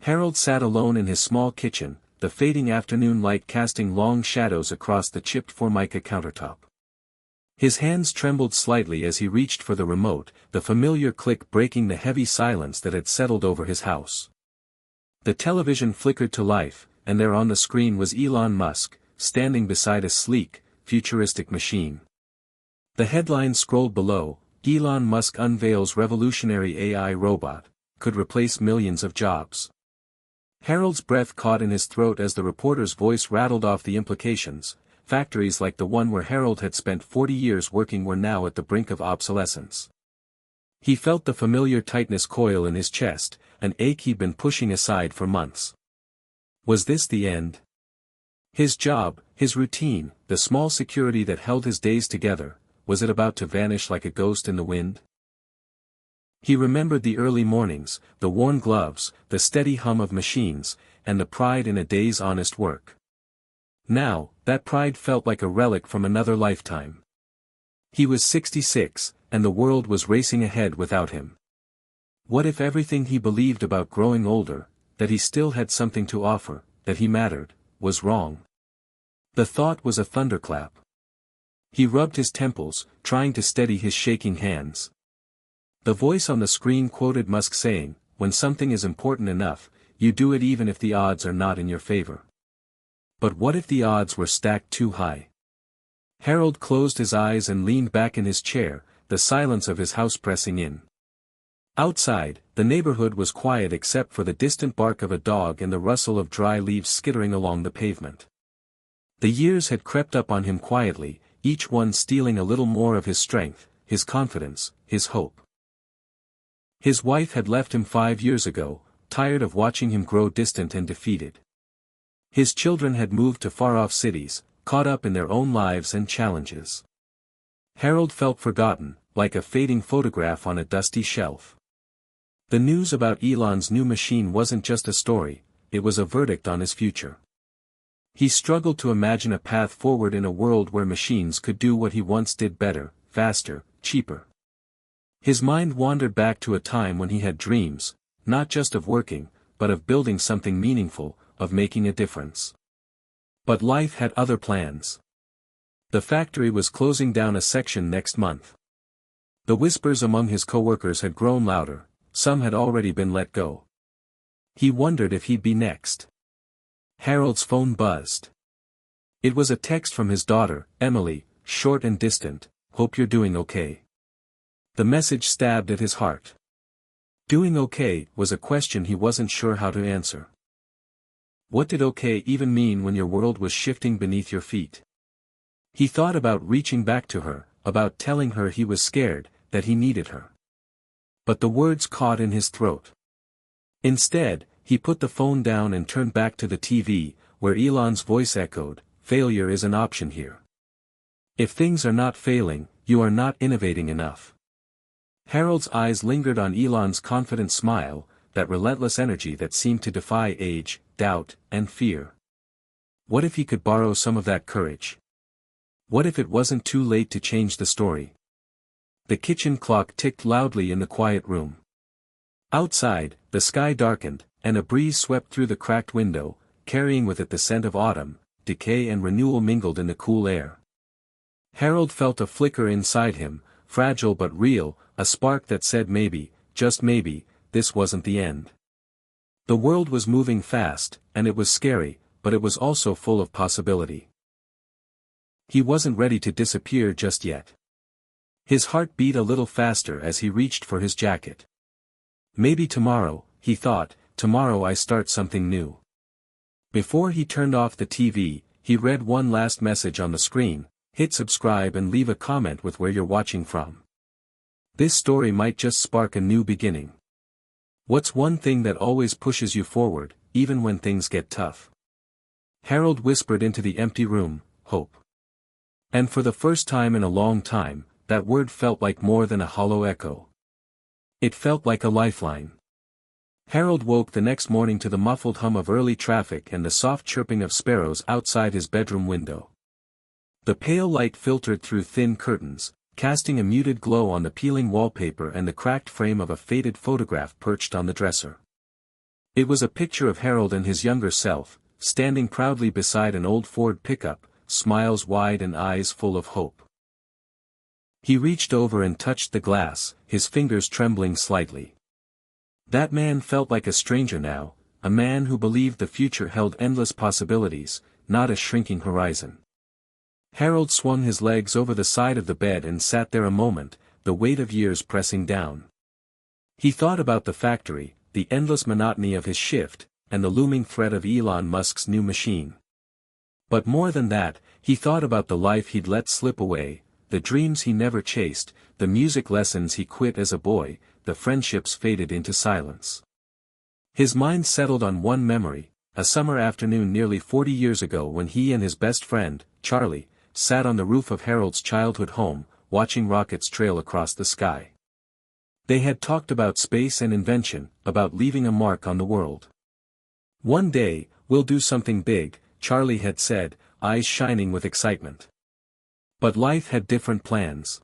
Harold sat alone in his small kitchen, the fading afternoon light casting long shadows across the chipped formica countertop. His hands trembled slightly as he reached for the remote, the familiar click breaking the heavy silence that had settled over his house. The television flickered to life, and there on the screen was Elon Musk, standing beside a sleek, futuristic machine. The headline scrolled below, "Elon Musk unveils revolutionary AI robot, could replace millions of jobs." Harold's breath caught in his throat as the reporter's voice rattled off the implications. Factories like the one where Harold had spent 40 years working were now at the brink of obsolescence. He felt the familiar tightness coil in his chest, an ache he'd been pushing aside for months. Was this the end? His job, his routine, the small security that held his days together, was it about to vanish like a ghost in the wind? He remembered the early mornings, the worn gloves, the steady hum of machines, and the pride in a day's honest work. Now, that pride felt like a relic from another lifetime. He was 66, and the world was racing ahead without him. What if everything he believed about growing older, that he still had something to offer, that he mattered, was wrong? The thought was a thunderclap. He rubbed his temples, trying to steady his shaking hands. The voice on the screen quoted Musk saying, "When something is important enough, you do it even if the odds are not in your favor." But what if the odds were stacked too high? Harold closed his eyes and leaned back in his chair, the silence of his house pressing in. Outside, the neighborhood was quiet except for the distant bark of a dog and the rustle of dry leaves skittering along the pavement. The years had crept up on him quietly, each one stealing a little more of his strength, his confidence, his hope. His wife had left him 5 years ago, tired of watching him grow distant and defeated. His children had moved to far-off cities, caught up in their own lives and challenges. Harold felt forgotten, like a fading photograph on a dusty shelf. The news about Elon's new machine wasn't just a story, it was a verdict on his future. He struggled to imagine a path forward in a world where machines could do what he once did better, faster, cheaper. His mind wandered back to a time when he had dreams, not just of working, but of building something meaningful, of making a difference. But life had other plans. The factory was closing down a section next month. The whispers among his coworkers had grown louder, some had already been let go. He wondered if he'd be next. Harold's phone buzzed. It was a text from his daughter, Emily, short and distant, "Hope you're doing okay." The message stabbed at his heart. Doing okay was a question he wasn't sure how to answer. What did okay even mean when your world was shifting beneath your feet? He thought about reaching back to her, about telling her he was scared, that he needed her. But the words caught in his throat. Instead, he put the phone down and turned back to the TV, where Elon's voice echoed, "Failure is an option here. If things are not failing, you are not innovating enough." Harold's eyes lingered on Elon's confident smile, that relentless energy that seemed to defy age, doubt, and fear. What if he could borrow some of that courage? What if it wasn't too late to change the story? The kitchen clock ticked loudly in the quiet room. Outside, the sky darkened, and a breeze swept through the cracked window, carrying with it the scent of autumn. Decay and renewal mingled in the cool air. Harold felt a flicker inside him, fragile but real, a spark that said maybe, just maybe, this wasn't the end. The world was moving fast, and it was scary, but it was also full of possibility. He wasn't ready to disappear just yet. His heart beat a little faster as he reached for his jacket. Maybe tomorrow, he thought, tomorrow I start something new. Before he turned off the TV, he read one last message on the screen: hit subscribe and leave a comment with where you're watching from. This story might just spark a new beginning. What's one thing that always pushes you forward, even when things get tough? Harold whispered into the empty room, hope. And for the first time in a long time, that word felt like more than a hollow echo. It felt like a lifeline. Harold woke the next morning to the muffled hum of early traffic and the soft chirping of sparrows outside his bedroom window. The pale light filtered through thin curtains, casting a muted glow on the peeling wallpaper and the cracked frame of a faded photograph perched on the dresser. It was a picture of Harold and his younger self, standing proudly beside an old Ford pickup, smiles wide and eyes full of hope. He reached over and touched the glass, his fingers trembling slightly. That man felt like a stranger now, a man who believed the future held endless possibilities, not a shrinking horizon. Harold swung his legs over the side of the bed and sat there a moment, the weight of years pressing down. He thought about the factory, the endless monotony of his shift, and the looming threat of Elon Musk's new machine. But more than that, he thought about the life he'd let slip away, the dreams he never chased, the music lessons he quit as a boy, the friendships faded into silence. His mind settled on one memory, a summer afternoon nearly 40 years ago when he and his best friend, Charlie, sat on the roof of Harold's childhood home, watching rockets trail across the sky. They had talked about space and invention, about leaving a mark on the world. "One day, we'll do something big," Charlie had said, eyes shining with excitement. But life had different plans.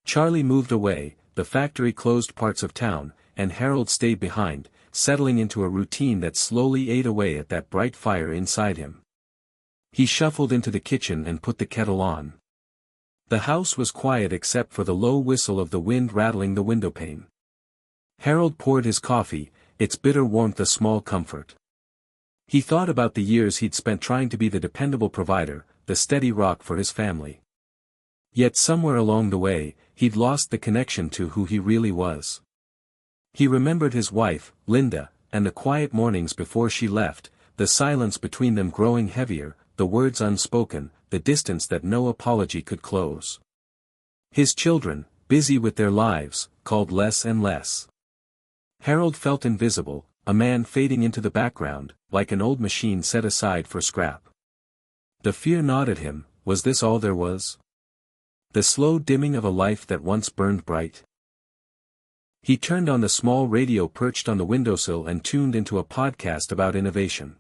Charlie moved away, the factory closed parts of town, and Harold stayed behind, settling into a routine that slowly ate away at that bright fire inside him. He shuffled into the kitchen and put the kettle on. The house was quiet except for the low whistle of the wind rattling the windowpane. Harold poured his coffee, its bitter warmth a small comfort. He thought about the years he'd spent trying to be the dependable provider, the steady rock for his family. Yet somewhere along the way, he'd lost the connection to who he really was. He remembered his wife, Linda, and the quiet mornings before she left, the silence between them growing heavier, the words unspoken, the distance that no apology could close. His children, busy with their lives, called less and less. Harold felt invisible, a man fading into the background, like an old machine set aside for scrap. The fear gnawed at him, was this all there was? The slow dimming of a life that once burned bright? He turned on the small radio perched on the windowsill and tuned into a podcast about innovation.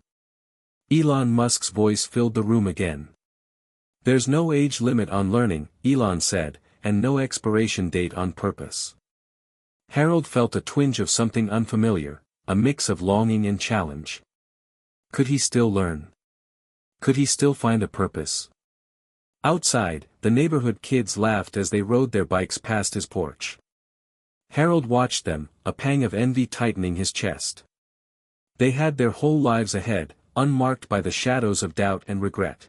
Elon Musk's voice filled the room again. "There's no age limit on learning," Elon said, "and no expiration date on purpose." Harold felt a twinge of something unfamiliar, a mix of longing and challenge. Could he still learn? Could he still find a purpose? Outside, the neighborhood kids laughed as they rode their bikes past his porch. Harold watched them, a pang of envy tightening his chest. They had their whole lives ahead, unmarked by the shadows of doubt and regret.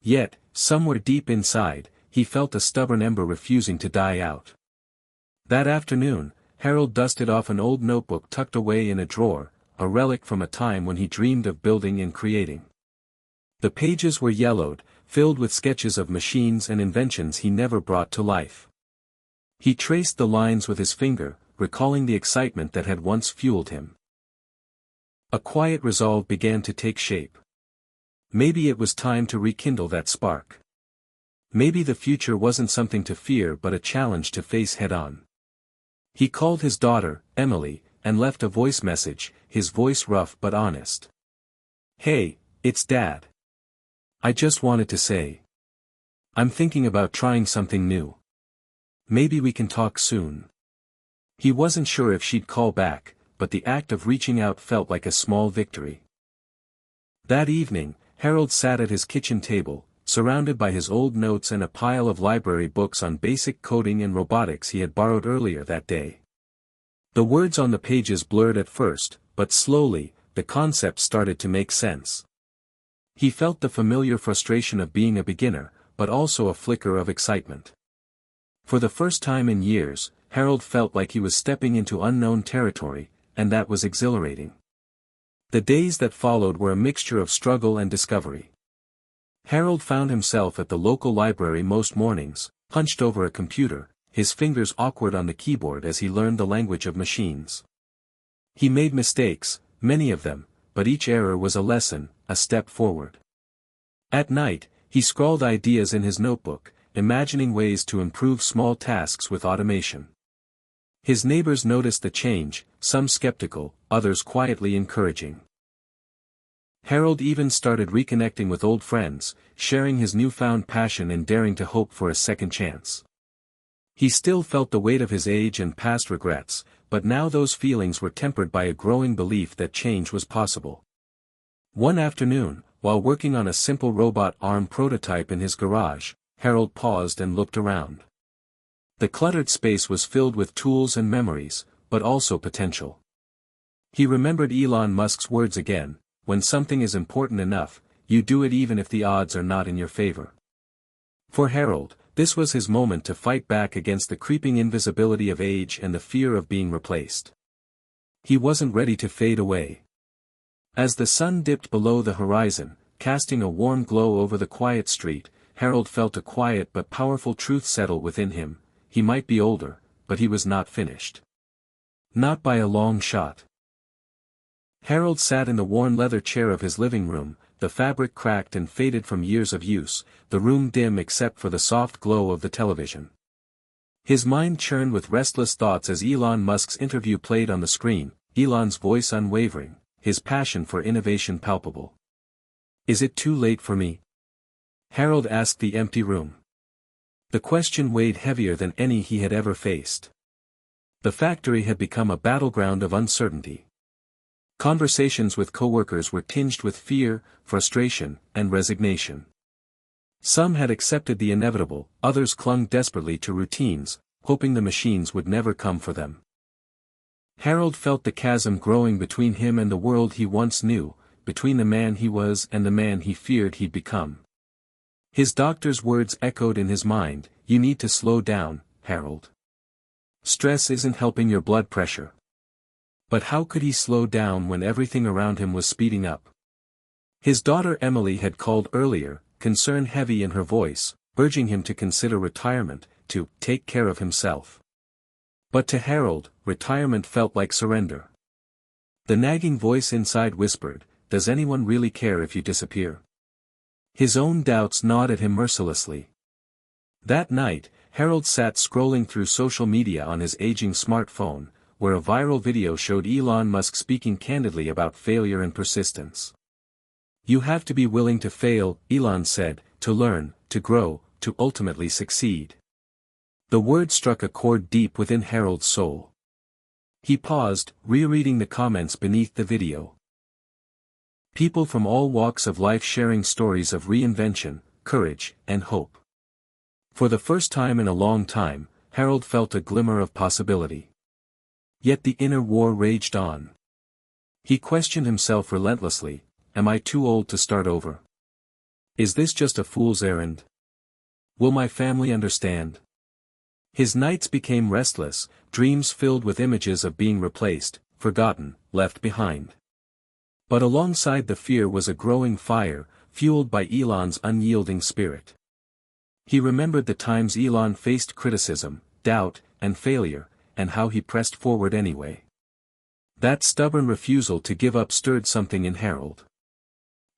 Yet, somewhere deep inside, he felt a stubborn ember refusing to die out. That afternoon, Harold dusted off an old notebook tucked away in a drawer, a relic from a time when he dreamed of building and creating. The pages were yellowed, filled with sketches of machines and inventions he never brought to life. He traced the lines with his finger, recalling the excitement that had once fueled him. A quiet resolve began to take shape. Maybe it was time to rekindle that spark. Maybe the future wasn't something to fear but a challenge to face head-on. He called his daughter, Emily, and left a voice message, his voice rough but honest. "Hey, it's Dad. I just wanted to say, I'm thinking about trying something new. Maybe we can talk soon." He wasn't sure if she'd call back, but the act of reaching out felt like a small victory. That evening, Harold sat at his kitchen table, surrounded by his old notes and a pile of library books on basic coding and robotics he had borrowed earlier that day. The words on the pages blurred at first, but slowly, the concepts started to make sense. He felt the familiar frustration of being a beginner, but also a flicker of excitement. For the first time in years, Harold felt like he was stepping into unknown territory, and that was exhilarating. The days that followed were a mixture of struggle and discovery. Harold found himself at the local library most mornings, hunched over a computer, his fingers awkward on the keyboard as he learned the language of machines. He made mistakes, many of them, but each error was a lesson, a step forward. At night, he scrawled ideas in his notebook, imagining ways to improve small tasks with automation. His neighbors noticed the change, some skeptical, others quietly encouraging. Harold even started reconnecting with old friends, sharing his newfound passion and daring to hope for a second chance. He still felt the weight of his age and past regrets, but now those feelings were tempered by a growing belief that change was possible. One afternoon, while working on a simple robot arm prototype in his garage, Harold paused and looked around. The cluttered space was filled with tools and memories, but also potential. He remembered Elon Musk's words again: when something is important enough, you do it even if the odds are not in your favor. For Harold, this was his moment to fight back against the creeping invisibility of age and the fear of being replaced. He wasn't ready to fade away. As the sun dipped below the horizon, casting a warm glow over the quiet street, Harold felt a quiet but powerful truth settle within him: he might be older, but he was not finished. Not by a long shot. Harold sat in the worn leather chair of his living room, the fabric cracked and faded from years of use, the room dim except for the soft glow of the television. His mind churned with restless thoughts as Elon Musk's interview played on the screen, Elon's voice unwavering, his passion for innovation palpable. "Is it too late for me?" Harold asked the empty room. The question weighed heavier than any he had ever faced. The factory had become a battleground of uncertainty. Conversations with coworkers were tinged with fear, frustration, and resignation. Some had accepted the inevitable, others clung desperately to routines, hoping the machines would never come for them. Harold felt the chasm growing between him and the world he once knew, between the man he was and the man he feared he'd become. His doctor's words echoed in his mind: "You need to slow down, Harold. Stress isn't helping your blood pressure." But how could he slow down when everything around him was speeding up? His daughter Emily had called earlier, concern heavy in her voice, urging him to consider retirement, to take care of himself. But to Harold, retirement felt like surrender. The nagging voice inside whispered, "Does anyone really care if you disappear?" His own doubts gnawed at him mercilessly. That night, Harold sat scrolling through social media on his aging smartphone, where a viral video showed Elon Musk speaking candidly about failure and persistence. "You have to be willing to fail," Elon said, "to learn, to grow, to ultimately succeed." The word struck a chord deep within Harold's soul. He paused, rereading the comments beneath the video. People from all walks of life sharing stories of reinvention, courage, and hope. For the first time in a long time, Harold felt a glimmer of possibility. Yet the inner war raged on. He questioned himself relentlessly: am I too old to start over? Is this just a fool's errand? Will my family understand? His nights became restless, dreams filled with images of being replaced, forgotten, left behind. But alongside the fear was a growing fire, fueled by Elon's unyielding spirit. He remembered the times Elon faced criticism, doubt, and failure, and how he pressed forward anyway. That stubborn refusal to give up stirred something in Harold.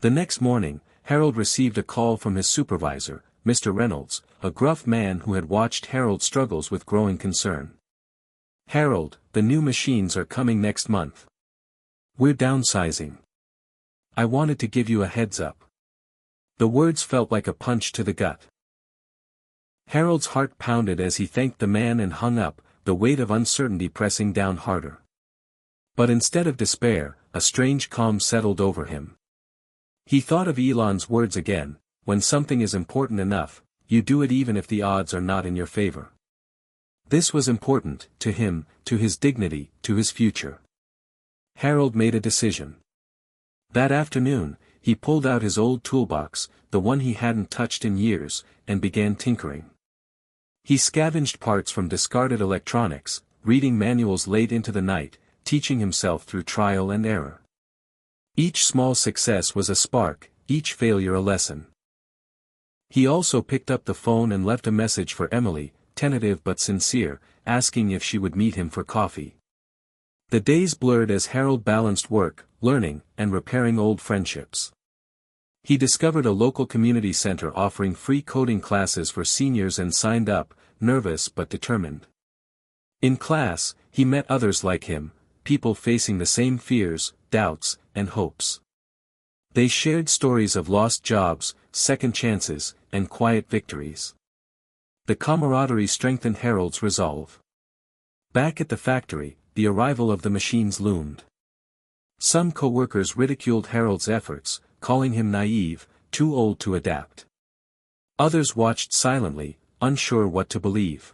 The next morning, Harold received a call from his supervisor, Mr. Reynolds, a gruff man who had watched Harold's struggles with growing concern. "Harold, the new machines are coming next month. We're downsizing. I wanted to give you a heads up." The words felt like a punch to the gut. Harold's heart pounded as he thanked the man and hung up, the weight of uncertainty pressing down harder. But instead of despair, a strange calm settled over him. He thought of Elon's words again: when something is important enough, you do it even if the odds are not in your favor. This was important, to him, to his dignity, to his future. Harold made a decision. That afternoon, he pulled out his old toolbox, the one he hadn't touched in years, and began tinkering. He scavenged parts from discarded electronics, reading manuals late into the night, teaching himself through trial and error. Each small success was a spark, each failure a lesson. He also picked up the phone and left a message for Emily, tentative but sincere, asking if she would meet him for coffee. The days blurred as Harold balanced work, learning, and repairing old friendships. He discovered a local community center offering free coding classes for seniors and signed up, nervous but determined. In class, he met others like him, people facing the same fears, doubts, and hopes. They shared stories of lost jobs, second chances, and quiet victories. The camaraderie strengthened Harold's resolve. Back at the factory, the arrival of the machines loomed. Some co-workers ridiculed Harold's efforts, calling him naive, too old to adapt. Others watched silently, unsure what to believe.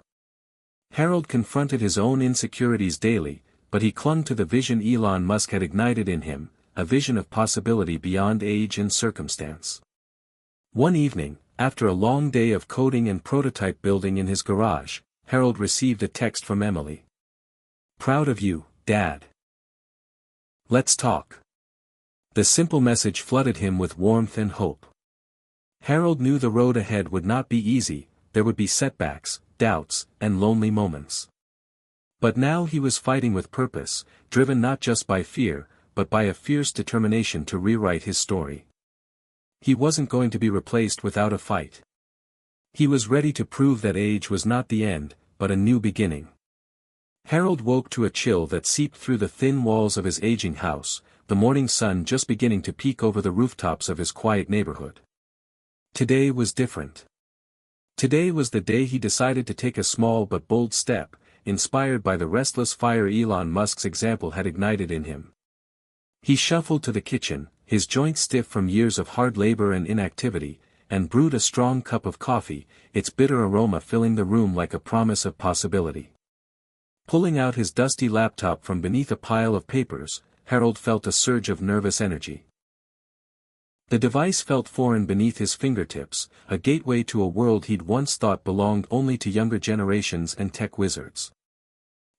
Harold confronted his own insecurities daily, but he clung to the vision Elon Musk had ignited in him, a vision of possibility beyond age and circumstance. One evening, after a long day of coding and prototype building in his garage, Harold received a text from Emily. "Proud of you, Dad. Let's talk." The simple message flooded him with warmth and hope. Harold knew the road ahead would not be easy, there would be setbacks, doubts, and lonely moments. But now he was fighting with purpose, driven not just by fear, but by a fierce determination to rewrite his story. He wasn't going to be replaced without a fight. He was ready to prove that age was not the end, but a new beginning. Harold woke to a chill that seeped through the thin walls of his aging house, the morning sun just beginning to peek over the rooftops of his quiet neighborhood. Today was different. Today was the day he decided to take a small but bold step, inspired by the restless fire Elon Musk's example had ignited in him. He shuffled to the kitchen, his joints stiff from years of hard labor and inactivity, and brewed a strong cup of coffee, its bitter aroma filling the room like a promise of possibility. Pulling out his dusty laptop from beneath a pile of papers, Harold felt a surge of nervous energy. The device felt foreign beneath his fingertips, a gateway to a world he'd once thought belonged only to younger generations and tech wizards.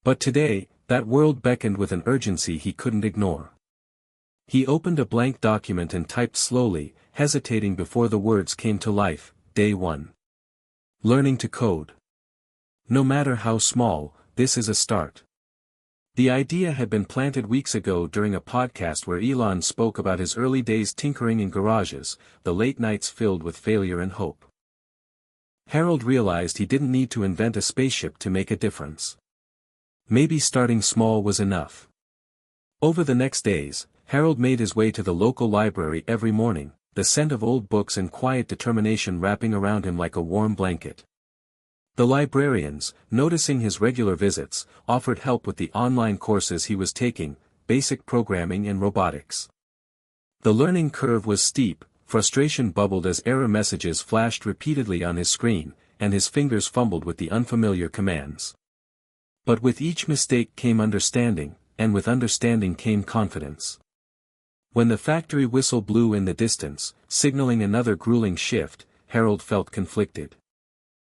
But today, that world beckoned with an urgency he couldn't ignore. He opened a blank document and typed slowly, hesitating before the words came to life. Day 1. Learning to code. No matter how small, this is a start. The idea had been planted weeks ago during a podcast where Elon spoke about his early days tinkering in garages, the late nights filled with failure and hope. Harold realized he didn't need to invent a spaceship to make a difference. Maybe starting small was enough. Over the next days, Harold made his way to the local library every morning, the scent of old books and quiet determination wrapping around him like a warm blanket. The librarians, noticing his regular visits, offered help with the online courses he was taking, basic programming and robotics. The learning curve was steep, frustration bubbled as error messages flashed repeatedly on his screen, and his fingers fumbled with the unfamiliar commands. But with each mistake came understanding, and with understanding came confidence. When the factory whistle blew in the distance, signaling another grueling shift, Harold felt conflicted.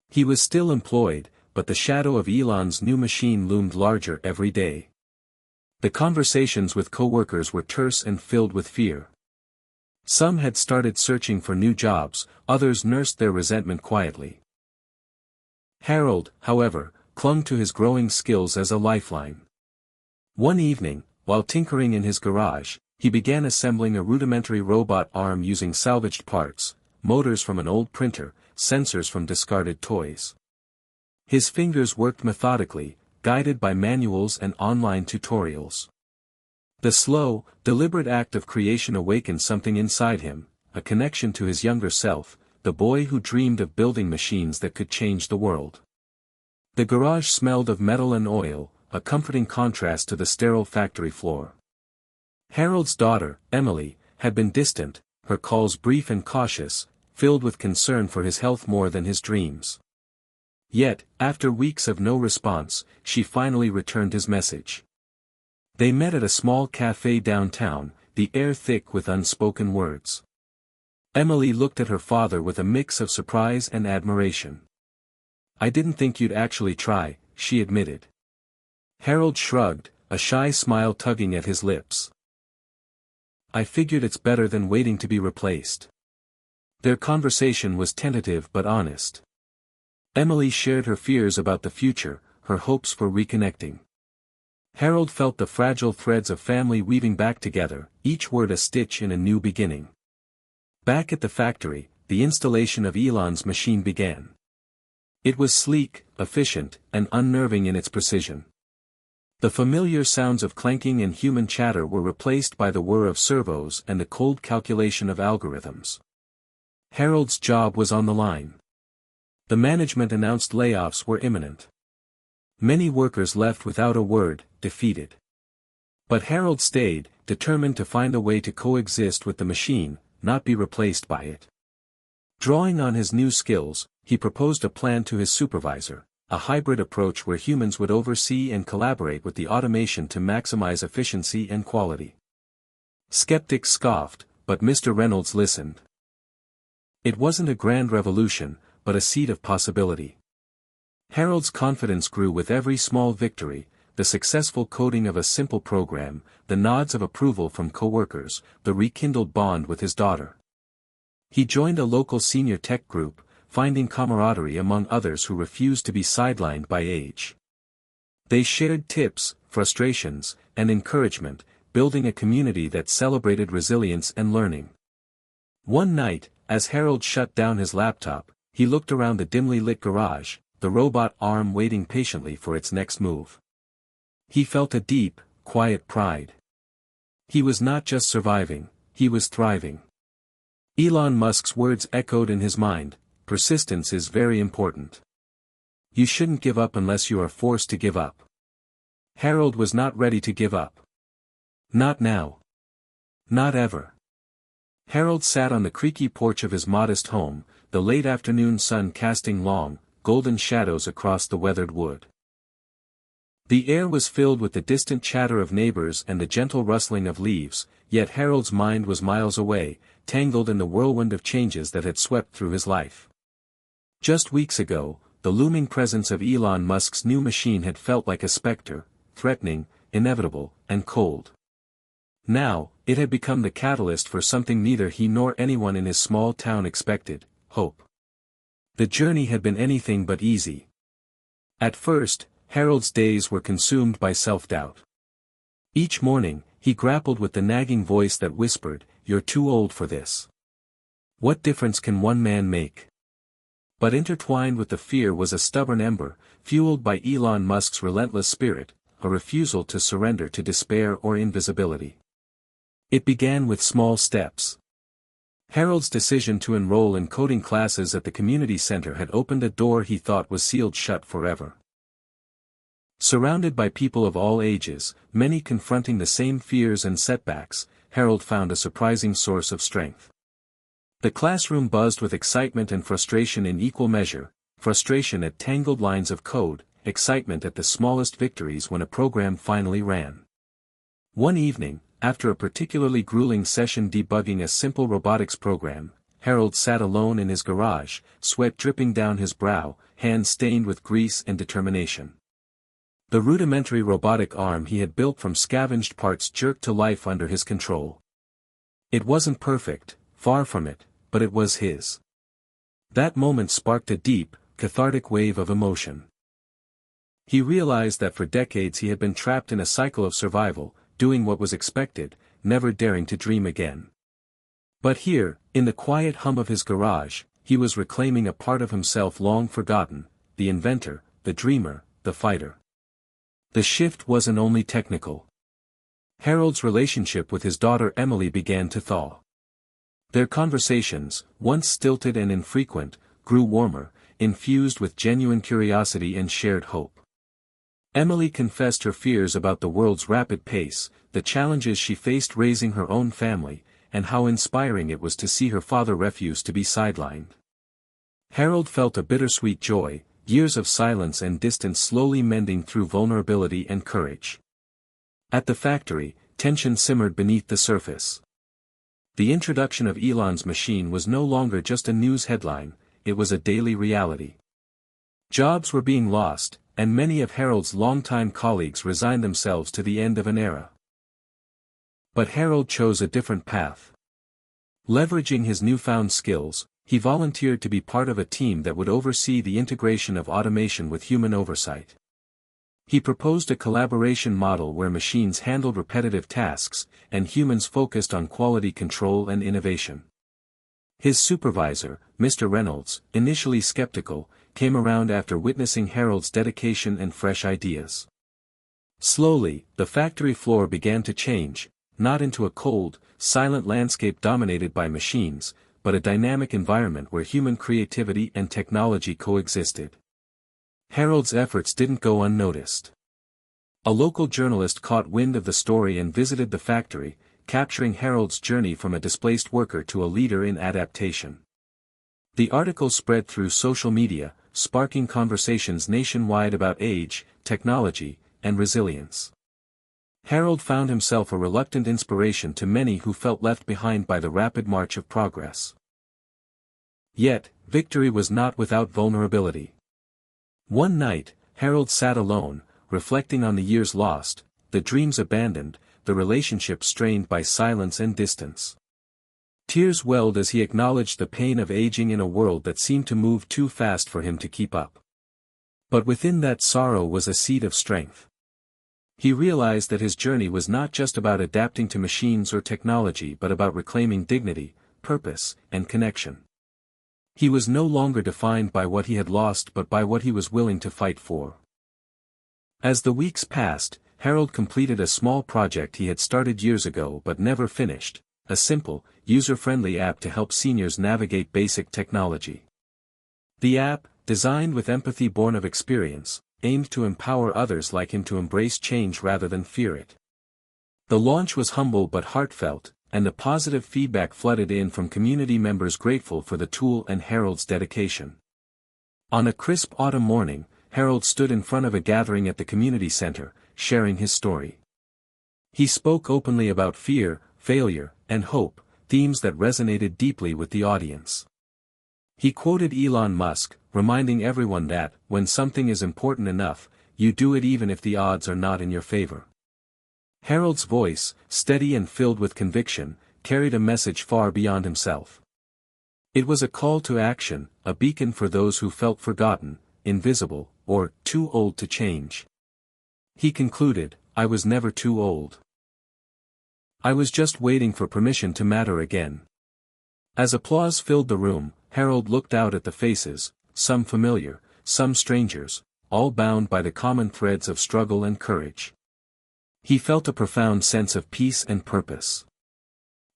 He was still employed, but the shadow of Elon's new machine loomed larger every day. The conversations with co-workers were terse and filled with fear. Some had started searching for new jobs, others nursed their resentment quietly. Harold, however, clung to his growing skills as a lifeline. One evening, while tinkering in his garage, he began assembling a rudimentary robot arm using salvaged parts, motors from an old printer, sensors from discarded toys. His fingers worked methodically, guided by manuals and online tutorials. The slow, deliberate act of creation awakened something inside him, a connection to his younger self, the boy who dreamed of building machines that could change the world. The garage smelled of metal and oil, a comforting contrast to the sterile factory floor. Harold's daughter, Emily, had been distant, her calls brief and cautious, filled with concern for his health more than his dreams. Yet, after weeks of no response, she finally returned his message. They met at a small cafe downtown, the air thick with unspoken words. Emily looked at her father with a mix of surprise and admiration. "I didn't think you'd actually try," she admitted. Harold shrugged, a shy smile tugging at his lips. "I figured it's better than waiting to be replaced." Their conversation was tentative but honest. Emily shared her fears about the future, her hopes for reconnecting. Harold felt the fragile threads of family weaving back together, each word a stitch in a new beginning. Back at the factory, the installation of Elon's machine began. It was sleek, efficient, and unnerving in its precision. The familiar sounds of clanking and human chatter were replaced by the whir of servos and the cold calculation of algorithms. Harold's job was on the line. The management announced layoffs were imminent. Many workers left without a word, defeated. But Harold stayed, determined to find a way to coexist with the machine, not be replaced by it. Drawing on his new skills, he proposed a plan to his supervisor, a hybrid approach where humans would oversee and collaborate with the automation to maximize efficiency and quality. Skeptics scoffed, but Mr. Reynolds listened. It wasn't a grand revolution, but a seed of possibility. Harold's confidence grew with every small victory, the successful coding of a simple program, the nods of approval from coworkers, the rekindled bond with his daughter. He joined a local senior tech group, finding camaraderie among others who refused to be sidelined by age. They shared tips, frustrations, and encouragement, building a community that celebrated resilience and learning. One night, as Harold shut down his laptop, he looked around the dimly lit garage, the robot arm waiting patiently for its next move. He felt a deep, quiet pride. He was not just surviving, he was thriving. Elon Musk's words echoed in his mind: persistence is very important. You shouldn't give up unless you are forced to give up. Harold was not ready to give up. Not now. Not ever. Harold sat on the creaky porch of his modest home, the late afternoon sun casting long, golden shadows across the weathered wood. The air was filled with the distant chatter of neighbors and the gentle rustling of leaves, yet Harold's mind was miles away, tangled in the whirlwind of changes that had swept through his life. Just weeks ago, the looming presence of Elon Musk's new machine had felt like a specter, threatening, inevitable, and cold. Now, it had become the catalyst for something neither he nor anyone in his small town expected: hope. The journey had been anything but easy. At first, Harold's days were consumed by self-doubt. Each morning, he grappled with the nagging voice that whispered, "You're too old for this. What difference can one man make?" But intertwined with the fear was a stubborn ember, fueled by Elon Musk's relentless spirit, a refusal to surrender to despair or invisibility. It began with small steps. Harold's decision to enroll in coding classes at the community center had opened a door he thought was sealed shut forever. Surrounded by people of all ages, many confronting the same fears and setbacks, Harold found a surprising source of strength. The classroom buzzed with excitement and frustration in equal measure, frustration at tangled lines of code, excitement at the smallest victories when a program finally ran. One evening, after a particularly grueling session debugging a simple robotics program, Harold sat alone in his garage, sweat dripping down his brow, hands stained with grease and determination. The rudimentary robotic arm he had built from scavenged parts jerked to life under his control. It wasn't perfect, far from it, but it was his. That moment sparked a deep, cathartic wave of emotion. He realized that for decades he had been trapped in a cycle of survival, doing what was expected, never daring to dream again. But here, in the quiet hum of his garage, he was reclaiming a part of himself long forgotten: the inventor, the dreamer, the fighter. The shift wasn't only technical. Harold's relationship with his daughter Emily began to thaw. Their conversations, once stilted and infrequent, grew warmer, infused with genuine curiosity and shared hope. Emily confessed her fears about the world's rapid pace, the challenges she faced raising her own family, and how inspiring it was to see her father refuse to be sidelined. Harold felt a bittersweet joy, years of silence and distance slowly mending through vulnerability and courage. At the factory, tension simmered beneath the surface. The introduction of Elon's machine was no longer just a news headline, it was a daily reality. Jobs were being lost, and many of Harold's longtime colleagues resigned themselves to the end of an era. But Harold chose a different path. Leveraging his newfound skills, he volunteered to be part of a team that would oversee the integration of automation with human oversight. He proposed a collaboration model where machines handled repetitive tasks, and humans focused on quality control and innovation. His supervisor, Mr. Reynolds, initially skeptical, came around after witnessing Harold's dedication and fresh ideas. Slowly, the factory floor began to change, not into a cold, silent landscape dominated by machines, but a dynamic environment where human creativity and technology coexisted. Harold's efforts didn't go unnoticed. A local journalist caught wind of the story and visited the factory, capturing Harold's journey from a displaced worker to a leader in adaptation. The article spread through social media, sparking conversations nationwide about age, technology, and resilience. Harold found himself a reluctant inspiration to many who felt left behind by the rapid march of progress. Yet, victory was not without vulnerability. One night, Harold sat alone, reflecting on the years lost, the dreams abandoned, the relationships strained by silence and distance. Tears welled as he acknowledged the pain of aging in a world that seemed to move too fast for him to keep up. But within that sorrow was a seed of strength. He realized that his journey was not just about adapting to machines or technology but about reclaiming dignity, purpose, and connection. He was no longer defined by what he had lost but by what he was willing to fight for. As the weeks passed, Harold completed a small project he had started years ago but never finished, a simple, user-friendly app to help seniors navigate basic technology. The app, designed with empathy born of experience, aimed to empower others like him to embrace change rather than fear it. The launch was humble but heartfelt, and the positive feedback flooded in from community members grateful for the tool and Harold's dedication. On a crisp autumn morning, Harold stood in front of a gathering at the community center, sharing his story. He spoke openly about fear, failure, and hope, themes that resonated deeply with the audience. He quoted Elon Musk, reminding everyone that, when something is important enough, you do it even if the odds are not in your favor. Harold's voice, steady and filled with conviction, carried a message far beyond himself. It was a call to action, a beacon for those who felt forgotten, invisible, or too old to change. He concluded, "I was never too old. I was just waiting for permission to matter again." As applause filled the room, Harold looked out at the faces, some familiar, some strangers, all bound by the common threads of struggle and courage. He felt a profound sense of peace and purpose.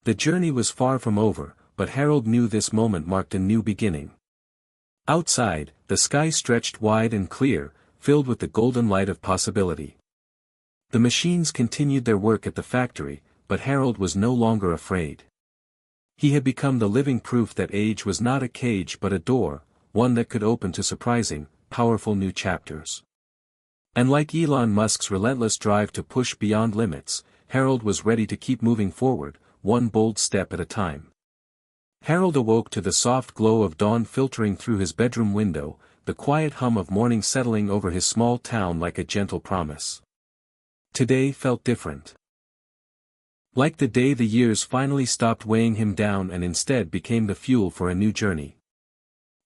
The journey was far from over, but Harold knew this moment marked a new beginning. Outside, the sky stretched wide and clear, filled with the golden light of possibility. The machines continued their work at the factory, but Harold was no longer afraid. He had become the living proof that age was not a cage but a door, one that could open to surprising, powerful new chapters. And like Elon Musk's relentless drive to push beyond limits, Harold was ready to keep moving forward, one bold step at a time. Harold awoke to the soft glow of dawn filtering through his bedroom window, the quiet hum of morning settling over his small town like a gentle promise. Today felt different. Like the day the years finally stopped weighing him down and instead became the fuel for a new journey.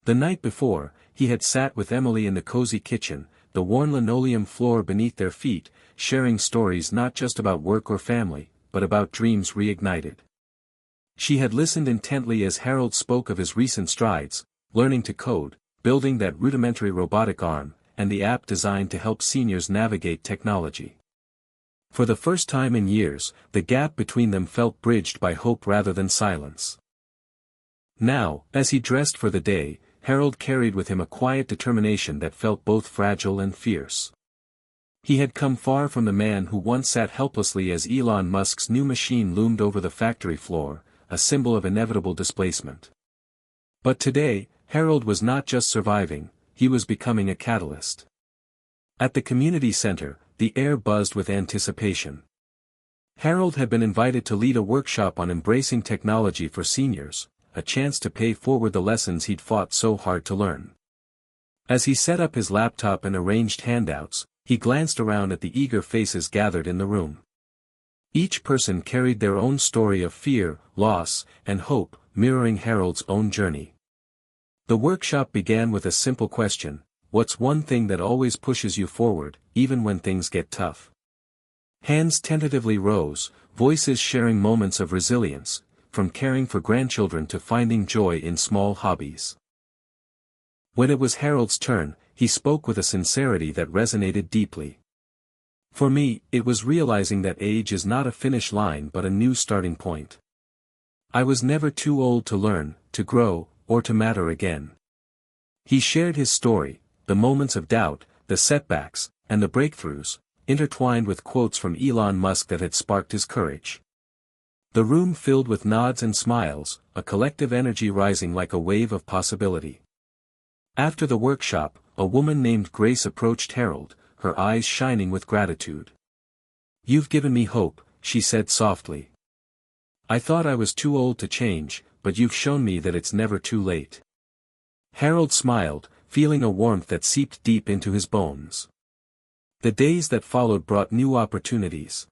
The night before, he had sat with Emily in the cozy kitchen, the worn linoleum floor beneath their feet, sharing stories not just about work or family, but about dreams reignited. She had listened intently as Harold spoke of his recent strides, learning to code, building that rudimentary robotic arm, and the app designed to help seniors navigate technology. For the first time in years, the gap between them felt bridged by hope rather than silence. Now, as he dressed for the day, Harold carried with him a quiet determination that felt both fragile and fierce. He had come far from the man who once sat helplessly as Elon Musk's new machine loomed over the factory floor, a symbol of inevitable displacement. But today, Harold was not just surviving, he was becoming a catalyst. At the community center, the air buzzed with anticipation. Harold had been invited to lead a workshop on embracing technology for seniors, a chance to pay forward the lessons he'd fought so hard to learn. As he set up his laptop and arranged handouts, he glanced around at the eager faces gathered in the room. Each person carried their own story of fear, loss, and hope, mirroring Harold's own journey. The workshop began with a simple question: what's one thing that always pushes you forward, even when things get tough? Hands tentatively rose, voices sharing moments of resilience, from caring for grandchildren to finding joy in small hobbies. When it was Harold's turn, he spoke with a sincerity that resonated deeply. For me, it was realizing that age is not a finish line but a new starting point. I was never too old to learn, to grow, or to matter again. He shared his story, the moments of doubt, the setbacks, and the breakthroughs, intertwined with quotes from Elon Musk that had sparked his courage. The room filled with nods and smiles, a collective energy rising like a wave of possibility. After the workshop, a woman named Grace approached Harold, her eyes shining with gratitude. "You've given me hope," she said softly. "I thought I was too old to change, but you've shown me that it's never too late." Harold smiled, feeling a warmth that seeped deep into his bones. The days that followed brought new opportunities.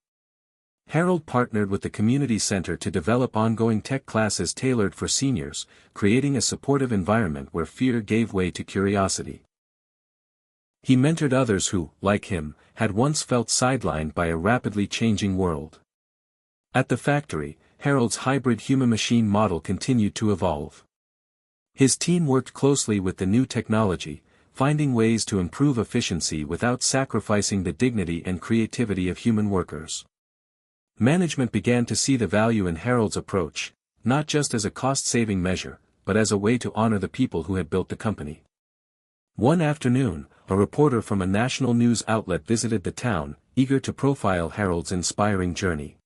Harold partnered with the community center to develop ongoing tech classes tailored for seniors, creating a supportive environment where fear gave way to curiosity. He mentored others who, like him, had once felt sidelined by a rapidly changing world. At the factory, Harold's hybrid human-machine model continued to evolve. His team worked closely with the new technology, finding ways to improve efficiency without sacrificing the dignity and creativity of human workers. Management began to see the value in Harold's approach, not just as a cost-saving measure, but as a way to honor the people who had built the company. One afternoon, a reporter from a national news outlet visited the town, eager to profile Harold's inspiring journey.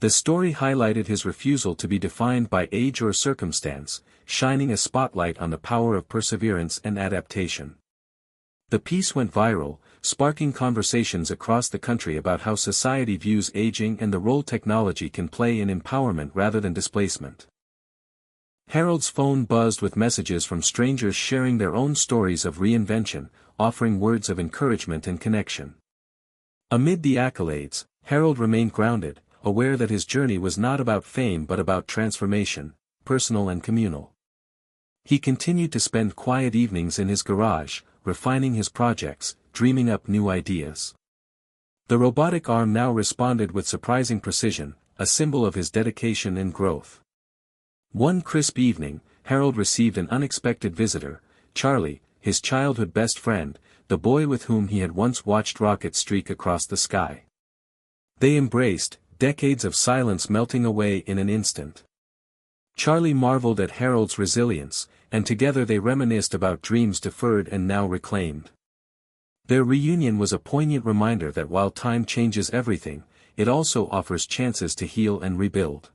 The story highlighted his refusal to be defined by age or circumstance, shining a spotlight on the power of perseverance and adaptation. The piece went viral, sparking conversations across the country about how society views aging and the role technology can play in empowerment rather than displacement. Harold's phone buzzed with messages from strangers sharing their own stories of reinvention, offering words of encouragement and connection. Amid the accolades, Harold remained grounded, aware that his journey was not about fame but about transformation, personal and communal. He continued to spend quiet evenings in his garage, refining his projects, dreaming up new ideas. The robotic arm now responded with surprising precision, a symbol of his dedication and growth. One crisp evening, Harold received an unexpected visitor, Charlie, his childhood best friend, the boy with whom he had once watched rockets streak across the sky. They embraced, decades of silence melting away in an instant. Charlie marveled at Harold's resilience, and together they reminisced about dreams deferred and now reclaimed. Their reunion was a poignant reminder that while time changes everything, it also offers chances to heal and rebuild.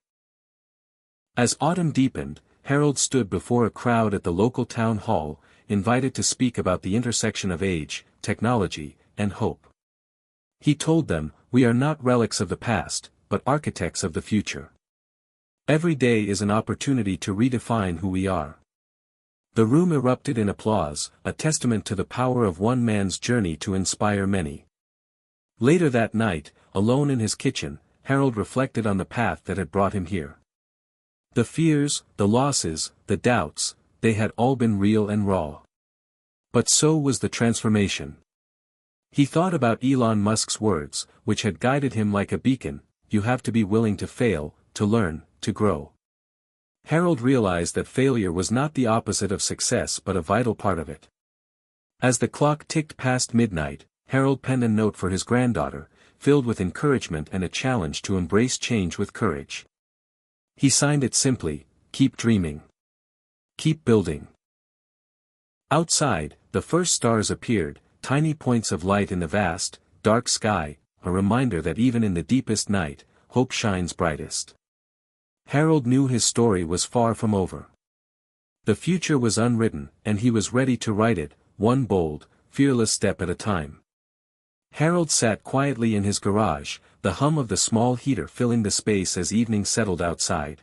As autumn deepened, Harold stood before a crowd at the local town hall, invited to speak about the intersection of age, technology, and hope. He told them, "We are not relics of the past, but architects of the future. Every day is an opportunity to redefine who we are." The room erupted in applause, a testament to the power of one man's journey to inspire many. Later that night, alone in his kitchen, Harold reflected on the path that had brought him here. The fears, the losses, the doubts, they had all been real and raw. But so was the transformation. He thought about Elon Musk's words, which had guided him like a beacon: "You have to be willing to fail, to learn, to grow." Harold realized that failure was not the opposite of success but a vital part of it. As the clock ticked past midnight, Harold penned a note for his granddaughter, filled with encouragement and a challenge to embrace change with courage. He signed it simply, "Keep dreaming. Keep building." Outside, the first stars appeared, tiny points of light in the vast, dark sky, a reminder that even in the deepest night, hope shines brightest. Harold knew his story was far from over. The future was unwritten, and he was ready to write it, one bold, fearless step at a time. Harold sat quietly in his garage, the hum of the small heater filling the space as evening settled outside.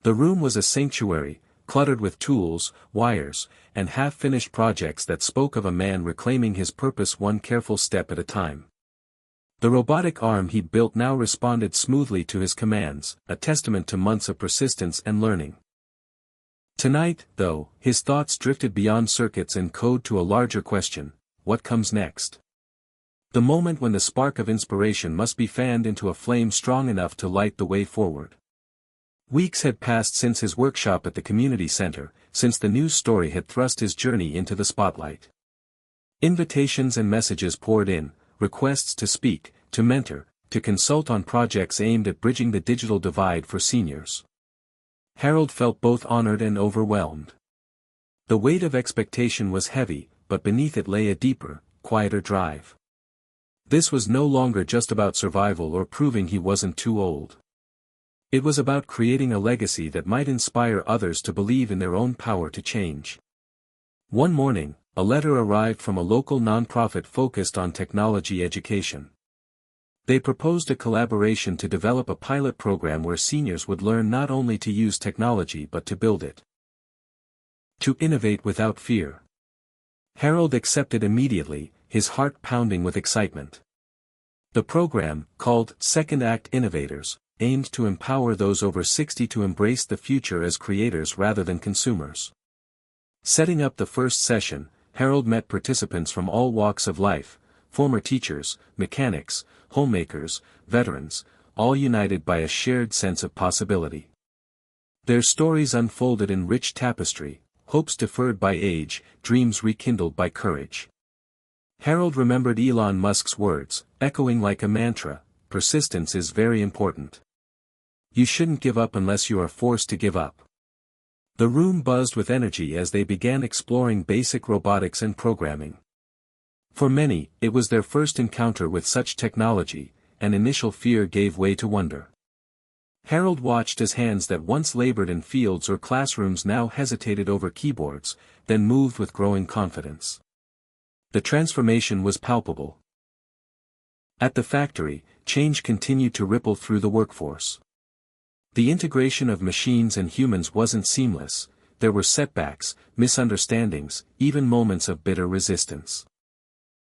The room was a sanctuary, cluttered with tools, wires, and half-finished projects that spoke of a man reclaiming his purpose one careful step at a time. The robotic arm he'd built now responded smoothly to his commands, a testament to months of persistence and learning. Tonight, though, his thoughts drifted beyond circuits and code to a larger question: what comes next? The moment when the spark of inspiration must be fanned into a flame strong enough to light the way forward. Weeks had passed since his workshop at the community center, since the news story had thrust his journey into the spotlight. Invitations and messages poured in, requests to speak, to mentor, to consult on projects aimed at bridging the digital divide for seniors. Harold felt both honored and overwhelmed. The weight of expectation was heavy, but beneath it lay a deeper, quieter drive. This was no longer just about survival or proving he wasn't too old. It was about creating a legacy that might inspire others to believe in their own power to change. One morning, a letter arrived from a local nonprofit focused on technology education. They proposed a collaboration to develop a pilot program where seniors would learn not only to use technology but to build it. To innovate without fear. Harold accepted immediately, his heart pounding with excitement. The program, called Second Act Innovators, aimed to empower those over 60 to embrace the future as creators rather than consumers. Setting up the first session, Harold met participants from all walks of life, former teachers, mechanics, homemakers, veterans, all united by a shared sense of possibility. Their stories unfolded in rich tapestry, hopes deferred by age, dreams rekindled by courage. Harold remembered Elon Musk's words, echoing like a mantra, "Persistence is very important. You shouldn't give up unless you are forced to give up." The room buzzed with energy as they began exploring basic robotics and programming. For many, it was their first encounter with such technology, and initial fear gave way to wonder. Harold watched as hands that once labored in fields or classrooms now hesitated over keyboards, then moved with growing confidence. The transformation was palpable. At the factory, change continued to ripple through the workforce. The integration of machines and humans wasn't seamless, there were setbacks, misunderstandings, even moments of bitter resistance.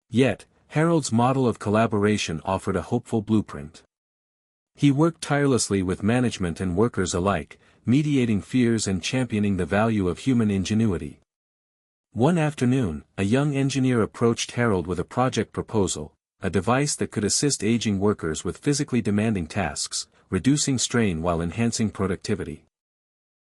Yet, Harold's model of collaboration offered a hopeful blueprint. He worked tirelessly with management and workers alike, mediating fears and championing the value of human ingenuity. One afternoon, a young engineer approached Harold with a project proposal, a device that could assist aging workers with physically demanding tasks, reducing strain while enhancing productivity.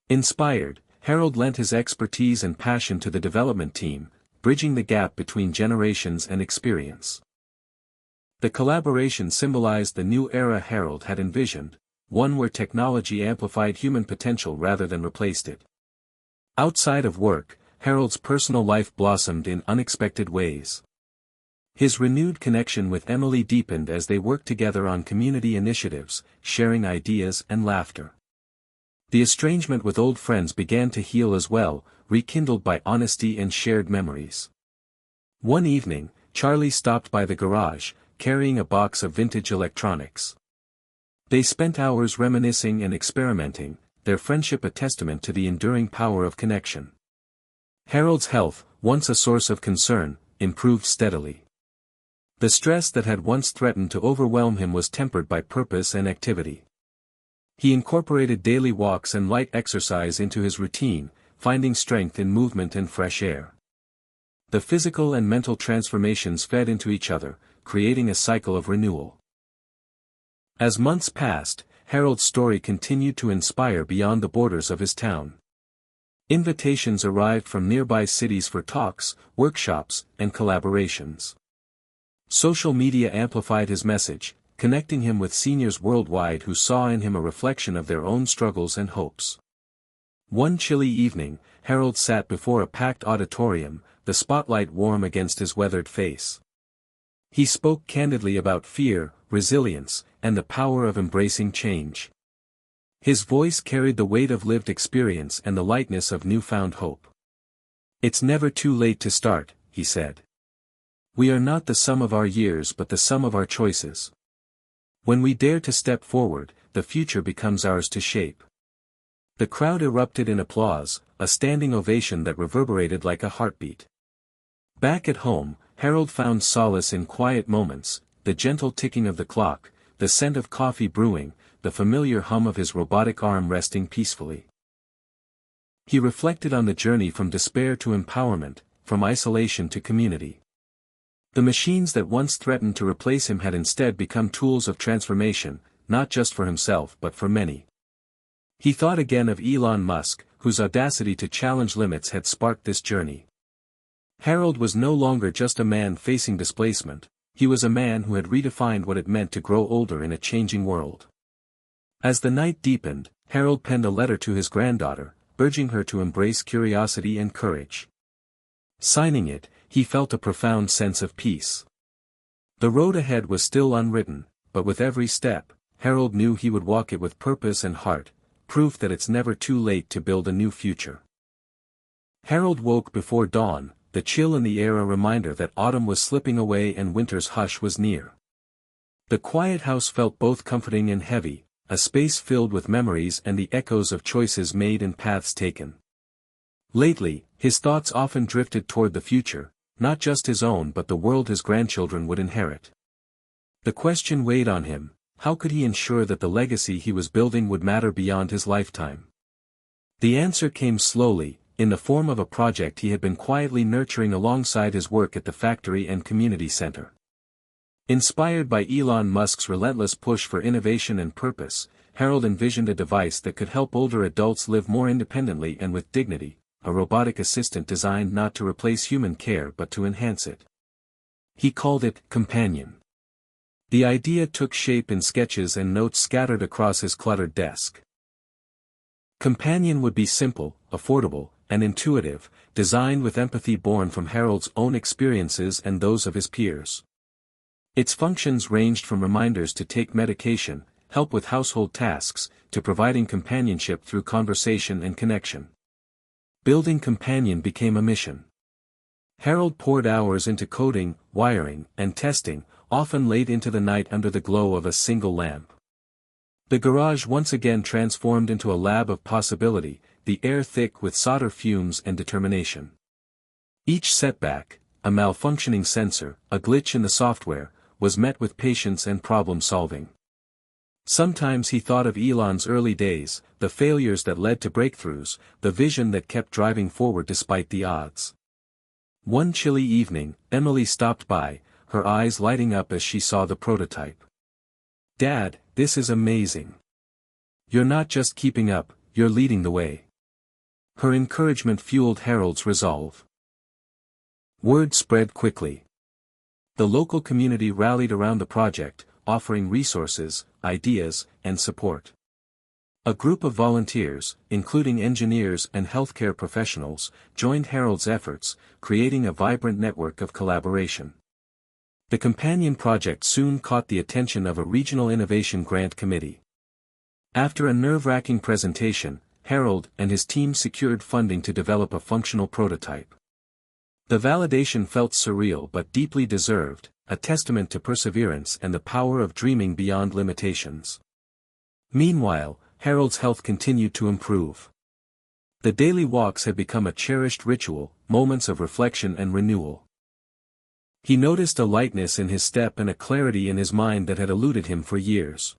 Inspired, Harold lent his expertise and passion to the development team, bridging the gap between generations and experience. The collaboration symbolized the new era Harold had envisioned, one where technology amplified human potential rather than replaced it. Outside of work, Harold's personal life blossomed in unexpected ways. His renewed connection with Emily deepened as they worked together on community initiatives, sharing ideas and laughter. The estrangement with old friends began to heal as well, rekindled by honesty and shared memories. One evening, Charlie stopped by the garage, carrying a box of vintage electronics. They spent hours reminiscing and experimenting, their friendship a testament to the enduring power of connection. Harold's health, once a source of concern, improved steadily. The stress that had once threatened to overwhelm him was tempered by purpose and activity. He incorporated daily walks and light exercise into his routine, finding strength in movement and fresh air. The physical and mental transformations fed into each other, creating a cycle of renewal. As months passed, Harold's story continued to inspire beyond the borders of his town. Invitations arrived from nearby cities for talks, workshops, and collaborations. Social media amplified his message, connecting him with seniors worldwide who saw in him a reflection of their own struggles and hopes. One chilly evening, Harold sat before a packed auditorium, the spotlight warm against his weathered face. He spoke candidly about fear, resilience, and the power of embracing change. His voice carried the weight of lived experience and the lightness of newfound hope. "It's never too late to start," he said. "We are not the sum of our years but the sum of our choices. When we dare to step forward, the future becomes ours to shape." The crowd erupted in applause, a standing ovation that reverberated like a heartbeat. Back at home, Harold found solace in quiet moments, the gentle ticking of the clock, the scent of coffee brewing, the familiar hum of his robotic arm resting peacefully. He reflected on the journey from despair to empowerment, from isolation to community. The machines that once threatened to replace him had instead become tools of transformation, not just for himself but for many. He thought again of Elon Musk, whose audacity to challenge limits had sparked this journey. Harold was no longer just a man facing displacement, he was a man who had redefined what it meant to grow older in a changing world. As the night deepened, Harold penned a letter to his granddaughter, urging her to embrace curiosity and courage. Signing it, he felt a profound sense of peace. The road ahead was still unwritten, but with every step, Harold knew he would walk it with purpose and heart, proof that it's never too late to build a new future. Harold woke before dawn, the chill in the air a reminder that autumn was slipping away and winter's hush was near. The quiet house felt both comforting and heavy, a space filled with memories and the echoes of choices made and paths taken. Lately, his thoughts often drifted toward the future, not just his own but the world his grandchildren would inherit. The question weighed on him: how could he ensure that the legacy he was building would matter beyond his lifetime? The answer came slowly, in the form of a project he had been quietly nurturing alongside his work at the factory and community center. Inspired by Elon Musk's relentless push for innovation and purpose, Harold envisioned a device that could help older adults live more independently and with dignity, a robotic assistant designed not to replace human care but to enhance it. He called it Companion. The idea took shape in sketches and notes scattered across his cluttered desk. Companion would be simple, affordable, and intuitive, designed with empathy born from Harold's own experiences and those of his peers. Its functions ranged from reminders to take medication, help with household tasks, to providing companionship through conversation and connection. Building Companion became a mission. Harold poured hours into coding, wiring, and testing, often late into the night under the glow of a single lamp. The garage once again transformed into a lab of possibility, the air thick with solder fumes and determination. Each setback, a malfunctioning sensor, a glitch in the software, was met with patience and problem-solving. Sometimes he thought of Elon's early days, the failures that led to breakthroughs, the vision that kept driving forward despite the odds. One chilly evening, Emily stopped by, her eyes lighting up as she saw the prototype. "Dad, this is amazing. You're not just keeping up, you're leading the way." Her encouragement fueled Harold's resolve. Word spread quickly. The local community rallied around the project, offering resources, ideas, and support. A group of volunteers, including engineers and healthcare professionals, joined Harold's efforts, creating a vibrant network of collaboration. The Companion project soon caught the attention of a regional innovation grant committee. After a nerve-wracking presentation, Harold and his team secured funding to develop a functional prototype. The validation felt surreal but deeply deserved, a testament to perseverance and the power of dreaming beyond limitations. Meanwhile, Harold's health continued to improve. The daily walks had become a cherished ritual, moments of reflection and renewal. He noticed a lightness in his step and a clarity in his mind that had eluded him for years.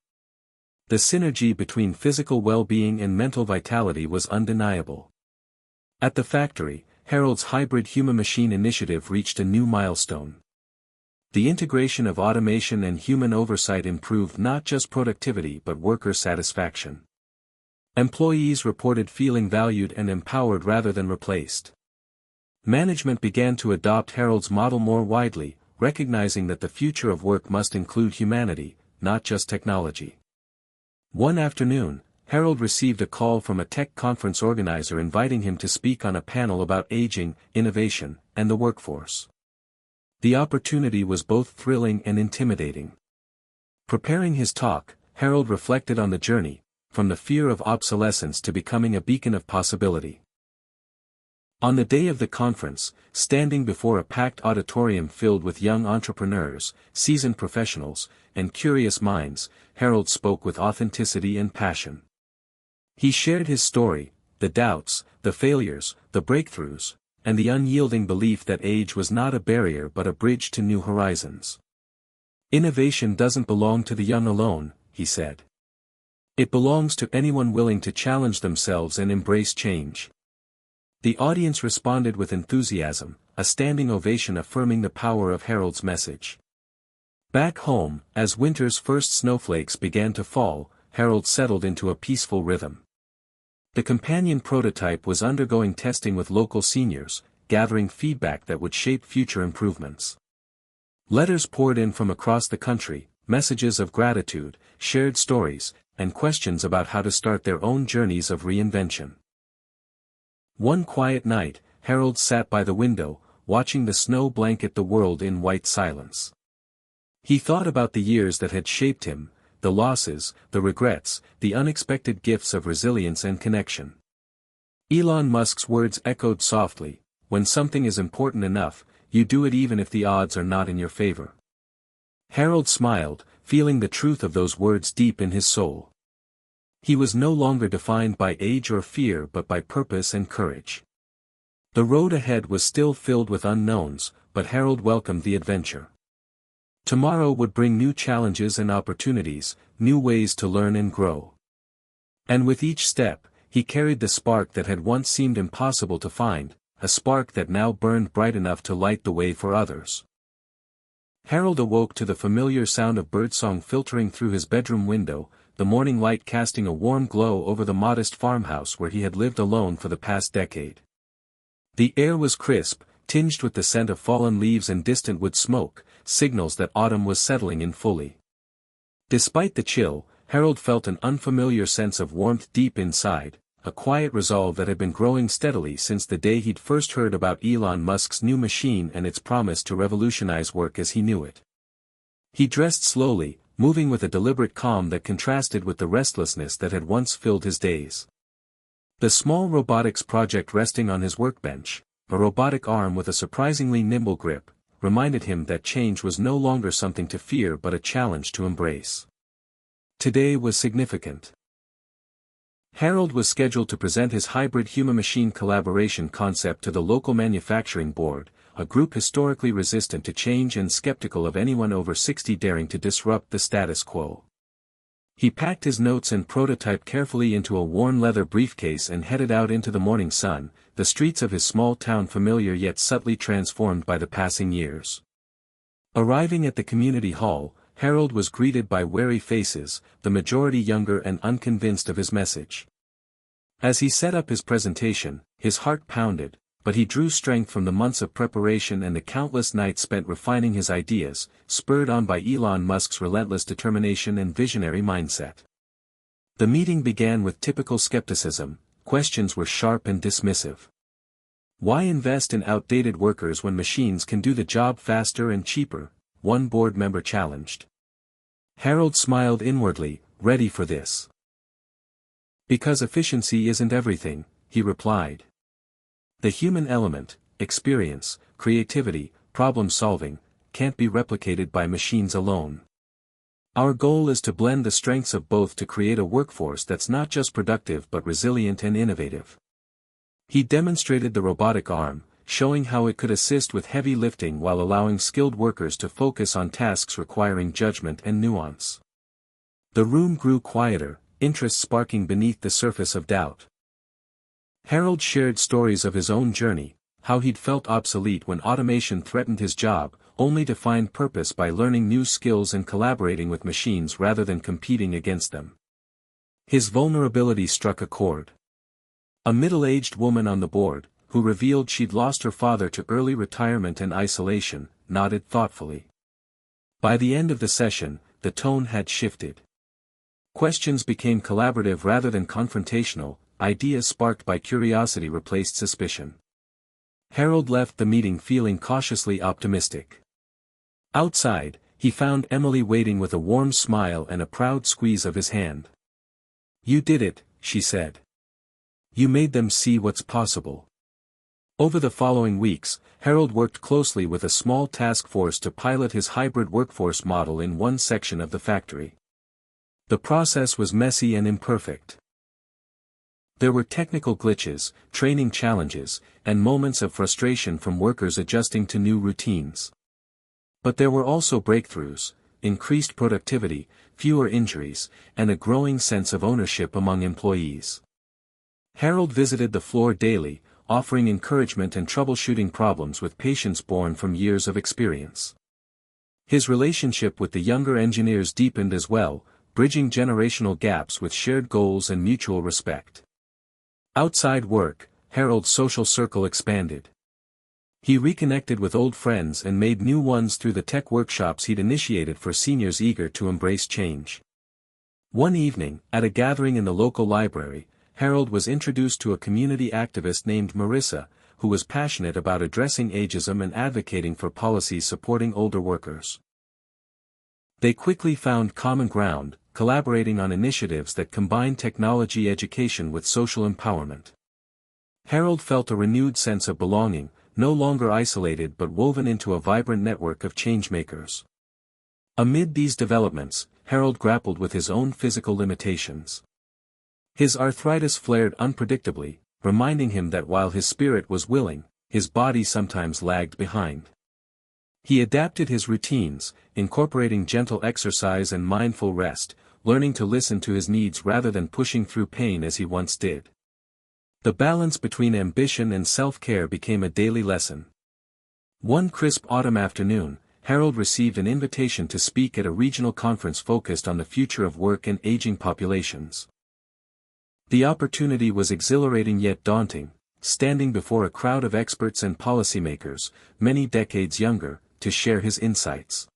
The synergy between physical well-being and mental vitality was undeniable. At the factory, Harold's hybrid human-machine initiative reached a new milestone. The integration of automation and human oversight improved not just productivity but worker satisfaction. Employees reported feeling valued and empowered rather than replaced. Management began to adopt Harold's model more widely, recognizing that the future of work must include humanity, not just technology. One afternoon, Harold received a call from a tech conference organizer inviting him to speak on a panel about aging, innovation, and the workforce. The opportunity was both thrilling and intimidating. Preparing his talk, Harold reflected on the journey, from the fear of obsolescence to becoming a beacon of possibility. On the day of the conference, standing before a packed auditorium filled with young entrepreneurs, seasoned professionals, and curious minds, Harold spoke with authenticity and passion. He shared his story, the doubts, the failures, the breakthroughs, and the unyielding belief that age was not a barrier but a bridge to new horizons. "Innovation doesn't belong to the young alone," he said. "It belongs to anyone willing to challenge themselves and embrace change." The audience responded with enthusiasm, a standing ovation affirming the power of Harold's message. Back home, as winter's first snowflakes began to fall, Harold settled into a peaceful rhythm. The Companion prototype was undergoing testing with local seniors, gathering feedback that would shape future improvements. Letters poured in from across the country, messages of gratitude, shared stories, and questions about how to start their own journeys of reinvention. One quiet night, Harold sat by the window, watching the snow blanket the world in white silence. He thought about the years that had shaped him, the losses, the regrets, the unexpected gifts of resilience and connection. Elon Musk's words echoed softly, "When something is important enough, you do it even if the odds are not in your favor." Harold smiled, feeling the truth of those words deep in his soul. He was no longer defined by age or fear but by purpose and courage. The road ahead was still filled with unknowns, but Harold welcomed the adventure. Tomorrow would bring new challenges and opportunities, new ways to learn and grow. And with each step, he carried the spark that had once seemed impossible to find, a spark that now burned bright enough to light the way for others. Harold awoke to the familiar sound of birdsong filtering through his bedroom window, the morning light casting a warm glow over the modest farmhouse where he had lived alone for the past decade. The air was crisp, tinged with the scent of fallen leaves and distant wood smoke, signals that autumn was settling in fully. Despite the chill, Harold felt an unfamiliar sense of warmth deep inside, a quiet resolve that had been growing steadily since the day he'd first heard about Elon Musk's new machine and its promise to revolutionize work as he knew it. He dressed slowly, moving with a deliberate calm that contrasted with the restlessness that had once filled his days. The small robotics project resting on his workbench, a robotic arm with a surprisingly nimble grip, reminded him that change was no longer something to fear but a challenge to embrace. Today was significant. Harold was scheduled to present his hybrid human-machine collaboration concept to the local manufacturing board, a group historically resistant to change and skeptical of anyone over 60 daring to disrupt the status quo. He packed his notes and prototype carefully into a worn leather briefcase and headed out into the morning sun, the streets of his small town familiar yet subtly transformed by the passing years. Arriving at the community hall, Harold was greeted by wary faces, the majority younger and unconvinced of his message. As he set up his presentation, his heart pounded, but he drew strength from the months of preparation and the countless nights spent refining his ideas, spurred on by Elon Musk's relentless determination and visionary mindset. The meeting began with typical skepticism. Questions were sharp and dismissive. Why invest in outdated workers when machines can do the job faster and cheaper? One board member challenged. Harold smiled inwardly, ready for this. Because efficiency isn't everything, he replied. The human element, experience, creativity, problem-solving, can't be replicated by machines alone. Our goal is to blend the strengths of both to create a workforce that's not just productive but resilient and innovative. He demonstrated the robotic arm, showing how it could assist with heavy lifting while allowing skilled workers to focus on tasks requiring judgment and nuance. The room grew quieter, interest sparking beneath the surface of doubt. Harold shared stories of his own journey, how he'd felt obsolete when automation threatened his job, only to find purpose by learning new skills and collaborating with machines rather than competing against them. His vulnerability struck a chord. A middle-aged woman on the board, who revealed she'd lost her father to early retirement and isolation, nodded thoughtfully. By the end of the session, the tone had shifted. Questions became collaborative rather than confrontational, ideas sparked by curiosity replaced suspicion. Harold left the meeting feeling cautiously optimistic. Outside, he found Emily waiting with a warm smile and a proud squeeze of his hand. "You did it," she said. "You made them see what's possible." Over the following weeks, Harold worked closely with a small task force to pilot his hybrid workforce model in one section of the factory. The process was messy and imperfect. There were technical glitches, training challenges, and moments of frustration from workers adjusting to new routines. But there were also breakthroughs, increased productivity, fewer injuries, and a growing sense of ownership among employees. Harold visited the floor daily, offering encouragement and troubleshooting problems with patience born from years of experience. His relationship with the younger engineers deepened as well, bridging generational gaps with shared goals and mutual respect. Outside work, Harold's social circle expanded. He reconnected with old friends and made new ones through the tech workshops he'd initiated for seniors eager to embrace change. One evening, at a gathering in the local library, Harold was introduced to a community activist named Marissa, who was passionate about addressing ageism and advocating for policies supporting older workers. They quickly found common ground, collaborating on initiatives that combined technology education with social empowerment. Harold felt a renewed sense of belonging, no longer isolated but woven into a vibrant network of changemakers. Amid these developments, Harold grappled with his own physical limitations. His arthritis flared unpredictably, reminding him that while his spirit was willing, his body sometimes lagged behind. He adapted his routines, incorporating gentle exercise and mindful rest, learning to listen to his needs rather than pushing through pain as he once did. The balance between ambition and self-care became a daily lesson. One crisp autumn afternoon, Harold received an invitation to speak at a regional conference focused on the future of work and aging populations. The opportunity was exhilarating yet daunting, standing before a crowd of experts and policymakers, many decades younger, to share his insights.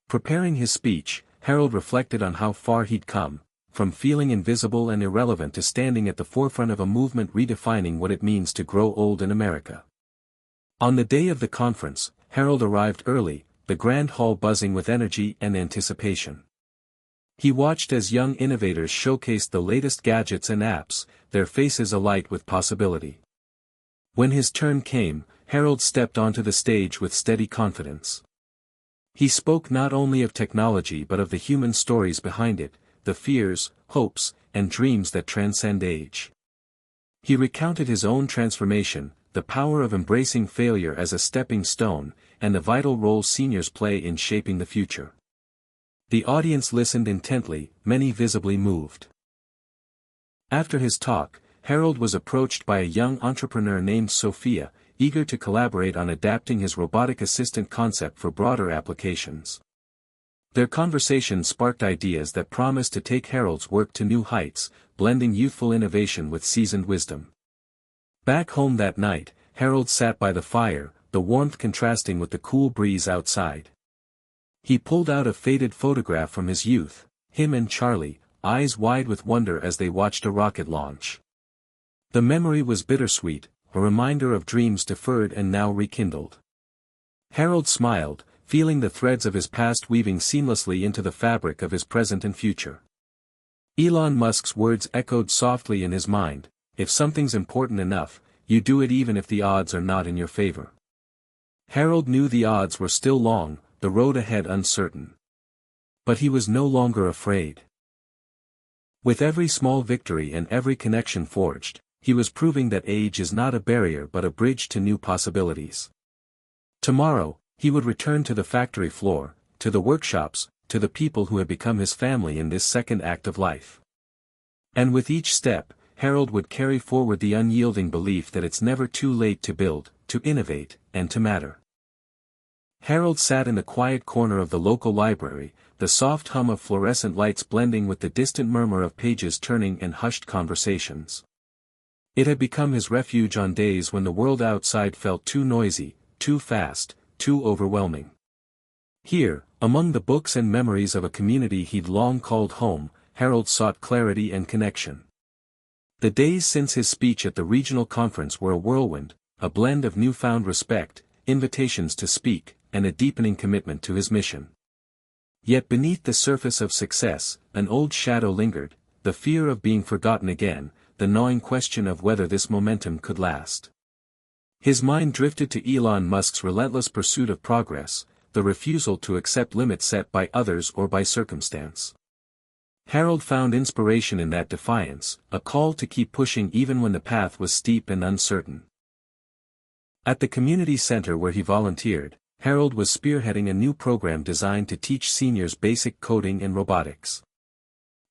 Preparing his speech, Harold reflected on how far he'd come, from feeling invisible and irrelevant to standing at the forefront of a movement redefining what it means to grow old in America. On the day of the conference, Harold arrived early, the grand hall buzzing with energy and anticipation. He watched as young innovators showcased the latest gadgets and apps, their faces alight with possibility. When his turn came, Harold stepped onto the stage with steady confidence. He spoke not only of technology but of the human stories behind it, the fears, hopes, and dreams that transcend age. He recounted his own transformation, the power of embracing failure as a stepping stone, and the vital role seniors play in shaping the future. The audience listened intently, many visibly moved. After his talk, Harold was approached by a young entrepreneur named Sophia, eager to collaborate on adapting his robotic assistant concept for broader applications. Their conversation sparked ideas that promised to take Harold's work to new heights, blending youthful innovation with seasoned wisdom. Back home that night, Harold sat by the fire, the warmth contrasting with the cool breeze outside. He pulled out a faded photograph from his youth, him and Charlie, eyes wide with wonder as they watched a rocket launch. The memory was bittersweet, a reminder of dreams deferred and now rekindled. Harold smiled, feeling the threads of his past weaving seamlessly into the fabric of his present and future. Elon Musk's words echoed softly in his mind, "If something's important enough, you do it even if the odds are not in your favor." Harold knew the odds were still long, the road ahead uncertain. But he was no longer afraid. With every small victory and every connection forged, he was proving that age is not a barrier but a bridge to new possibilities. Tomorrow, he would return to the factory floor, to the workshops, to the people who had become his family in this second act of life. And with each step, Harold would carry forward the unyielding belief that it's never too late to build, to innovate, and to matter. Harold sat in the quiet corner of the local library, the soft hum of fluorescent lights blending with the distant murmur of pages turning and hushed conversations. It had become his refuge on days when the world outside felt too noisy, too fast, too overwhelming. Here, among the books and memories of a community he'd long called home, Harold sought clarity and connection. The days since his speech at the regional conference were a whirlwind, a blend of newfound respect, invitations to speak, and a deepening commitment to his mission. Yet beneath the surface of success, an old shadow lingered, the fear of being forgotten again, the gnawing question of whether this momentum could last. His mind drifted to Elon Musk's relentless pursuit of progress, the refusal to accept limits set by others or by circumstance. Harold found inspiration in that defiance, a call to keep pushing even when the path was steep and uncertain. At the community center where he volunteered, Harold was spearheading a new program designed to teach seniors basic coding and robotics.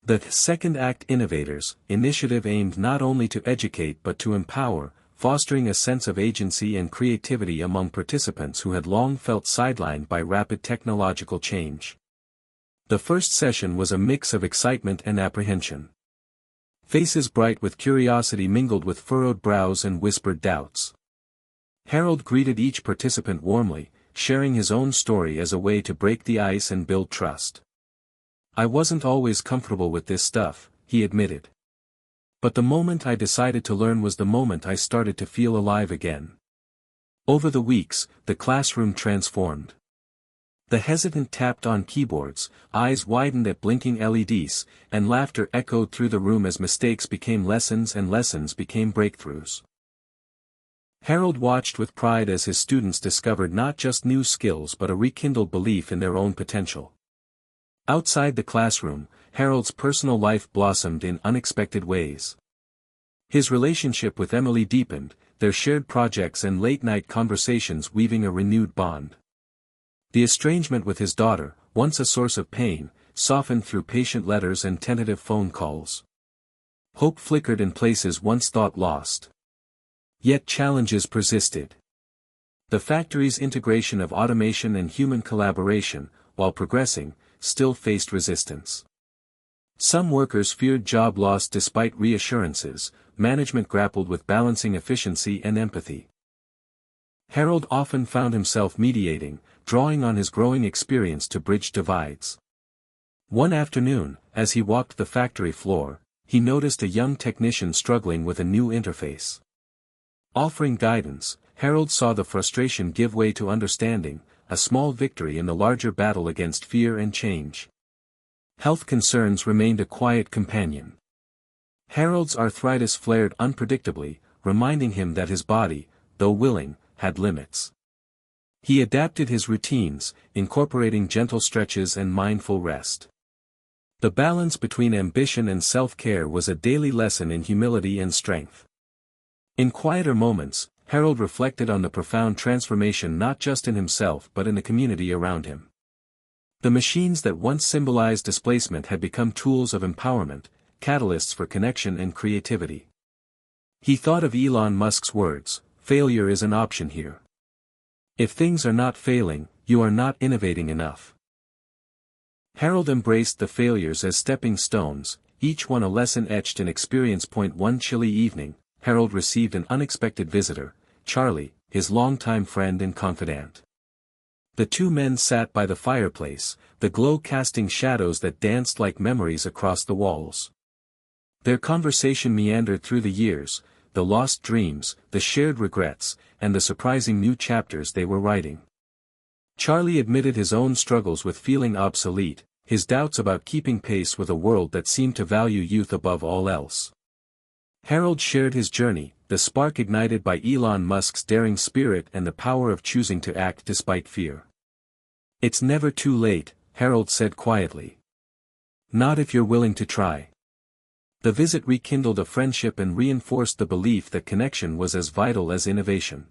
The Second Act Innovators initiative aimed not only to educate but to empower, fostering a sense of agency and creativity among participants who had long felt sidelined by rapid technological change. The first session was a mix of excitement and apprehension. Faces bright with curiosity mingled with furrowed brows and whispered doubts. Harold greeted each participant warmly, sharing his own story as a way to break the ice and build trust. "I wasn't always comfortable with this stuff," he admitted. "But the moment I decided to learn was the moment I started to feel alive again." Over the weeks, the classroom transformed. The hesitant tapped on keyboards, eyes widened at blinking LEDs, and laughter echoed through the room as mistakes became lessons and lessons became breakthroughs. Harold watched with pride as his students discovered not just new skills but a rekindled belief in their own potential. Outside the classroom, Harold's personal life blossomed in unexpected ways. His relationship with Emily deepened, their shared projects and late-night conversations weaving a renewed bond. The estrangement with his daughter, once a source of pain, softened through patient letters and tentative phone calls. Hope flickered in places once thought lost. Yet challenges persisted. The factory's integration of automation and human collaboration, while progressing, still faced resistance. Some workers feared job loss despite reassurances, management grappled with balancing efficiency and empathy. Harold often found himself mediating, drawing on his growing experience to bridge divides. One afternoon, as he walked the factory floor, he noticed a young technician struggling with a new interface. Offering guidance, Harold saw the frustration give way to understanding, a small victory in the larger battle against fear and change. Health concerns remained a quiet companion. Harold's arthritis flared unpredictably, reminding him that his body, though willing, had limits. He adapted his routines, incorporating gentle stretches and mindful rest. The balance between ambition and self-care was a daily lesson in humility and strength. In quieter moments, Harold reflected on the profound transformation not just in himself but in the community around him. The machines that once symbolized displacement had become tools of empowerment, catalysts for connection and creativity. He thought of Elon Musk's words, "Failure is an option here. If things are not failing, you are not innovating enough." Harold embraced the failures as stepping stones, each one a lesson etched in experience. One chilly evening, Harold received an unexpected visitor, Charlie, his longtime friend and confidant. The two men sat by the fireplace, the glow casting shadows that danced like memories across the walls. Their conversation meandered through the years, the lost dreams, the shared regrets, and the surprising new chapters they were writing. Charlie admitted his own struggles with feeling obsolete, his doubts about keeping pace with a world that seemed to value youth above all else. Harold shared his journey, the spark ignited by Elon Musk's daring spirit and the power of choosing to act despite fear. "It's never too late," Harold said quietly. "Not if you're willing to try." The visit rekindled a friendship and reinforced the belief that connection was as vital as innovation.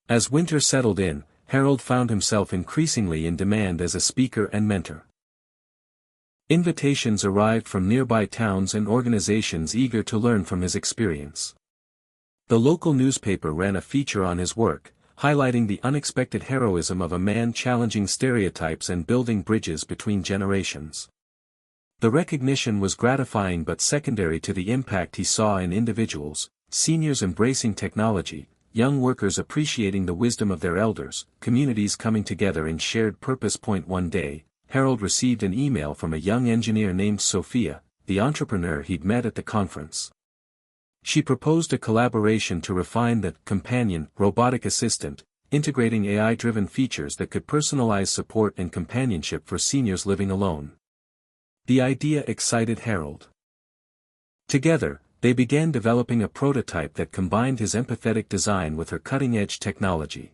As winter settled in, Harold found himself increasingly in demand as a speaker and mentor. Invitations arrived from nearby towns and organizations eager to learn from his experience. The local newspaper ran a feature on his work, highlighting the unexpected heroism of a man challenging stereotypes and building bridges between generations. The recognition was gratifying but secondary to the impact he saw in individuals, seniors embracing technology, young workers appreciating the wisdom of their elders, communities coming together in shared purpose. One day, Harold received an email from a young engineer named Sophia, the entrepreneur he'd met at the conference. She proposed a collaboration to refine the companion robotic assistant, integrating AI-driven features that could personalize support and companionship for seniors living alone. The idea excited Harold. Together, they began developing a prototype that combined his empathetic design with her cutting-edge technology.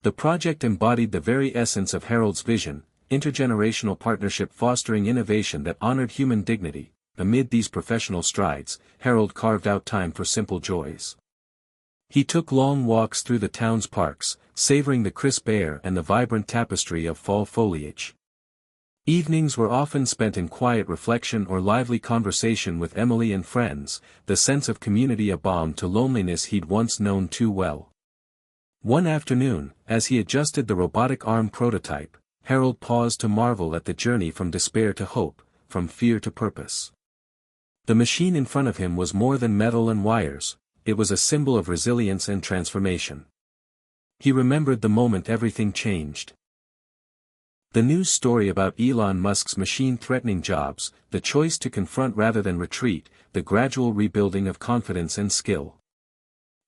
The project embodied the very essence of Harold's vision, intergenerational partnership fostering innovation that honored human dignity. Amid these professional strides, Harold carved out time for simple joys. He took long walks through the town's parks, savoring the crisp air and the vibrant tapestry of fall foliage. Evenings were often spent in quiet reflection or lively conversation with Emily and friends, the sense of community a balm to loneliness he'd once known too well. One afternoon, as he adjusted the robotic arm prototype, Harold paused to marvel at the journey from despair to hope, from fear to purpose. The machine in front of him was more than metal and wires, it was a symbol of resilience and transformation. He remembered the moment everything changed. The news story about Elon Musk's machine threatening jobs, the choice to confront rather than retreat, the gradual rebuilding of confidence and skill.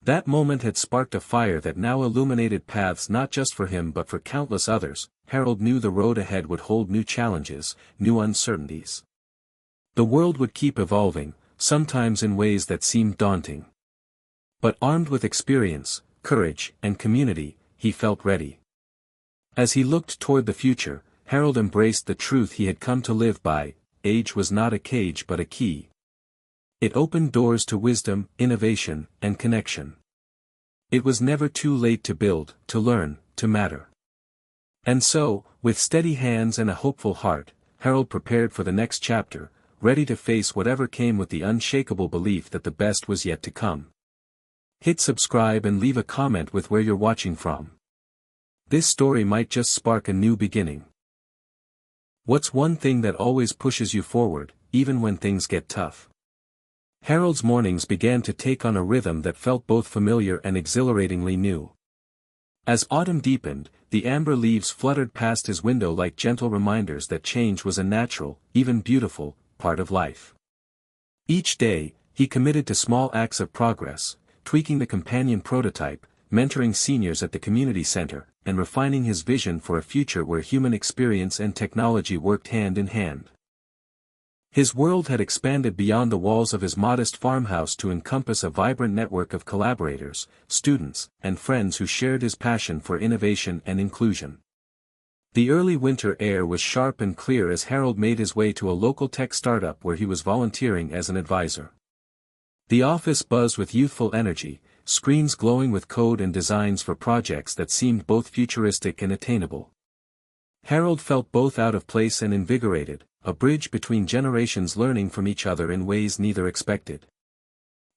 That moment had sparked a fire that now illuminated paths not just for him but for countless others. Harold knew the road ahead would hold new challenges, new uncertainties. The world would keep evolving, sometimes in ways that seemed daunting. But armed with experience, courage, and community, he felt ready. As he looked toward the future, Harold embraced the truth he had come to live by: age was not a cage but a key. It opened doors to wisdom, innovation, and connection. It was never too late to build, to learn, to matter. And so, with steady hands and a hopeful heart, Harold prepared for the next chapter, ready to face whatever came with the unshakable belief that the best was yet to come. Hit subscribe and leave a comment with where you're watching from. This story might just spark a new beginning. What's one thing that always pushes you forward, even when things get tough? Harold's mornings began to take on a rhythm that felt both familiar and exhilaratingly new. As autumn deepened, the amber leaves fluttered past his window like gentle reminders that change was a natural, even beautiful, part of life. Each day, he committed to small acts of progress, tweaking the companion prototype, mentoring seniors at the community center, and refining his vision for a future where human experience and technology worked hand in hand. His world had expanded beyond the walls of his modest farmhouse to encompass a vibrant network of collaborators, students, and friends who shared his passion for innovation and inclusion. The early winter air was sharp and clear as Harold made his way to a local tech startup where he was volunteering as an advisor. The office buzzed with youthful energy, screens glowing with code and designs for projects that seemed both futuristic and attainable. Harold felt both out of place and invigorated, a bridge between generations learning from each other in ways neither expected.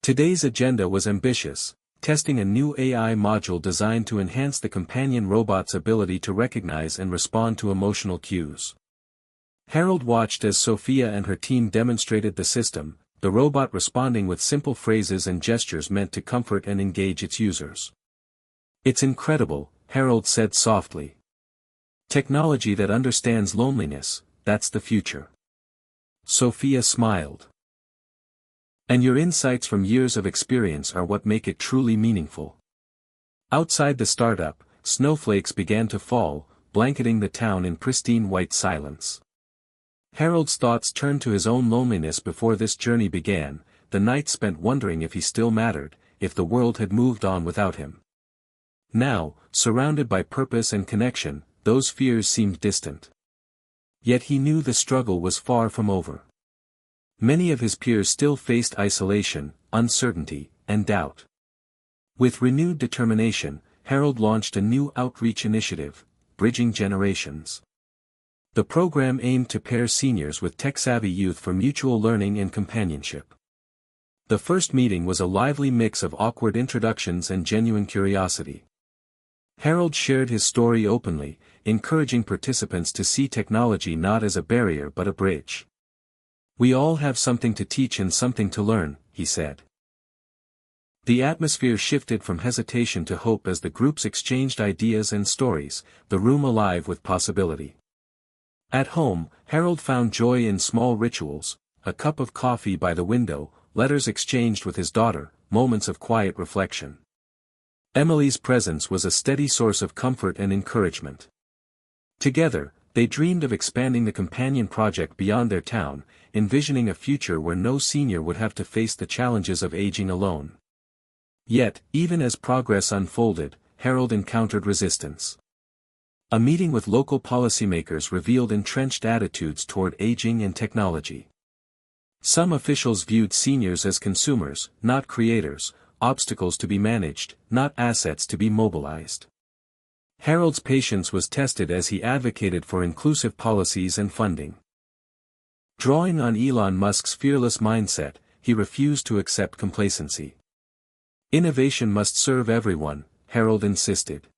Today's agenda was ambitious, testing a new AI module designed to enhance the companion robot's ability to recognize and respond to emotional cues. Harold watched as Sophia and her team demonstrated the system, the robot responding with simple phrases and gestures meant to comfort and engage its users. "It's incredible," Harold said softly. "Technology that understands loneliness, that's the future." Sophia smiled. "And your insights from years of experience are what make it truly meaningful." Outside the startup, snowflakes began to fall, blanketing the town in pristine white silence. Harold's thoughts turned to his own loneliness before this journey began, the nights spent wondering if he still mattered, if the world had moved on without him. Now, surrounded by purpose and connection, those fears seemed distant. Yet he knew the struggle was far from over. Many of his peers still faced isolation, uncertainty, and doubt. With renewed determination, Harold launched a new outreach initiative, Bridging Generations. The program aimed to pair seniors with tech-savvy youth for mutual learning and companionship. The first meeting was a lively mix of awkward introductions and genuine curiosity. Harold shared his story openly, encouraging participants to see technology not as a barrier but a bridge. "We all have something to teach and something to learn," he said. The atmosphere shifted from hesitation to hope as the groups exchanged ideas and stories, the room alive with possibility. At home, Harold found joy in small rituals, a cup of coffee by the window, letters exchanged with his daughter, moments of quiet reflection. Emily's presence was a steady source of comfort and encouragement. Together, they dreamed of expanding the companion project beyond their town, envisioning a future where no senior would have to face the challenges of aging alone. Yet, even as progress unfolded, Harold encountered resistance. A meeting with local policymakers revealed entrenched attitudes toward aging and technology. Some officials viewed seniors as consumers, not creators, obstacles to be managed, not assets to be mobilized. Harold's patience was tested as he advocated for inclusive policies and funding. Drawing on Elon Musk's fearless mindset, he refused to accept complacency. "Innovation must serve everyone," Harold insisted.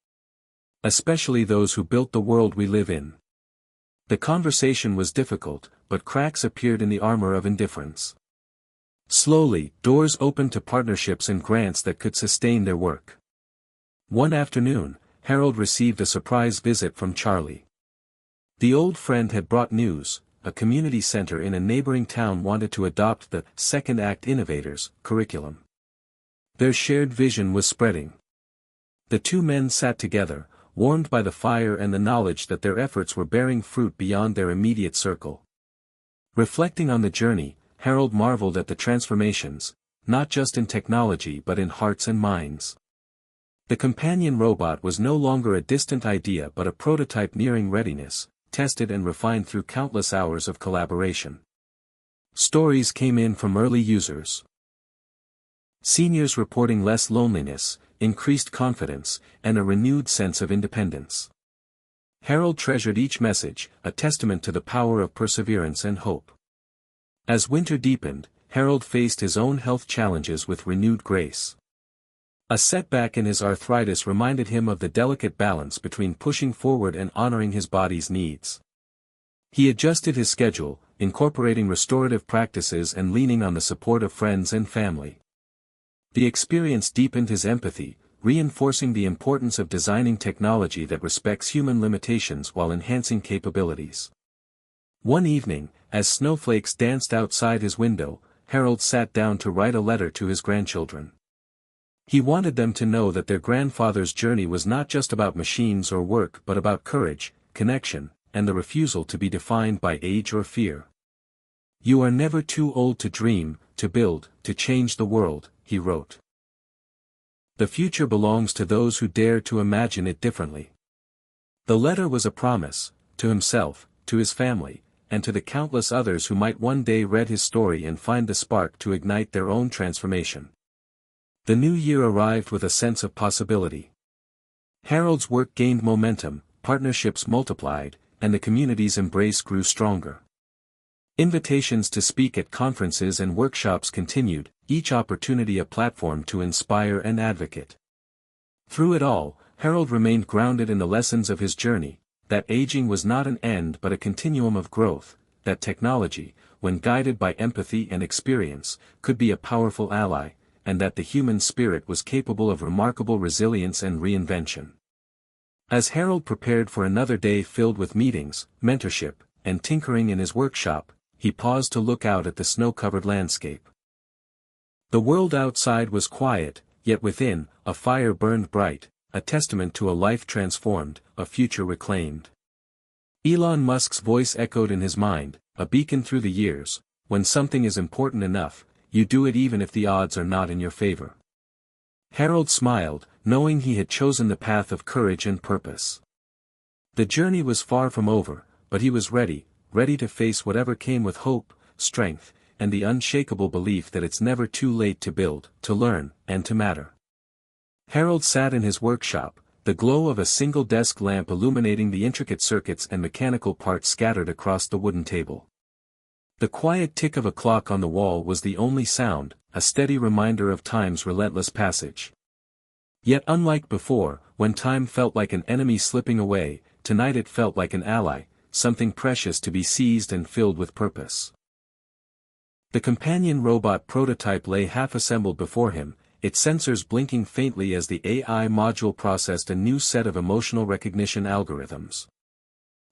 "Especially those who built the world we live in." The conversation was difficult, but cracks appeared in the armor of indifference. Slowly, doors opened to partnerships and grants that could sustain their work. One afternoon, Harold received a surprise visit from Charlie. The old friend had brought news: a community center in a neighboring town wanted to adopt the Second Act Innovators curriculum. Their shared vision was spreading. The two men sat together, warmed by the fire and the knowledge that their efforts were bearing fruit beyond their immediate circle. Reflecting on the journey, Harold marveled at the transformations, not just in technology but in hearts and minds. The companion robot was no longer a distant idea but a prototype nearing readiness, tested and refined through countless hours of collaboration. Stories came in from early users. Seniors reporting less loneliness, increased confidence, and a renewed sense of independence. Harold treasured each message, a testament to the power of perseverance and hope. As winter deepened, Harold faced his own health challenges with renewed grace. A setback in his arthritis reminded him of the delicate balance between pushing forward and honoring his body's needs. He adjusted his schedule, incorporating restorative practices and leaning on the support of friends and family. The experience deepened his empathy, reinforcing the importance of designing technology that respects human limitations while enhancing capabilities. One evening, as snowflakes danced outside his window, Harold sat down to write a letter to his grandchildren. He wanted them to know that their grandfather's journey was not just about machines or work but about courage, connection, and the refusal to be defined by age or fear. "You are never too old to dream, to build, to change the world," he wrote. "The future belongs to those who dare to imagine it differently." The letter was a promise, to himself, to his family, and to the countless others who might one day read his story and find the spark to ignite their own transformation. The new year arrived with a sense of possibility. Harold's work gained momentum, partnerships multiplied, and the community's embrace grew stronger. Invitations to speak at conferences and workshops continued, each opportunity a platform to inspire and advocate. Through it all, Harold remained grounded in the lessons of his journey, that aging was not an end but a continuum of growth, that technology, when guided by empathy and experience, could be a powerful ally, and that the human spirit was capable of remarkable resilience and reinvention. As Harold prepared for another day filled with meetings, mentorship, and tinkering in his workshop, he paused to look out at the snow-covered landscape. The world outside was quiet, yet within, a fire burned bright, a testament to a life transformed, a future reclaimed. Elon Musk's voice echoed in his mind, a beacon through the years: "When something is important enough, you do it even if the odds are not in your favor." Harold smiled, knowing he had chosen the path of courage and purpose. The journey was far from over, but he was ready to face whatever came with hope, strength, and the unshakable belief that it's never too late to build, to learn, and to matter. Harold sat in his workshop, the glow of a single desk lamp illuminating the intricate circuits and mechanical parts scattered across the wooden table. The quiet tick of a clock on the wall was the only sound, a steady reminder of time's relentless passage. Yet unlike before, when time felt like an enemy slipping away, tonight it felt like an ally, something precious to be seized and filled with purpose. The companion robot prototype lay half-assembled before him, its sensors blinking faintly as the AI module processed a new set of emotional recognition algorithms.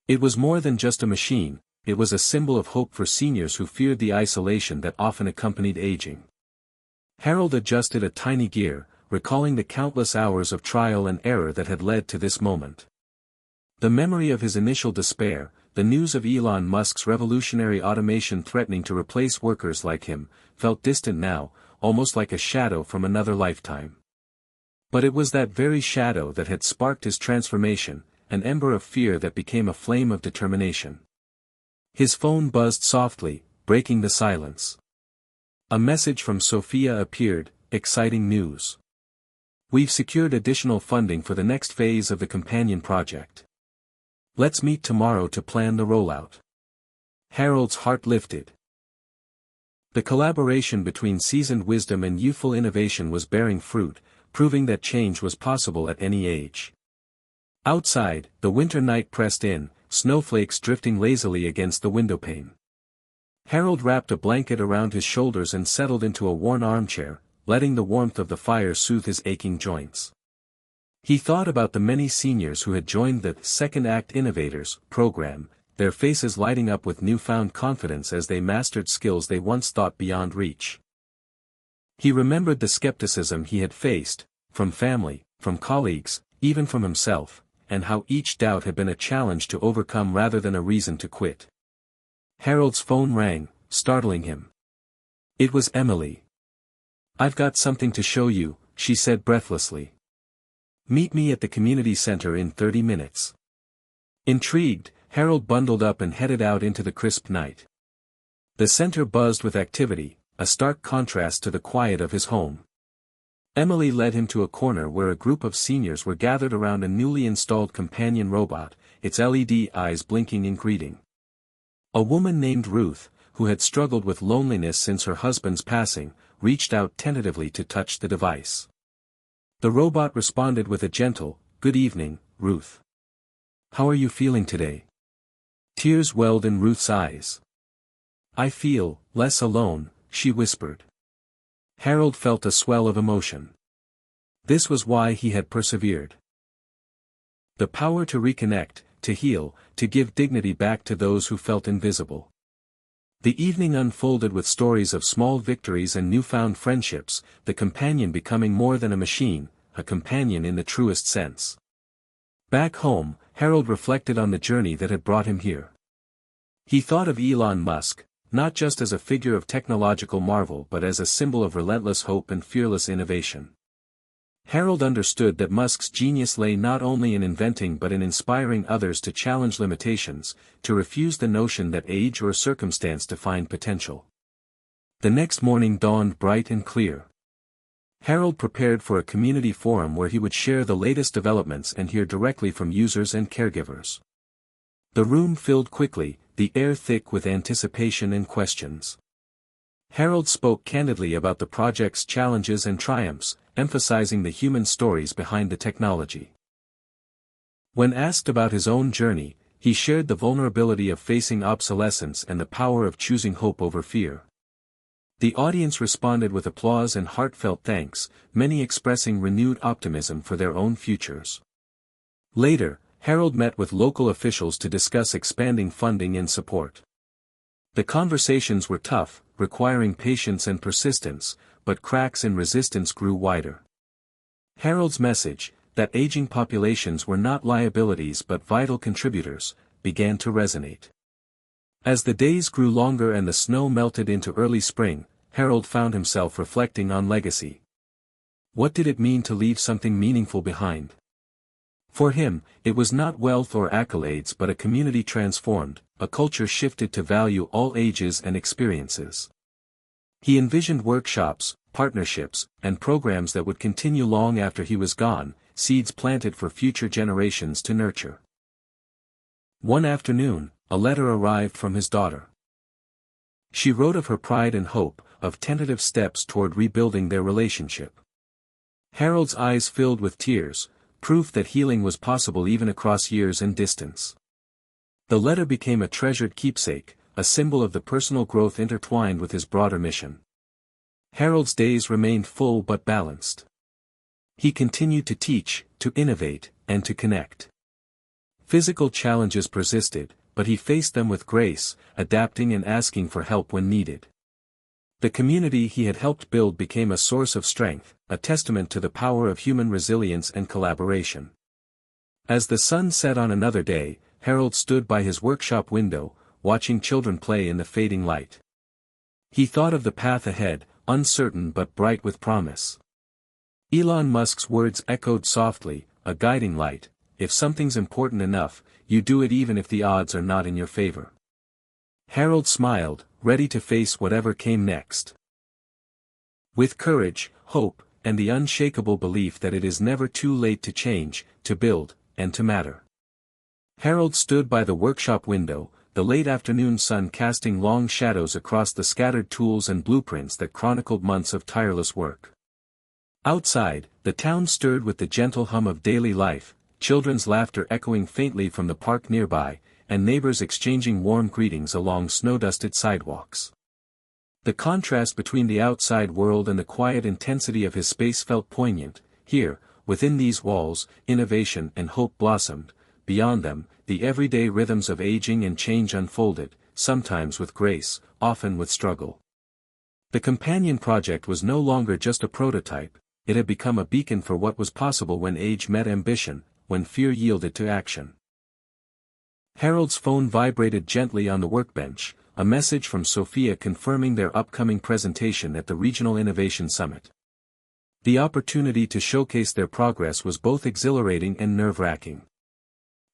It was more than just a machine, it was a symbol of hope for seniors who feared the isolation that often accompanied aging. Harold adjusted a tiny gear, recalling the countless hours of trial and error that had led to this moment. The memory of his initial despair, the news of Elon Musk's revolutionary automation threatening to replace workers like him, felt distant now, almost like a shadow from another lifetime. But it was that very shadow that had sparked his transformation, an ember of fear that became a flame of determination. His phone buzzed softly, breaking the silence. A message from Sophia appeared: "Exciting news. We've secured additional funding for the next phase of the companion project. Let's meet tomorrow to plan the rollout." Harold's heart lifted. The collaboration between seasoned wisdom and youthful innovation was bearing fruit, proving that change was possible at any age. Outside, the winter night pressed in, snowflakes drifting lazily against the windowpane. Harold wrapped a blanket around his shoulders and settled into a worn armchair, letting the warmth of the fire soothe his aching joints. He thought about the many seniors who had joined the Second Act Innovators program, their faces lighting up with newfound confidence as they mastered skills they once thought beyond reach. He remembered the skepticism he had faced, from family, from colleagues, even from himself, and how each doubt had been a challenge to overcome rather than a reason to quit. Harold's phone rang, startling him. It was Emily. "I've got something to show you," she said breathlessly. "Meet me at the community center in 30 minutes. Intrigued, Harold bundled up and headed out into the crisp night. The center buzzed with activity, a stark contrast to the quiet of his home. Emily led him to a corner where a group of seniors were gathered around a newly installed companion robot, its LED eyes blinking in greeting. A woman named Ruth, who had struggled with loneliness since her husband's passing, reached out tentatively to touch the device. The robot responded with a gentle, "Good evening, Ruth. How are you feeling today?" Tears welled in Ruth's eyes. "I feel less alone," she whispered. Harold felt a swell of emotion. This was why he had persevered. The power to reconnect, to heal, to give dignity back to those who felt invisible. The evening unfolded with stories of small victories and newfound friendships, the companion becoming more than a machine, a companion in the truest sense. Back home, Harold reflected on the journey that had brought him here. He thought of Elon Musk, not just as a figure of technological marvel but as a symbol of relentless hope and fearless innovation. Harold understood that Musk's genius lay not only in inventing but in inspiring others to challenge limitations, to refuse the notion that age or circumstance defined potential. The next morning dawned bright and clear. Harold prepared for a community forum where he would share the latest developments and hear directly from users and caregivers. The room filled quickly, the air thick with anticipation and questions. Harold spoke candidly about the project's challenges and triumphs, emphasizing the human stories behind the technology. When asked about his own journey, he shared the vulnerability of facing obsolescence and the power of choosing hope over fear. The audience responded with applause and heartfelt thanks, many expressing renewed optimism for their own futures. Later, Harold met with local officials to discuss expanding funding and support. The conversations were tough, requiring patience and persistence, but cracks in resistance grew wider. Harold's message, that aging populations were not liabilities but vital contributors, began to resonate. As the days grew longer and the snow melted into early spring, Harold found himself reflecting on legacy. What did it mean to leave something meaningful behind? For him, it was not wealth or accolades but a community transformed, a culture shifted to value all ages and experiences. He envisioned workshops, partnerships, and programs that would continue long after he was gone, seeds planted for future generations to nurture. One afternoon, a letter arrived from his daughter. She wrote of her pride and hope, of tentative steps toward rebuilding their relationship. Harold's eyes filled with tears, proof that healing was possible even across years and distance. The letter became a treasured keepsake, a symbol of the personal growth intertwined with his broader mission. Harold's days remained full but balanced. He continued to teach, to innovate, and to connect. Physical challenges persisted, but he faced them with grace, adapting and asking for help when needed. The community he had helped build became a source of strength, a testament to the power of human resilience and collaboration. As the sun set on another day, Harold stood by his workshop window, watching children play in the fading light. He thought of the path ahead, uncertain but bright with promise. Elon Musk's words echoed softly, a guiding light, if something's important enough, you do it even if the odds are not in your favor. Harold smiled, ready to face whatever came next. With courage, hope, and the unshakable belief that it is never too late to change, to build, and to matter. Harold stood by the workshop window, the late afternoon sun casting long shadows across the scattered tools and blueprints that chronicled months of tireless work. Outside, the town stirred with the gentle hum of daily life, children's laughter echoing faintly from the park nearby, and neighbors exchanging warm greetings along snow-dusted sidewalks. The contrast between the outside world and the quiet intensity of his space felt poignant. Here, within these walls, innovation and hope blossomed. Beyond them, the everyday rhythms of aging and change unfolded, sometimes with grace, often with struggle. The companion project was no longer just a prototype, it had become a beacon for what was possible when age met ambition, when fear yielded to action. Harold's phone vibrated gently on the workbench, a message from Sophia confirming their upcoming presentation at the Regional Innovation Summit. The opportunity to showcase their progress was both exhilarating and nerve-wracking.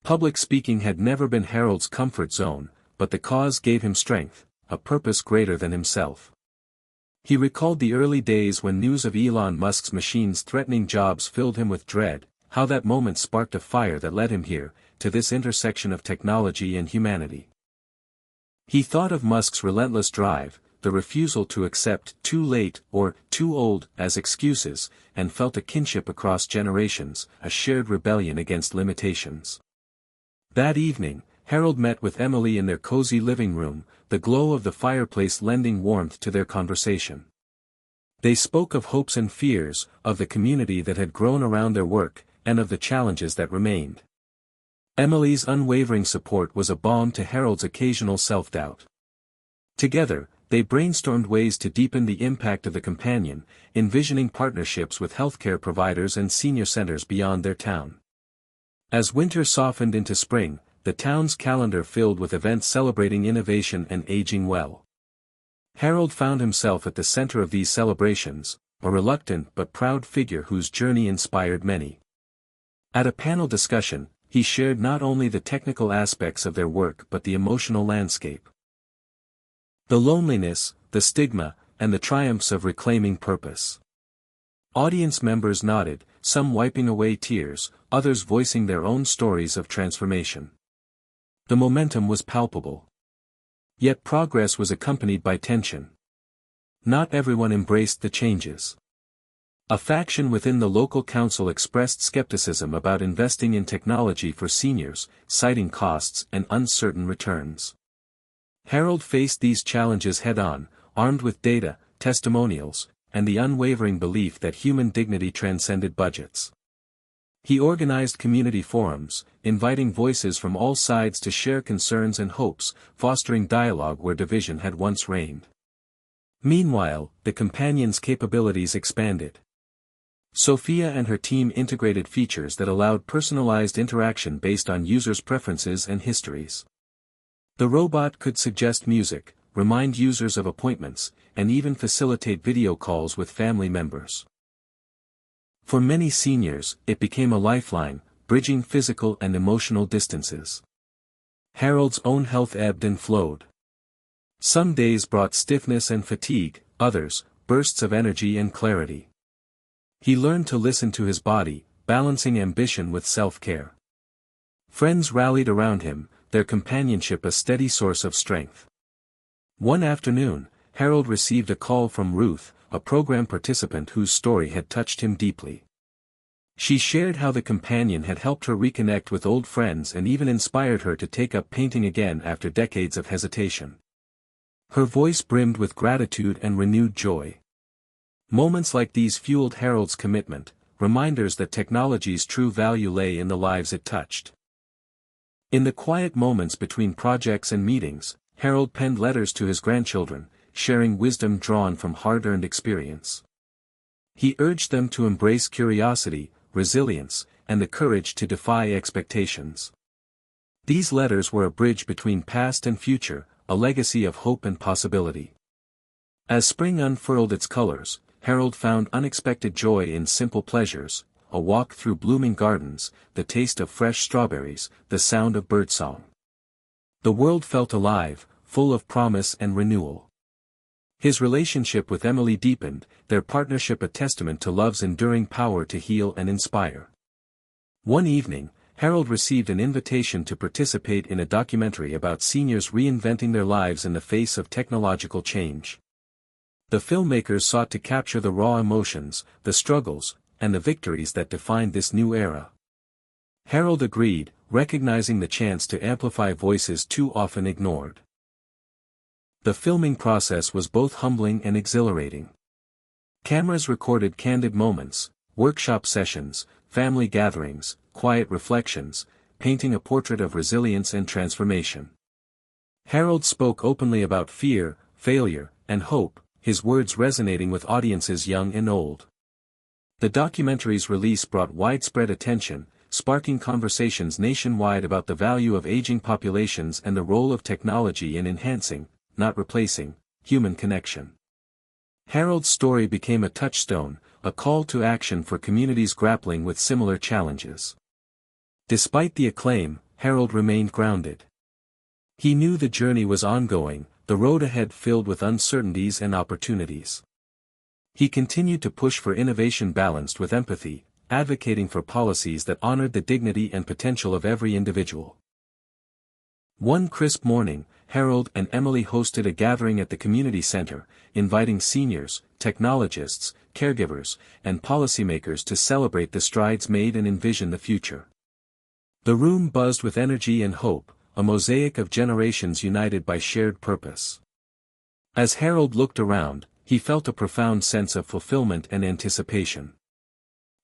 Public speaking had never been Harold's comfort zone, but the cause gave him strength, a purpose greater than himself. He recalled the early days when news of Elon Musk's machines threatening jobs filled him with dread, how that moment sparked a fire that led him here, to this intersection of technology and humanity. He thought of Musk's relentless drive, the refusal to accept too late or too old as excuses, and felt a kinship across generations, a shared rebellion against limitations. That evening, Harold met with Emily in their cozy living room, the glow of the fireplace lending warmth to their conversation. They spoke of hopes and fears, of the community that had grown around their work, and of the challenges that remained. Emily's unwavering support was a balm to Harold's occasional self-doubt. Together, they brainstormed ways to deepen the impact of the companion, envisioning partnerships with healthcare providers and senior centers beyond their town. As winter softened into spring, the town's calendar filled with events celebrating innovation and aging well. Harold found himself at the center of these celebrations, a reluctant but proud figure whose journey inspired many. At a panel discussion, he shared not only the technical aspects of their work but the emotional landscape. The loneliness, the stigma, and the triumphs of reclaiming purpose. Audience members nodded, some wiping away tears, others voicing their own stories of transformation. The momentum was palpable. Yet progress was accompanied by tension. Not everyone embraced the changes. A faction within the local council expressed skepticism about investing in technology for seniors, citing costs and uncertain returns. Harold faced these challenges head-on, armed with data, testimonials, and the unwavering belief that human dignity transcended budgets. He organized community forums, inviting voices from all sides to share concerns and hopes, fostering dialogue where division had once reigned. Meanwhile, the companion's capabilities expanded. Sophia and her team integrated features that allowed personalized interaction based on users' preferences and histories. The robot could suggest music, remind users of appointments, and even facilitate video calls with family members. For many seniors, it became a lifeline, bridging physical and emotional distances. Harold's own health ebbed and flowed. Some days brought stiffness and fatigue, others, bursts of energy and clarity. He learned to listen to his body, balancing ambition with self-care. Friends rallied around him, their companionship a steady source of strength. One afternoon, Harold received a call from Ruth, a program participant whose story had touched him deeply. She shared how the companion had helped her reconnect with old friends and even inspired her to take up painting again after decades of hesitation. Her voice brimmed with gratitude and renewed joy. Moments like these fueled Harold's commitment, reminders that technology's true value lay in the lives it touched. In the quiet moments between projects and meetings, Harold penned letters to his grandchildren, sharing wisdom drawn from hard-earned experience. He urged them to embrace curiosity, resilience, and the courage to defy expectations. These letters were a bridge between past and future, a legacy of hope and possibility. As spring unfurled its colors, Harold found unexpected joy in simple pleasures, a walk through blooming gardens, the taste of fresh strawberries, the sound of birdsong. The world felt alive, full of promise and renewal. His relationship with Emily deepened, their partnership a testament to love's enduring power to heal and inspire. One evening, Harold received an invitation to participate in a documentary about seniors reinventing their lives in the face of technological change. The filmmakers sought to capture the raw emotions, the struggles, and the victories that defined this new era. Harold agreed, recognizing the chance to amplify voices too often ignored. The filming process was both humbling and exhilarating. Cameras recorded candid moments, workshop sessions, family gatherings, quiet reflections, painting a portrait of resilience and transformation. Harold spoke openly about fear, failure, and hope, his words resonating with audiences young and old. The documentary's release brought widespread attention, sparking conversations nationwide about the value of aging populations and the role of technology in enhancing, not replacing, human connection. Harold's story became a touchstone, a call to action for communities grappling with similar challenges. Despite the acclaim, Harold remained grounded. He knew the journey was ongoing, the road ahead filled with uncertainties and opportunities. He continued to push for innovation balanced with empathy, advocating for policies that honored the dignity and potential of every individual. One crisp morning, Harold and Emily hosted a gathering at the community center, inviting seniors, technologists, caregivers, and policymakers to celebrate the strides made and envision the future. The room buzzed with energy and hope, a mosaic of generations united by shared purpose. As Harold looked around, he felt a profound sense of fulfillment and anticipation.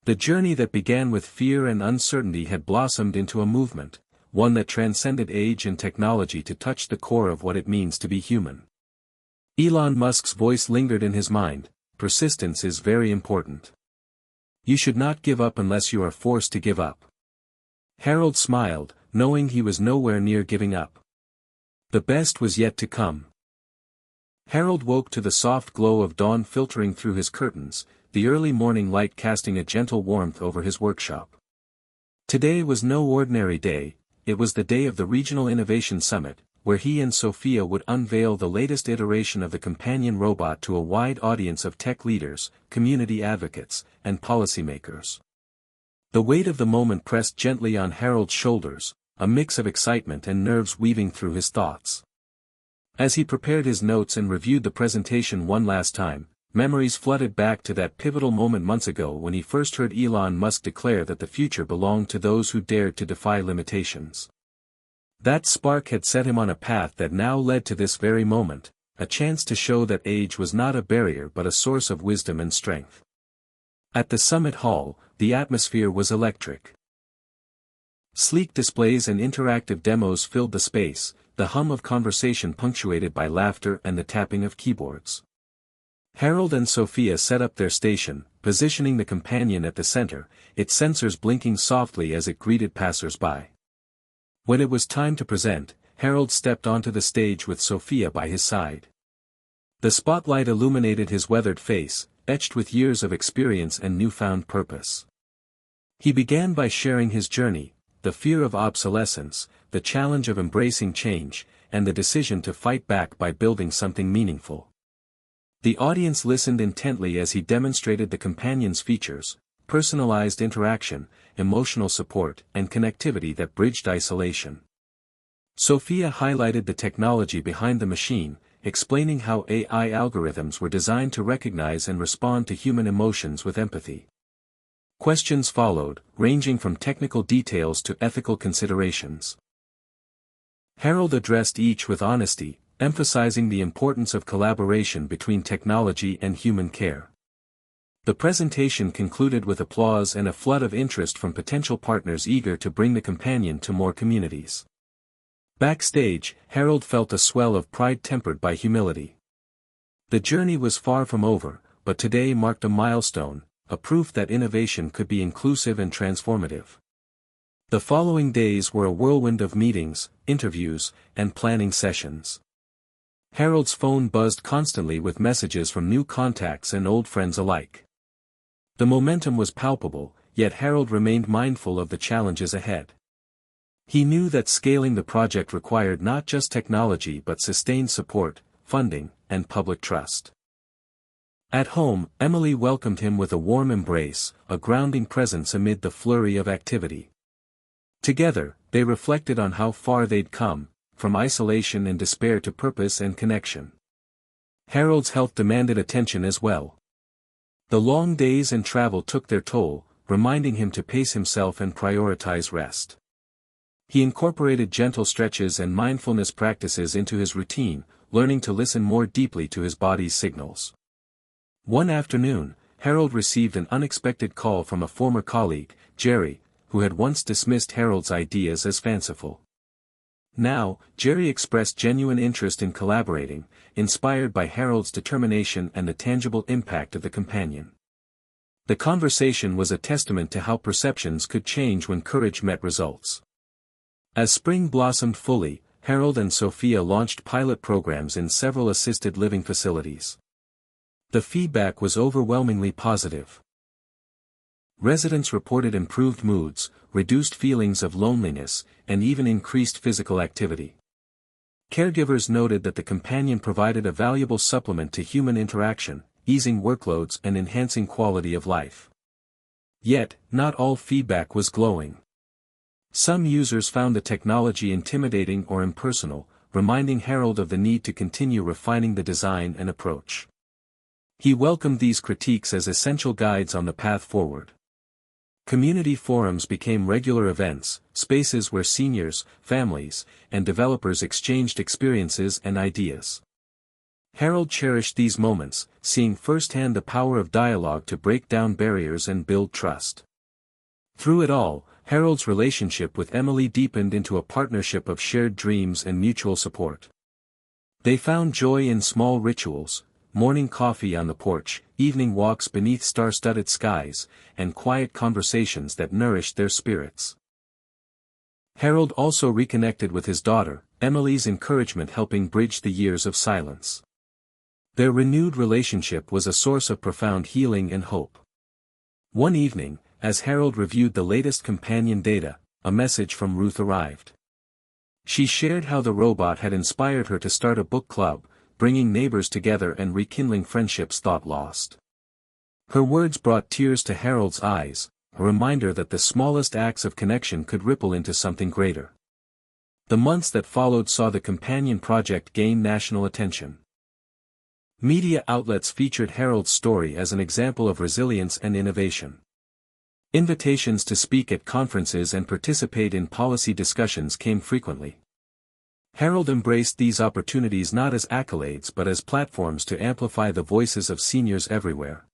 The journey that began with fear and uncertainty had blossomed into a movement, one that transcended age and technology to touch the core of what it means to be human. Elon Musk's voice lingered in his mind: persistence is very important. You should not give up unless you are forced to give up. Harold smiled, knowing he was nowhere near giving up. The best was yet to come. Harold woke to the soft glow of dawn filtering through his curtains, the early morning light casting a gentle warmth over his workshop. Today was no ordinary day, it was the day of the Regional Innovation Summit, where he and Sophia would unveil the latest iteration of the companion robot to a wide audience of tech leaders, community advocates, and policymakers. The weight of the moment pressed gently on Harold's shoulders, a mix of excitement and nerves weaving through his thoughts. As he prepared his notes and reviewed the presentation one last time, memories flooded back to that pivotal moment months ago when he first heard Elon Musk declare that the future belonged to those who dared to defy limitations. That spark had set him on a path that now led to this very moment, a chance to show that age was not a barrier but a source of wisdom and strength. At the summit hall, the atmosphere was electric. Sleek displays and interactive demos filled the space, the hum of conversation punctuated by laughter and the tapping of keyboards. Harold and Sophia set up their station, positioning the companion at the center, its sensors blinking softly as it greeted passers-by. When it was time to present, Harold stepped onto the stage with Sophia by his side. The spotlight illuminated his weathered face, etched with years of experience and newfound purpose. He began by sharing his journey, the fear of obsolescence, the challenge of embracing change, and the decision to fight back by building something meaningful. The audience listened intently as he demonstrated the companion's features: personalized interaction, emotional support, and connectivity that bridged isolation. Sophia highlighted the technology behind the machine, explaining how AI algorithms were designed to recognize and respond to human emotions with empathy. Questions followed, ranging from technical details to ethical considerations. Harold addressed each with honesty, emphasizing the importance of collaboration between technology and human care. The presentation concluded with applause and a flood of interest from potential partners eager to bring the companion to more communities. Backstage, Harold felt a swell of pride tempered by humility. The journey was far from over, but today marked a milestone, a proof that innovation could be inclusive and transformative. The following days were a whirlwind of meetings, interviews, and planning sessions. Harold's phone buzzed constantly with messages from new contacts and old friends alike. The momentum was palpable, yet Harold remained mindful of the challenges ahead. He knew that scaling the project required not just technology but sustained support, funding, and public trust. At home, Emily welcomed him with a warm embrace, a grounding presence amid the flurry of activity. Together, they reflected on how far they'd come, from isolation and despair to purpose and connection. Harold's health demanded attention as well. The long days and travel took their toll, reminding him to pace himself and prioritize rest. He incorporated gentle stretches and mindfulness practices into his routine, learning to listen more deeply to his body's signals. One afternoon, Harold received an unexpected call from a former colleague, Jerry, who had once dismissed Harold's ideas as fanciful. Now, Jerry expressed genuine interest in collaborating, inspired by Harold's determination and the tangible impact of the companion. The conversation was a testament to how perceptions could change when courage met results. As spring blossomed fully, Harold and Sophia launched pilot programs in several assisted living facilities. The feedback was overwhelmingly positive. Residents reported improved moods, reduced feelings of loneliness, and even increased physical activity. Caregivers noted that the companion provided a valuable supplement to human interaction, easing workloads and enhancing quality of life. Yet, not all feedback was glowing. Some users found the technology intimidating or impersonal, reminding Harold of the need to continue refining the design and approach. He welcomed these critiques as essential guides on the path forward. Community forums became regular events, spaces where seniors, families, and developers exchanged experiences and ideas. Harold cherished these moments, seeing firsthand the power of dialogue to break down barriers and build trust. Through it all, Harold's relationship with Emily deepened into a partnership of shared dreams and mutual support. They found joy in small rituals, morning coffee on the porch, evening walks beneath star-studded skies, and quiet conversations that nourished their spirits. Harold also reconnected with his daughter, Emily's encouragement helping bridge the years of silence. Their renewed relationship was a source of profound healing and hope. One evening, as Harold reviewed the latest companion data, a message from Ruth arrived. She shared how the robot had inspired her to start a book club, bringing neighbors together and rekindling friendships thought lost. Her words brought tears to Harold's eyes, a reminder that the smallest acts of connection could ripple into something greater. The months that followed saw the companion project gain national attention. Media outlets featured Harold's story as an example of resilience and innovation. Invitations to speak at conferences and participate in policy discussions came frequently. Harold embraced these opportunities not as accolades but as platforms to amplify the voices of seniors everywhere.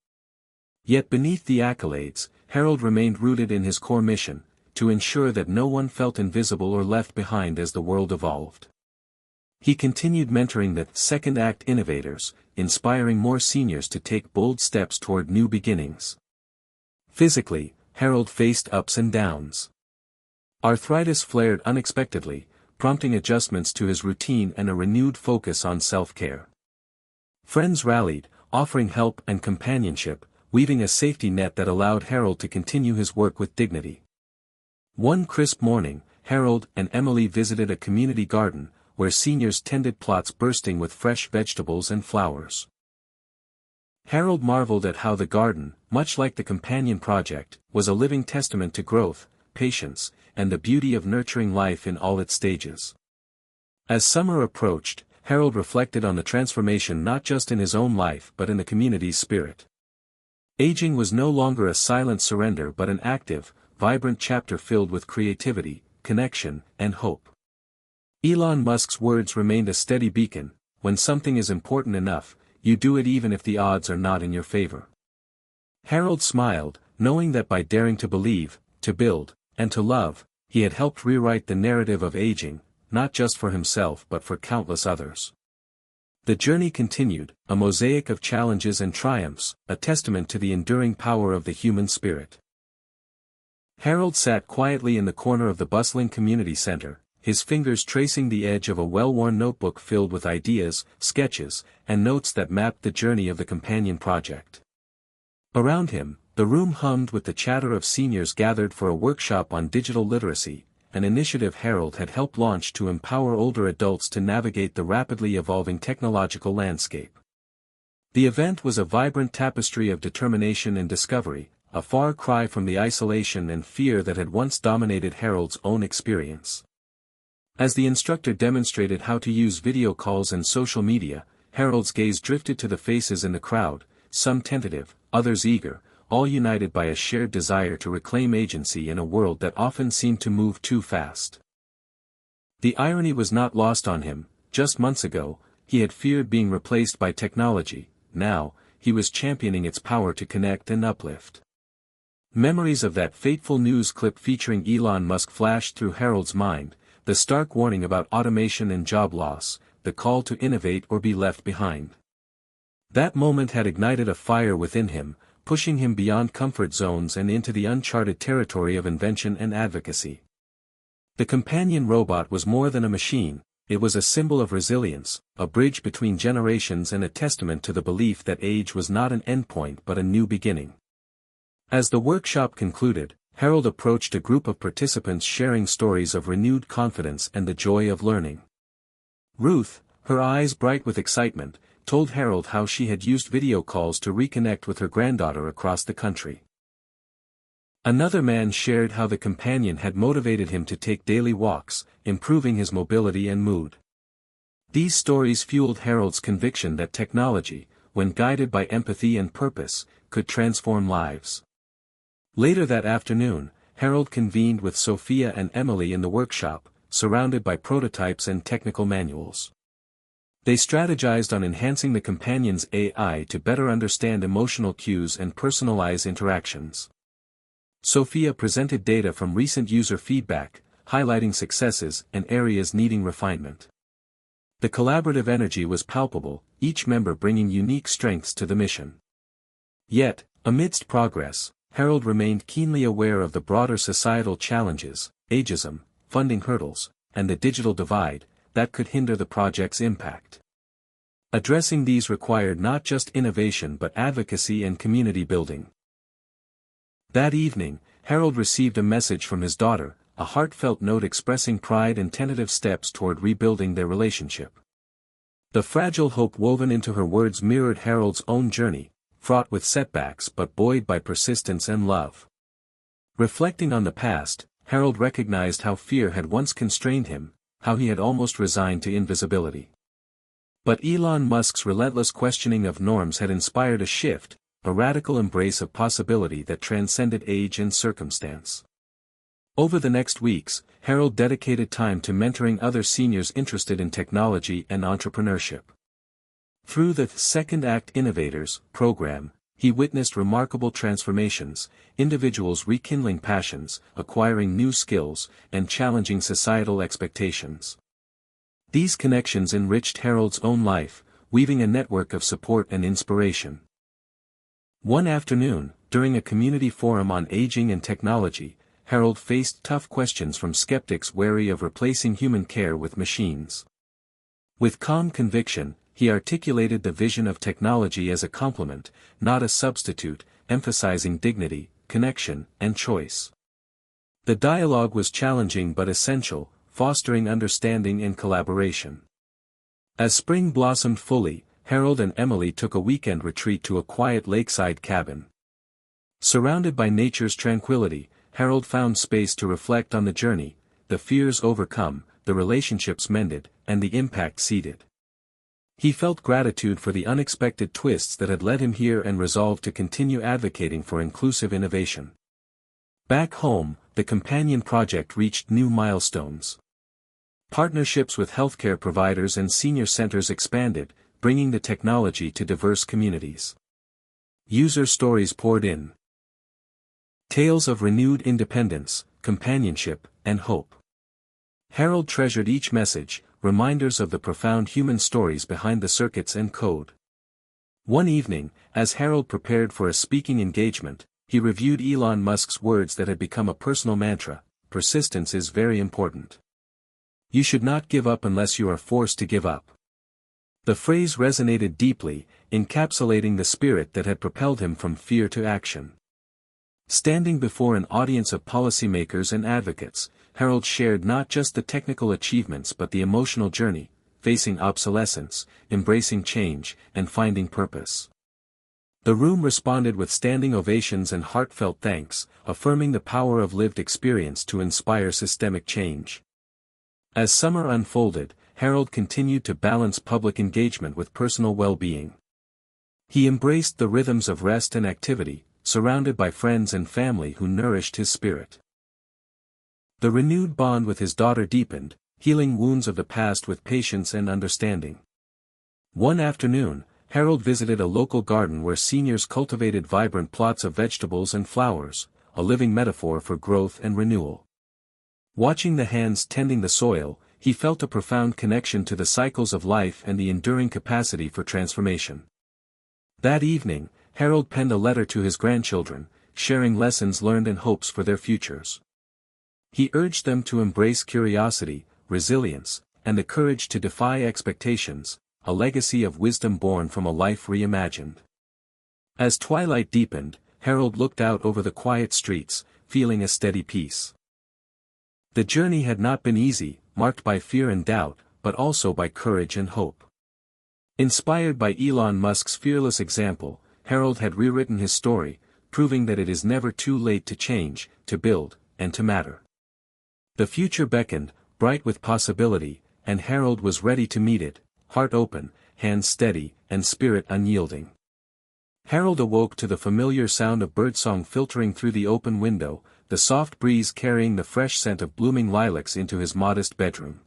Yet beneath the accolades, Harold remained rooted in his core mission, to ensure that no one felt invisible or left behind as the world evolved. He continued mentoring the second act innovators, inspiring more seniors to take bold steps toward new beginnings. Physically, Harold faced ups and downs. Arthritis flared unexpectedly, prompting adjustments to his routine and a renewed focus on self-care. Friends rallied, offering help and companionship, weaving a safety net that allowed Harold to continue his work with dignity. One crisp morning, Harold and Emily visited a community garden, where seniors tended plots bursting with fresh vegetables and flowers. Harold marveled at how the garden, much like the companion project, was a living testament to growth, patience, and the beauty of nurturing life in all its stages. As summer approached, Harold reflected on the transformation not just in his own life but in the community's spirit. Aging was no longer a silent surrender but an active, vibrant chapter filled with creativity, connection, and hope. Elon Musk's words remained a steady beacon: when something is important enough, you do it even if the odds are not in your favor. Harold smiled, knowing that by daring to believe, to build, and to love, he had helped rewrite the narrative of aging, not just for himself but for countless others. The journey continued, a mosaic of challenges and triumphs, a testament to the enduring power of the human spirit. Harold sat quietly in the corner of the bustling community center, his fingers tracing the edge of a well-worn notebook filled with ideas, sketches, and notes that mapped the journey of the companion project. Around him, the room hummed with the chatter of seniors gathered for a workshop on digital literacy, an initiative Harold had helped launch to empower older adults to navigate the rapidly evolving technological landscape. The event was a vibrant tapestry of determination and discovery, a far cry from the isolation and fear that had once dominated Harold's own experience. As the instructor demonstrated how to use video calls and social media, Harold's gaze drifted to the faces in the crowd, some tentative, others eager, all united by a shared desire to reclaim agency in a world that often seemed to move too fast. The irony was not lost on him: just months ago, he had feared being replaced by technology; now, he was championing its power to connect and uplift. Memories of that fateful news clip featuring Elon Musk flashed through Harold's mind, the stark warning about automation and job loss, the call to innovate or be left behind. That moment had ignited a fire within him, pushing him beyond comfort zones and into the uncharted territory of invention and advocacy. The companion robot was more than a machine, it was a symbol of resilience, a bridge between generations and a testament to the belief that age was not an endpoint but a new beginning. As the workshop concluded, Harold approached a group of participants sharing stories of renewed confidence and the joy of learning. Ruth, her eyes bright with excitement, told Harold how she had used video calls to reconnect with her granddaughter across the country. Another man shared how the companion had motivated him to take daily walks, improving his mobility and mood. These stories fueled Harold's conviction that technology, when guided by empathy and purpose, could transform lives. Later that afternoon, Harold convened with Sophia and Emily in the workshop, surrounded by prototypes and technical manuals. They strategized on enhancing the companion's AI to better understand emotional cues and personalize interactions. Sophia presented data from recent user feedback, highlighting successes and areas needing refinement. The collaborative energy was palpable, each member bringing unique strengths to the mission. Yet, amidst progress, Harold remained keenly aware of the broader societal challenges, ageism, funding hurdles, and the digital divide, that could hinder the project's impact. Addressing these required not just innovation but advocacy and community building. That evening, Harold received a message from his daughter, a heartfelt note expressing pride and tentative steps toward rebuilding their relationship. The fragile hope woven into her words mirrored Harold's own journey, fraught with setbacks but buoyed by persistence and love. Reflecting on the past, Harold recognized how fear had once constrained him, how he had almost resigned to invisibility. But Elon Musk's relentless questioning of norms had inspired a shift, a radical embrace of possibility that transcended age and circumstance. Over the next weeks, Harold dedicated time to mentoring other seniors interested in technology and entrepreneurship. Through the Second Act Innovators program, he witnessed remarkable transformations, individuals rekindling passions, acquiring new skills, and challenging societal expectations. These connections enriched Harold's own life, weaving a network of support and inspiration. One afternoon, during a community forum on aging and technology, Harold faced tough questions from skeptics wary of replacing human care with machines. With calm conviction, he articulated the vision of technology as a complement, not a substitute, emphasizing dignity, connection, and choice. The dialogue was challenging but essential, fostering understanding and collaboration. As spring blossomed fully, Harold and Emily took a weekend retreat to a quiet lakeside cabin. Surrounded by nature's tranquility, Harold found space to reflect on the journey, the fears overcome, the relationships mended, and the impact seeded. He felt gratitude for the unexpected twists that had led him here and resolved to continue advocating for inclusive innovation. Back home, the companion project reached new milestones. Partnerships with healthcare providers and senior centers expanded, bringing the technology to diverse communities. User stories poured in. Tales of renewed independence, companionship, and hope. Harold treasured each message, reminders of the profound human stories behind the circuits and code. One evening, as Harold prepared for a speaking engagement, he reviewed Elon Musk's words that had become a personal mantra: persistence is very important. You should not give up unless you are forced to give up. The phrase resonated deeply, encapsulating the spirit that had propelled him from fear to action. Standing before an audience of policymakers and advocates, Harold shared not just the technical achievements but the emotional journey, facing obsolescence, embracing change, and finding purpose. The room responded with standing ovations and heartfelt thanks, affirming the power of lived experience to inspire systemic change. As summer unfolded, Harold continued to balance public engagement with personal well-being. He embraced the rhythms of rest and activity, surrounded by friends and family who nourished his spirit. The renewed bond with his daughter deepened, healing wounds of the past with patience and understanding. One afternoon, Harold visited a local garden where seniors cultivated vibrant plots of vegetables and flowers, a living metaphor for growth and renewal. Watching the hands tending the soil, he felt a profound connection to the cycles of life and the enduring capacity for transformation. That evening, Harold penned a letter to his grandchildren, sharing lessons learned and hopes for their futures. He urged them to embrace curiosity, resilience, and the courage to defy expectations, a legacy of wisdom born from a life reimagined. As twilight deepened, Harold looked out over the quiet streets, feeling a steady peace. The journey had not been easy, marked by fear and doubt, but also by courage and hope. Inspired by Elon Musk's fearless example, Harold had rewritten his story, proving that it is never too late to change, to build, and to matter. The future beckoned, bright with possibility, and Harold was ready to meet it, heart open, hands steady, and spirit unyielding. Harold awoke to the familiar sound of birdsong filtering through the open window, the soft breeze carrying the fresh scent of blooming lilacs into his modest bedroom.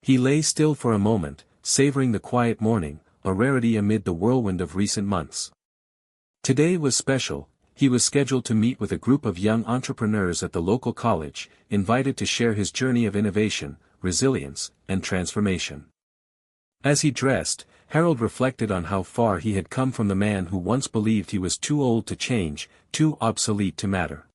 He lay still for a moment, savoring the quiet morning, a rarity amid the whirlwind of recent months. Today was special. He was scheduled to meet with a group of young entrepreneurs at the local college, invited to share his journey of innovation, resilience, and transformation. As he dressed, Harold reflected on how far he had come from the man who once believed he was too old to change, too obsolete to matter.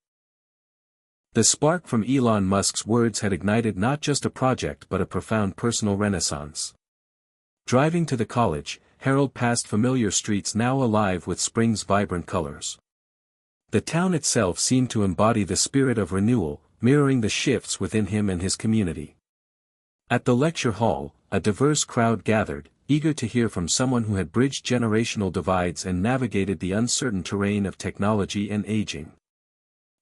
The spark from Elon Musk's words had ignited not just a project but a profound personal renaissance. Driving to the college, Harold passed familiar streets now alive with spring's vibrant colors. The town itself seemed to embody the spirit of renewal, mirroring the shifts within him and his community. At the lecture hall, a diverse crowd gathered, eager to hear from someone who had bridged generational divides and navigated the uncertain terrain of technology and aging.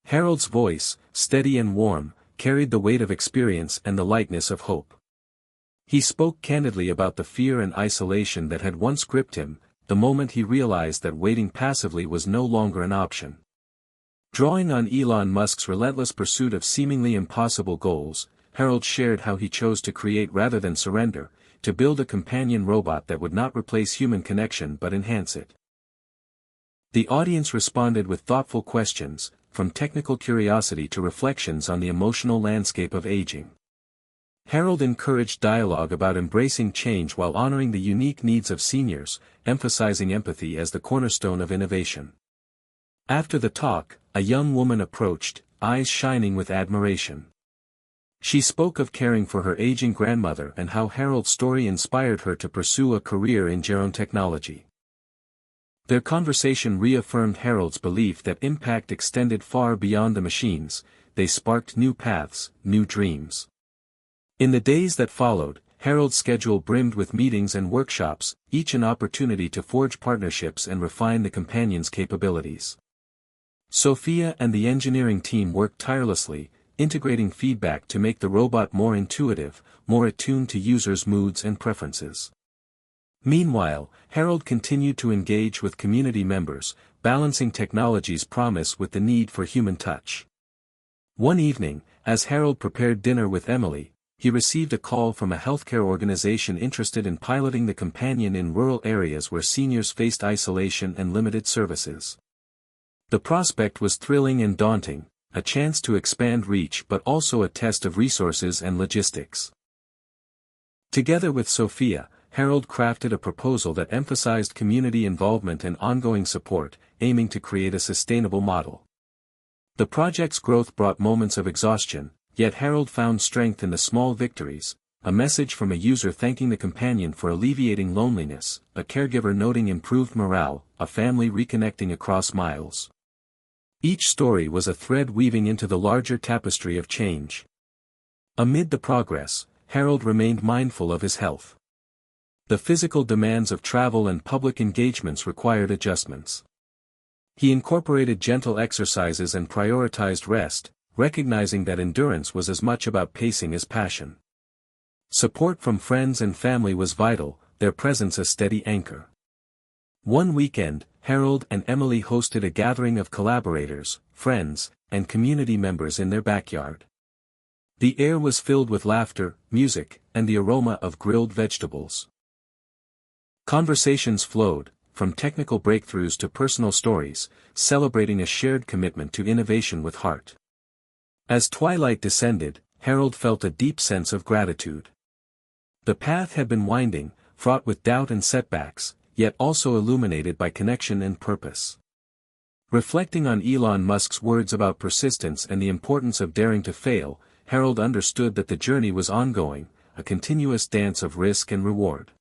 Harold's voice, steady and warm, carried the weight of experience and the lightness of hope. He spoke candidly about the fear and isolation that had once gripped him, the moment he realized that waiting passively was no longer an option. Drawing on Elon Musk's relentless pursuit of seemingly impossible goals, Harold shared how he chose to create rather than surrender, to build a companion robot that would not replace human connection but enhance it. The audience responded with thoughtful questions, from technical curiosity to reflections on the emotional landscape of aging. Harold encouraged dialogue about embracing change while honoring the unique needs of seniors, emphasizing empathy as the cornerstone of innovation. After the talk, a young woman approached, eyes shining with admiration. She spoke of caring for her aging grandmother and how Harold's story inspired her to pursue a career in gerontechnology. Their conversation reaffirmed Harold's belief that impact extended far beyond the machines. They sparked new paths, new dreams. In the days that followed, Harold's schedule brimmed with meetings and workshops, each an opportunity to forge partnerships and refine the companion's capabilities. Sophia and the engineering team worked tirelessly, integrating feedback to make the robot more intuitive, more attuned to users' moods and preferences. Meanwhile, Harold continued to engage with community members, balancing technology's promise with the need for human touch. One evening, as Harold prepared dinner with Emily, he received a call from a healthcare organization interested in piloting the companion in rural areas where seniors faced isolation and limited services. The prospect was thrilling and daunting, a chance to expand reach but also a test of resources and logistics. Together with Sophia, Harold crafted a proposal that emphasized community involvement and ongoing support, aiming to create a sustainable model. The project's growth brought moments of exhaustion, yet Harold found strength in the small victories, a message from a user thanking the companion for alleviating loneliness, a caregiver noting improved morale, a family reconnecting across miles. Each story was a thread weaving into the larger tapestry of change. Amid the progress, Harold remained mindful of his health. The physical demands of travel and public engagements required adjustments. He incorporated gentle exercises and prioritized rest, recognizing that endurance was as much about pacing as passion. Support from friends and family was vital, their presence a steady anchor. One weekend, Harold and Emily hosted a gathering of collaborators, friends, and community members in their backyard. The air was filled with laughter, music, and the aroma of grilled vegetables. Conversations flowed, from technical breakthroughs to personal stories, celebrating a shared commitment to innovation with heart. As twilight descended, Harold felt a deep sense of gratitude. The path had been winding, fraught with doubt and setbacks, yet also illuminated by connection and purpose. Reflecting on Elon Musk's words about persistence and the importance of daring to fail, Harold understood that the journey was ongoing, a continuous dance of risk and reward.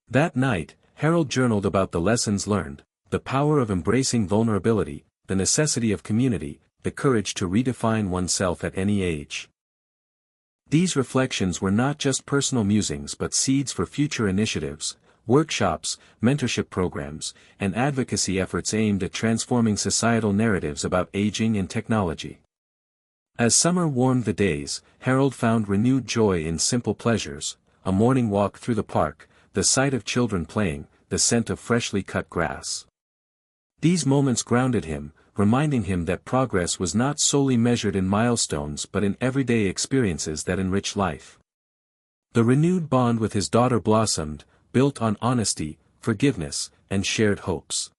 That night, Harold journaled about the lessons learned, the power of embracing vulnerability, the necessity of community, the courage to redefine oneself at any age. These reflections were not just personal musings but seeds for future initiatives, workshops, mentorship programs, and advocacy efforts aimed at transforming societal narratives about aging and technology. As summer warmed the days, Harold found renewed joy in simple pleasures, a morning walk through the park, the sight of children playing, the scent of freshly cut grass. These moments grounded him, reminding him that progress was not solely measured in milestones but in everyday experiences that enrich life. The renewed bond with his daughter blossomed, built on honesty, forgiveness, and shared hopes.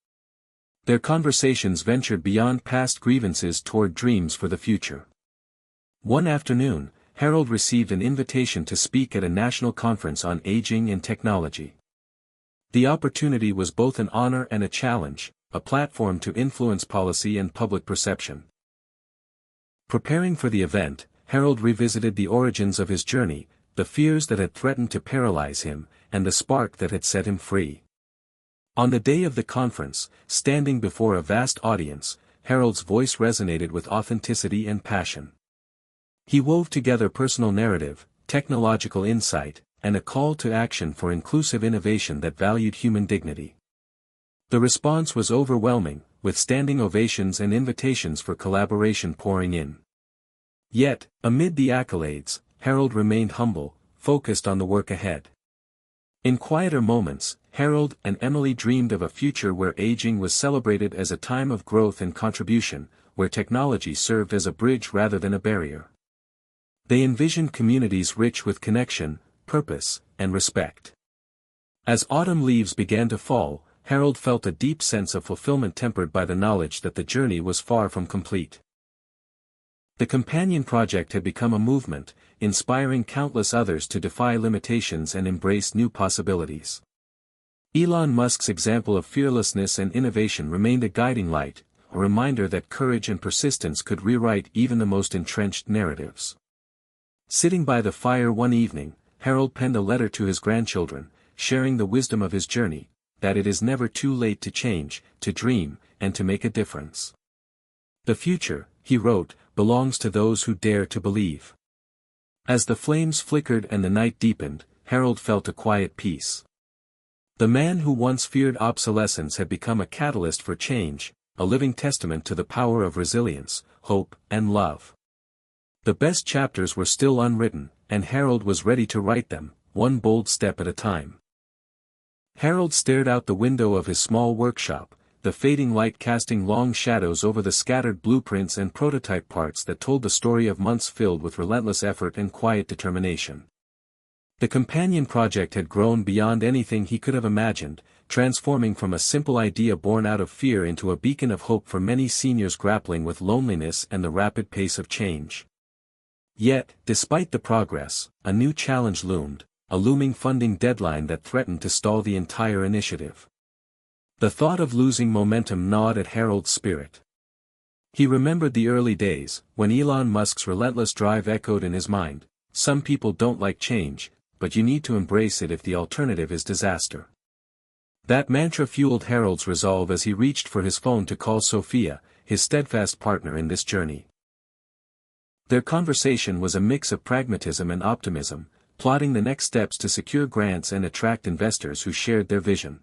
Their conversations ventured beyond past grievances toward dreams for the future. One afternoon, Harold received an invitation to speak at a national conference on aging and technology. The opportunity was both an honor and a challenge, a platform to influence policy and public perception. Preparing for the event, Harold revisited the origins of his journey, the fears that had threatened to paralyze him, and the spark that had set him free. On the day of the conference, standing before a vast audience, Harold's voice resonated with authenticity and passion. He wove together personal narrative, technological insight, and a call to action for inclusive innovation that valued human dignity. The response was overwhelming, with standing ovations and invitations for collaboration pouring in. Yet, amid the accolades, Harold remained humble, focused on the work ahead. In quieter moments, Harold and Emily dreamed of a future where aging was celebrated as a time of growth and contribution, where technology served as a bridge rather than a barrier. They envisioned communities rich with connection, purpose, and respect. As autumn leaves began to fall, Harold felt a deep sense of fulfillment tempered by the knowledge that the journey was far from complete. The companion project had become a movement, inspiring countless others to defy limitations and embrace new possibilities. Elon Musk's example of fearlessness and innovation remained a guiding light, a reminder that courage and persistence could rewrite even the most entrenched narratives. Sitting by the fire one evening, Harold penned a letter to his grandchildren, sharing the wisdom of his journey, that it is never too late to change, to dream, and to make a difference. The future, he wrote, belongs to those who dare to believe. As the flames flickered and the night deepened, Harold felt a quiet peace. The man who once feared obsolescence had become a catalyst for change, a living testament to the power of resilience, hope, and love. The best chapters were still unwritten, and Harold was ready to write them, one bold step at a time. Harold stared out the window of his small workshop, the fading light casting long shadows over the scattered blueprints and prototype parts that told the story of months filled with relentless effort and quiet determination. The companion project had grown beyond anything he could have imagined, transforming from a simple idea born out of fear into a beacon of hope for many seniors grappling with loneliness and the rapid pace of change. Yet, despite the progress, a new challenge loomed, a looming funding deadline that threatened to stall the entire initiative. The thought of losing momentum gnawed at Harold's spirit. He remembered the early days, when Elon Musk's relentless drive echoed in his mind, "Some people don't like change, but you need to embrace it if the alternative is disaster." That mantra fueled Harold's resolve as he reached for his phone to call Sophia, his steadfast partner in this journey. Their conversation was a mix of pragmatism and optimism, plotting the next steps to secure grants and attract investors who shared their vision.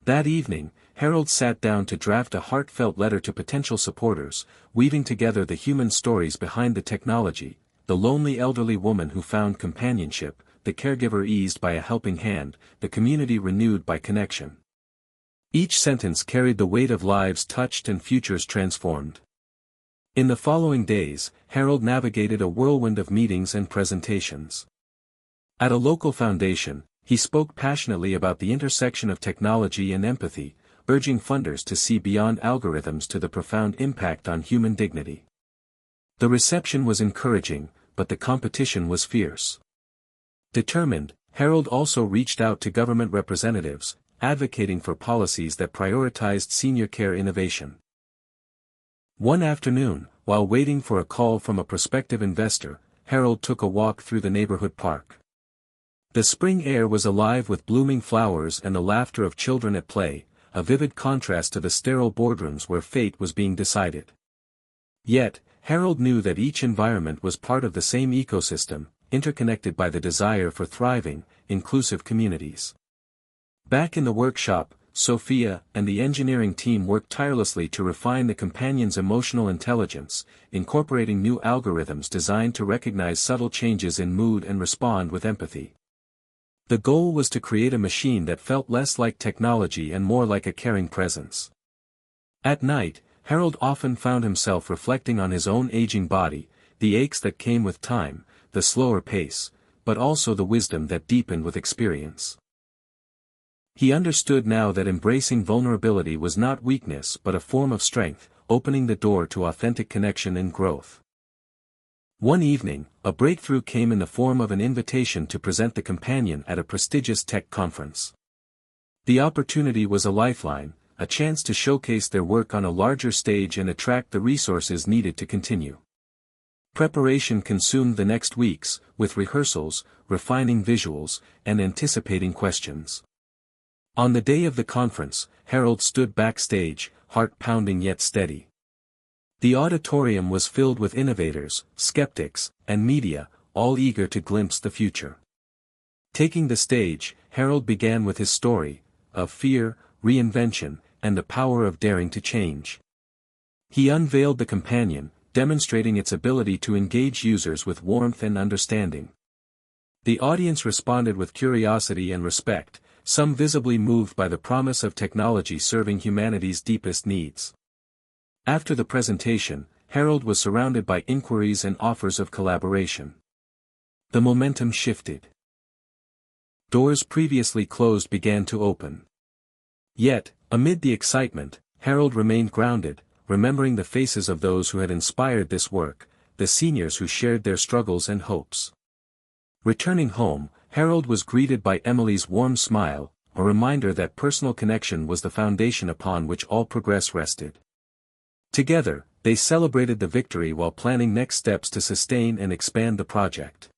That evening, Harold sat down to draft a heartfelt letter to potential supporters, weaving together the human stories behind the technology, the lonely elderly woman who found companionship, the caregiver eased by a helping hand, the community renewed by connection. Each sentence carried the weight of lives touched and futures transformed. In the following days, Harold navigated a whirlwind of meetings and presentations. At a local foundation, he spoke passionately about the intersection of technology and empathy, urging funders to see beyond algorithms to the profound impact on human dignity. The reception was encouraging, but the competition was fierce. Determined, Harold also reached out to government representatives, advocating for policies that prioritized senior care innovation. One afternoon, while waiting for a call from a prospective investor, Harold took a walk through the neighborhood park. The spring air was alive with blooming flowers and the laughter of children at play, a vivid contrast to the sterile boardrooms where fate was being decided. Yet, Harold knew that each environment was part of the same ecosystem, interconnected by the desire for thriving, inclusive communities. Back in the workshop, Sophia and the engineering team worked tirelessly to refine the companion's emotional intelligence, incorporating new algorithms designed to recognize subtle changes in mood and respond with empathy. The goal was to create a machine that felt less like technology and more like a caring presence. At night, Harold often found himself reflecting on his own aging body, the aches that came with time, the slower pace, but also the wisdom that deepened with experience. He understood now that embracing vulnerability was not weakness but a form of strength, opening the door to authentic connection and growth. One evening, a breakthrough came in the form of an invitation to present the companion at a prestigious tech conference. The opportunity was a lifeline, a chance to showcase their work on a larger stage and attract the resources needed to continue. Preparation consumed the next weeks, with rehearsals, refining visuals, and anticipating questions. On the day of the conference, Harold stood backstage, heart pounding yet steady. The auditorium was filled with innovators, skeptics, and media, all eager to glimpse the future. Taking the stage, Harold began with his story, of fear, reinvention, and the power of daring to change. He unveiled the companion, demonstrating its ability to engage users with warmth and understanding. The audience responded with curiosity and respect, some visibly moved by the promise of technology serving humanity's deepest needs. After the presentation, Harold was surrounded by inquiries and offers of collaboration. The momentum shifted. Doors previously closed began to open. Yet, amid the excitement, Harold remained grounded, remembering the faces of those who had inspired this work, the seniors who shared their struggles and hopes. Returning home, Harold was greeted by Emily's warm smile, a reminder that personal connection was the foundation upon which all progress rested. Together, they celebrated the victory while planning next steps to sustain and expand the project.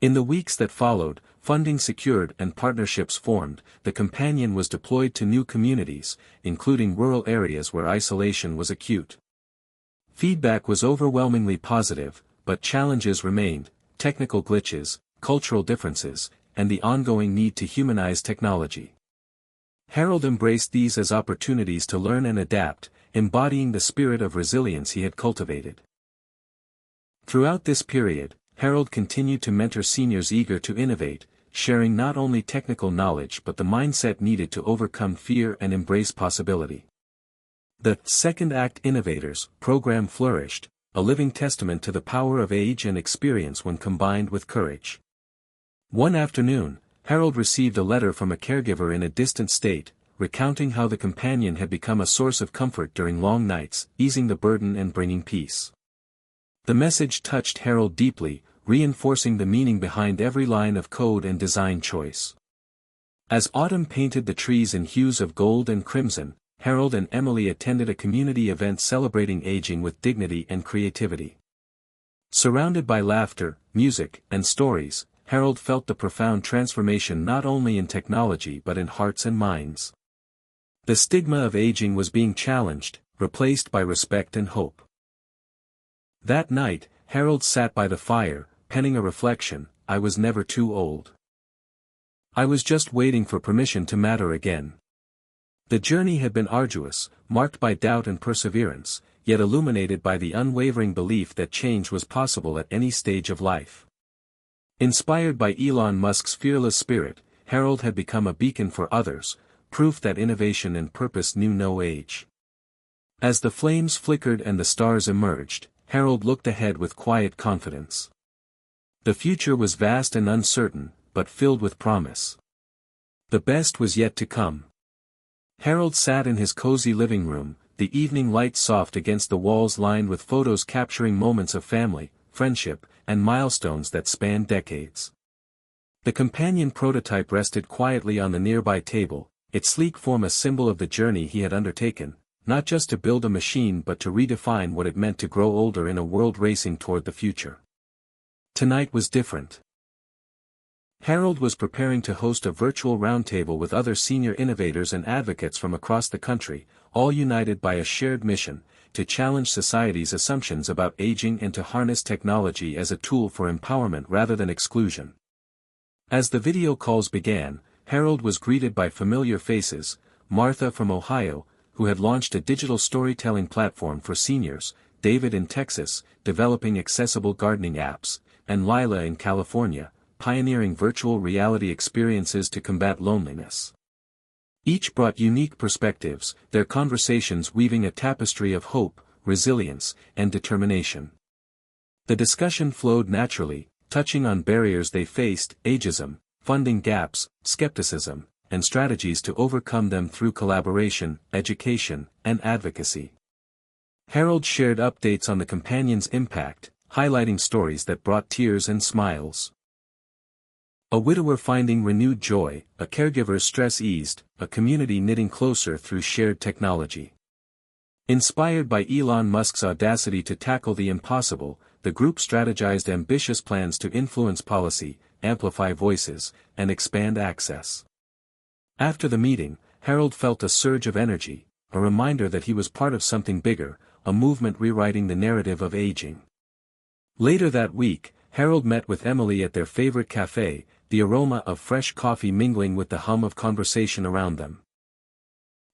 In the weeks that followed, funding secured and partnerships formed, the companion was deployed to new communities, including rural areas where isolation was acute. Feedback was overwhelmingly positive, but challenges remained: technical glitches, cultural differences, and the ongoing need to humanize technology. Harold embraced these as opportunities to learn and adapt, embodying the spirit of resilience he had cultivated. Throughout this period, Harold continued to mentor seniors eager to innovate, sharing not only technical knowledge but the mindset needed to overcome fear and embrace possibility. The Second Act Innovators program flourished, a living testament to the power of age and experience when combined with courage. One afternoon, Harold received a letter from a caregiver in a distant state, recounting how the companion had become a source of comfort during long nights, easing the burden and bringing peace. The message touched Harold deeply, reinforcing the meaning behind every line of code and design choice. As autumn painted the trees in hues of gold and crimson, Harold and Emily attended a community event celebrating aging with dignity and creativity. Surrounded by laughter, music, and stories, Harold felt the profound transformation not only in technology but in hearts and minds. The stigma of aging was being challenged, replaced by respect and hope. That night, Harold sat by the fire, penning a reflection: "I was never too old. I was just waiting for permission to matter again." The journey had been arduous, marked by doubt and perseverance, yet illuminated by the unwavering belief that change was possible at any stage of life. Inspired by Elon Musk's fearless spirit, Harold had become a beacon for others, proof that innovation and purpose knew no age. As the flames flickered and the stars emerged, Harold looked ahead with quiet confidence. The future was vast and uncertain, but filled with promise. The best was yet to come. Harold sat in his cozy living room, the evening light soft against the walls lined with photos capturing moments of family, friendship, and milestones that spanned decades. The companion prototype rested quietly on the nearby table, its sleek form a symbol of the journey he had undertaken, not just to build a machine but to redefine what it meant to grow older in a world racing toward the future. Tonight was different. Harold was preparing to host a virtual roundtable with other senior innovators and advocates from across the country, all united by a shared mission, to challenge society's assumptions about aging and to harness technology as a tool for empowerment rather than exclusion. As the video calls began, Harold was greeted by familiar faces: Martha from Ohio, who had launched a digital storytelling platform for seniors, David in Texas, developing accessible gardening apps, and Lila in California, pioneering virtual reality experiences to combat loneliness. Each brought unique perspectives, their conversations weaving a tapestry of hope, resilience, and determination. The discussion flowed naturally, touching on barriers they faced: ageism, funding gaps, skepticism, and strategies to overcome them through collaboration, education, and advocacy. Harold shared updates on the companion's impact, highlighting stories that brought tears and smiles. A widower finding renewed joy, a caregiver's stress eased, a community knitting closer through shared technology. Inspired by Elon Musk's audacity to tackle the impossible, the group strategized ambitious plans to influence policy, amplify voices, and expand access. After the meeting, Harold felt a surge of energy, a reminder that he was part of something bigger, a movement rewriting the narrative of aging. Later that week, Harold met with Emily at their favorite cafe, the aroma of fresh coffee mingling with the hum of conversation around them.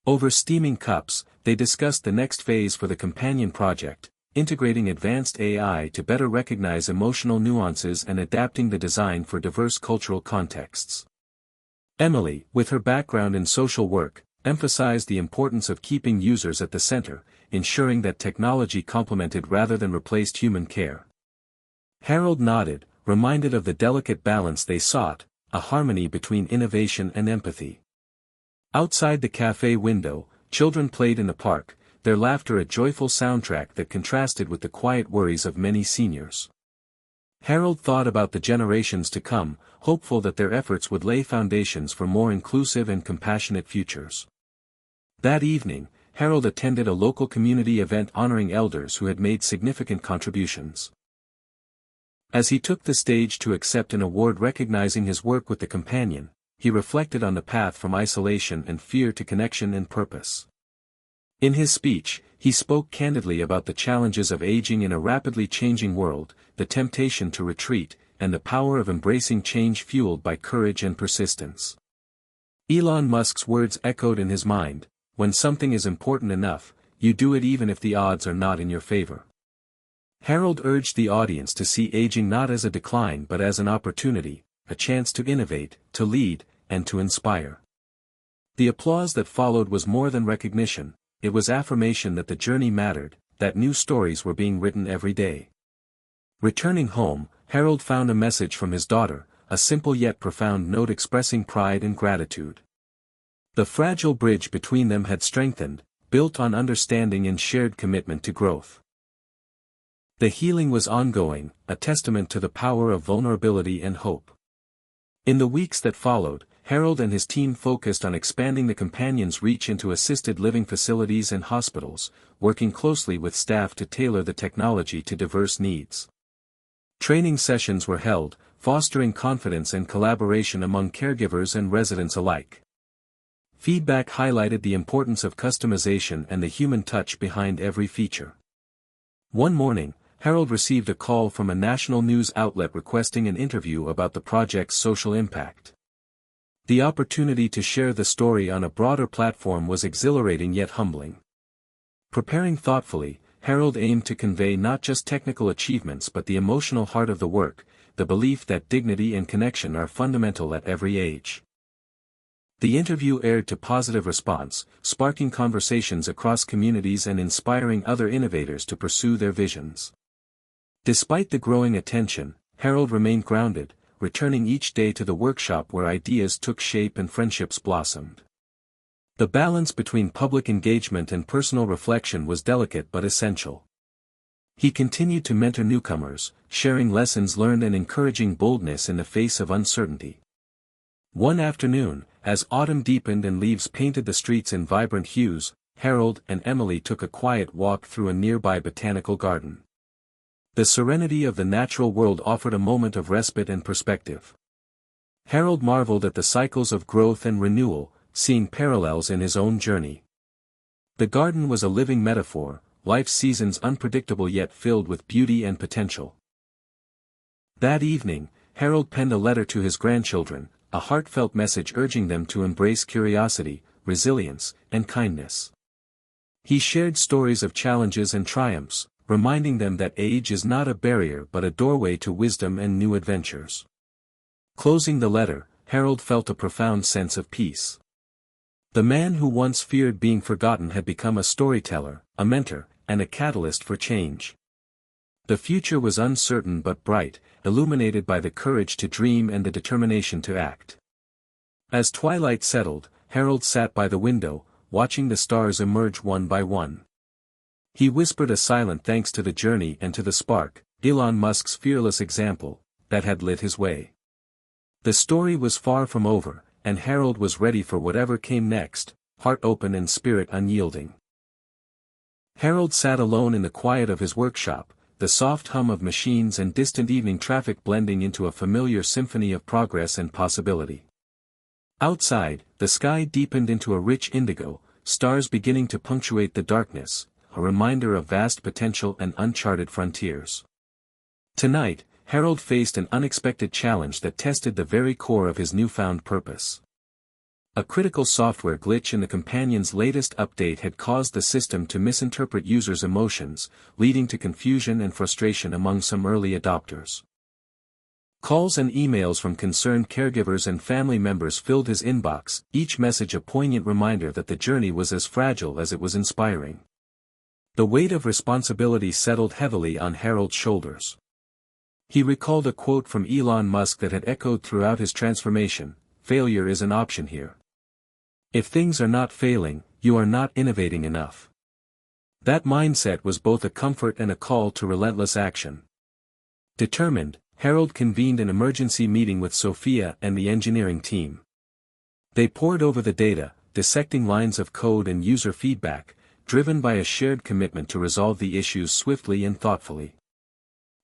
Over steaming cups, they discussed the next phase for the companion project, integrating advanced AI to better recognize emotional nuances and adapting the design for diverse cultural contexts. Emily, with her background in social work, emphasized the importance of keeping users at the center, ensuring that technology complemented rather than replaced human care. Harold nodded, reminded of the delicate balance they sought, a harmony between innovation and empathy. Outside the cafe window, children played in the park, their laughter a joyful soundtrack that contrasted with the quiet worries of many seniors. Harold thought about the generations to come, hopeful that their efforts would lay foundations for more inclusive and compassionate futures. That evening, Harold attended a local community event honoring elders who had made significant contributions. As he took the stage to accept an award recognizing his work with the companion, he reflected on the path from isolation and fear to connection and purpose. In his speech, he spoke candidly about the challenges of aging in a rapidly changing world, the temptation to retreat, and the power of embracing change fueled by courage and persistence. Elon Musk's words echoed in his mind: when something is important enough, you do it even if the odds are not in your favor. Harold urged the audience to see aging not as a decline but as an opportunity, a chance to innovate, to lead, and to inspire. The applause that followed was more than recognition, it was affirmation that the journey mattered, that new stories were being written every day. Returning home, Harold found a message from his daughter, a simple yet profound note expressing pride and gratitude. The fragile bridge between them had strengthened, built on understanding and shared commitment to growth. The healing was ongoing, a testament to the power of vulnerability and hope. In the weeks that followed, Harold and his team focused on expanding the companion's reach into assisted living facilities and hospitals, working closely with staff to tailor the technology to diverse needs. Training sessions were held, fostering confidence and collaboration among caregivers and residents alike. Feedback highlighted the importance of customization and the human touch behind every feature. One morning, Harold received a call from a national news outlet requesting an interview about the project's social impact. The opportunity to share the story on a broader platform was exhilarating yet humbling. Preparing thoughtfully, Harold aimed to convey not just technical achievements but the emotional heart of the work, the belief that dignity and connection are fundamental at every age. The interview aired to positive response, sparking conversations across communities and inspiring other innovators to pursue their visions. Despite the growing attention, Harold remained grounded, returning each day to the workshop where ideas took shape and friendships blossomed. The balance between public engagement and personal reflection was delicate but essential. He continued to mentor newcomers, sharing lessons learned and encouraging boldness in the face of uncertainty. One afternoon, As autumn deepened and leaves painted the streets in vibrant hues, Harold and Emily took a quiet walk through a nearby botanical garden. The serenity of the natural world offered a moment of respite and perspective. Harold marveled at the cycles of growth and renewal, seeing parallels in his own journey. The garden was a living metaphor, life's seasons unpredictable yet filled with beauty and potential. That evening, Harold penned a letter to his grandchildren, a heartfelt message urging them to embrace curiosity, resilience, and kindness. He shared stories of challenges and triumphs, reminding them that age is not a barrier but a doorway to wisdom and new adventures. Closing the letter, Harold felt a profound sense of peace. The man who once feared being forgotten had become a storyteller, a mentor, and a catalyst for change. The future was uncertain but bright, illuminated by the courage to dream and the determination to act. As twilight settled, Harold sat by the window, watching the stars emerge one by one. He whispered a silent thanks to the journey and to the spark, Elon Musk's fearless example, that had lit his way. The story was far from over, and Harold was ready for whatever came next, heart open and spirit unyielding. Harold sat alone in the quiet of his workshop, the soft hum of machines and distant evening traffic blending into a familiar symphony of progress and possibility. Outside, the sky deepened into a rich indigo, stars beginning to punctuate the darkness, a reminder of vast potential and uncharted frontiers. Tonight, Harold faced an unexpected challenge that tested the very core of his newfound purpose. A critical software glitch in the companion's latest update had caused the system to misinterpret users' emotions, leading to confusion and frustration among some early adopters. Calls and emails from concerned caregivers and family members filled his inbox, each message a poignant reminder that the journey was as fragile as it was inspiring. The weight of responsibility settled heavily on Harold's shoulders. He recalled a quote from Elon Musk that had echoed throughout his transformation: "Failure is an option here. If things are not failing, you are not innovating enough." That mindset was both a comfort and a call to relentless action. Determined, Harold convened an emergency meeting with Sophia and the engineering team. They pored over the data, dissecting lines of code and user feedback, driven by a shared commitment to resolve the issues swiftly and thoughtfully.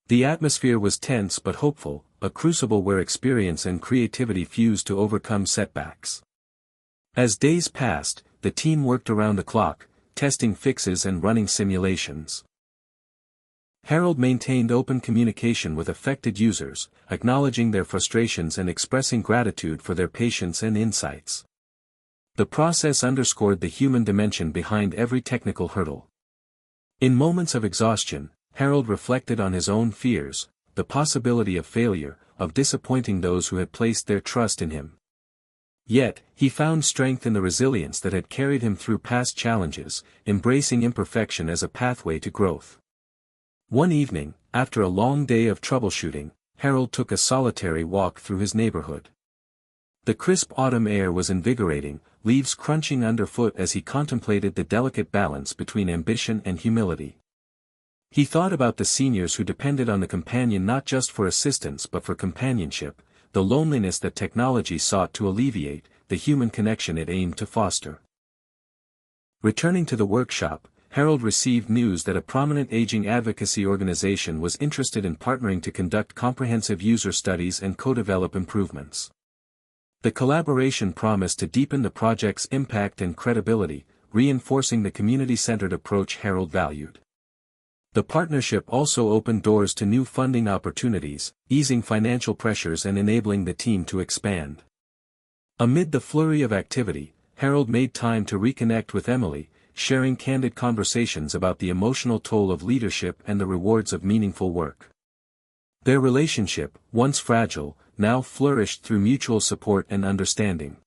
The atmosphere was tense but hopeful, a crucible where experience and creativity fused to overcome setbacks. As days passed, the team worked around the clock, testing fixes and running simulations. Harold maintained open communication with affected users, acknowledging their frustrations and expressing gratitude for their patience and insights. The process underscored the human dimension behind every technical hurdle. In moments of exhaustion, Harold reflected on his own fears, the possibility of failure, of disappointing those who had placed their trust in him. Yet, he found strength in the resilience that had carried him through past challenges, embracing imperfection as a pathway to growth. One evening, after a long day of troubleshooting, Harold took a solitary walk through his neighborhood. The crisp autumn air was invigorating, leaves crunching underfoot as he contemplated the delicate balance between ambition and humility. He thought about the seniors who depended on the companion not just for assistance but for companionship, the loneliness that technology sought to alleviate, the human connection it aimed to foster. Returning to the workshop, Harold received news that a prominent aging advocacy organization was interested in partnering to conduct comprehensive user studies and co-develop improvements. The collaboration promised to deepen the project's impact and credibility, reinforcing the community-centered approach Harold valued. The partnership also opened doors to new funding opportunities, easing financial pressures and enabling the team to expand. Amid the flurry of activity, Harold made time to reconnect with Emily, sharing candid conversations about the emotional toll of leadership and the rewards of meaningful work. Their relationship, once fragile, now flourished through mutual support and understanding.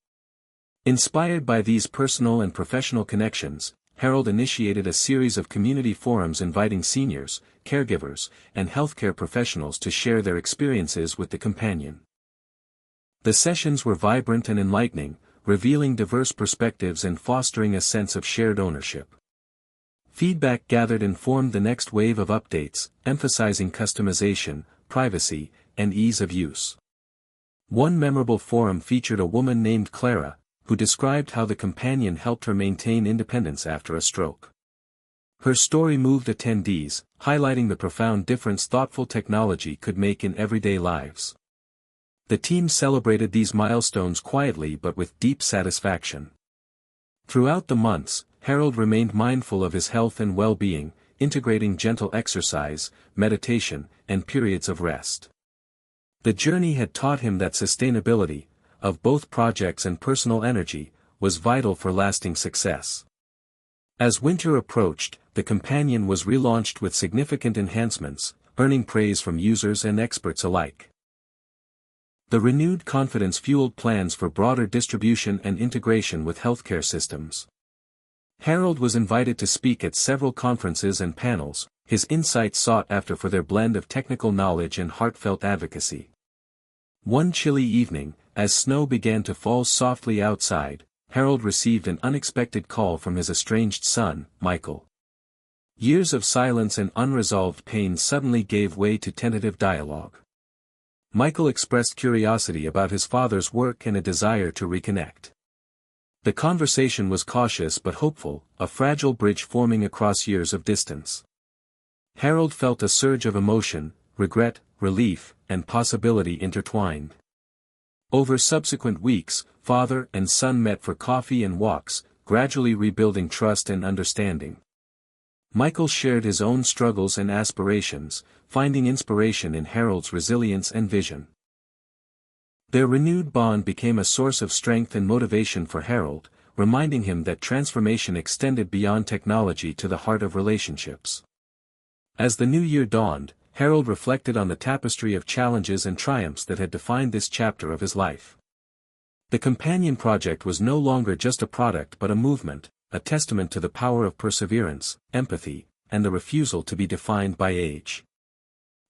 Inspired by these personal and professional connections, Harold initiated a series of community forums inviting seniors, caregivers, and healthcare professionals to share their experiences with the companion. The sessions were vibrant and enlightening, revealing diverse perspectives and fostering a sense of shared ownership. Feedback gathered informed the next wave of updates, emphasizing customization, privacy, and ease of use. One memorable forum featured a woman named Clara, who described how the companion helped her maintain independence after a stroke. Her story moved attendees, highlighting the profound difference thoughtful technology could make in everyday lives. The team celebrated these milestones quietly but with deep satisfaction. Throughout the months, Harold remained mindful of his health and well-being, integrating gentle exercise, meditation, and periods of rest. The journey had taught him that sustainability, of both projects and personal energy, was vital for lasting success. As winter approached, the companion was relaunched with significant enhancements, earning praise from users and experts alike. The renewed confidence fueled plans for broader distribution and integration with healthcare systems. Harold was invited to speak at several conferences and panels, his insights sought after for their blend of technical knowledge and heartfelt advocacy. One chilly evening, as snow began to fall softly outside, Harold received an unexpected call from his estranged son, Michael. Years of silence and unresolved pain suddenly gave way to tentative dialogue. Michael expressed curiosity about his father's work and a desire to reconnect. The conversation was cautious but hopeful, a fragile bridge forming across years of distance. Harold felt a surge of emotion, regret, relief, and possibility intertwined. Over subsequent weeks, father and son met for coffee and walks, gradually rebuilding trust and understanding. Michael shared his own struggles and aspirations, finding inspiration in Harold's resilience and vision. Their renewed bond became a source of strength and motivation for Harold, reminding him that transformation extended beyond technology to the heart of relationships. As the new year dawned, Harold reflected on the tapestry of challenges and triumphs that had defined this chapter of his life. The companion project was no longer just a product but a movement, a testament to the power of perseverance, empathy, and the refusal to be defined by age.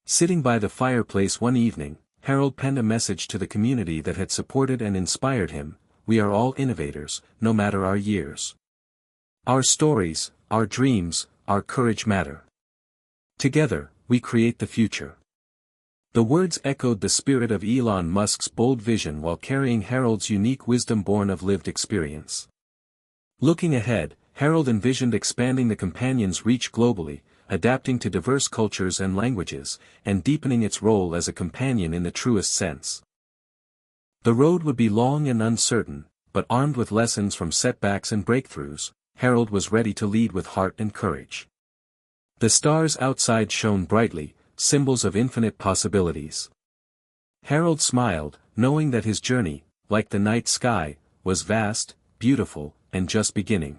Sitting by the fireplace one evening, Harold penned a message to the community that had supported and inspired him: "We are all innovators, no matter our years. Our stories, our dreams, our courage matter. Together, we create the future." The words echoed the spirit of Elon Musk's bold vision while carrying Harold's unique wisdom born of lived experience. Looking ahead, Harold envisioned expanding the companion's reach globally, adapting to diverse cultures and languages, and deepening its role as a companion in the truest sense. The road would be long and uncertain, but armed with lessons from setbacks and breakthroughs, Harold was ready to lead with heart and courage. The stars outside shone brightly, symbols of infinite possibilities. Harold smiled, knowing that his journey, like the night sky, was vast, beautiful, and just beginning.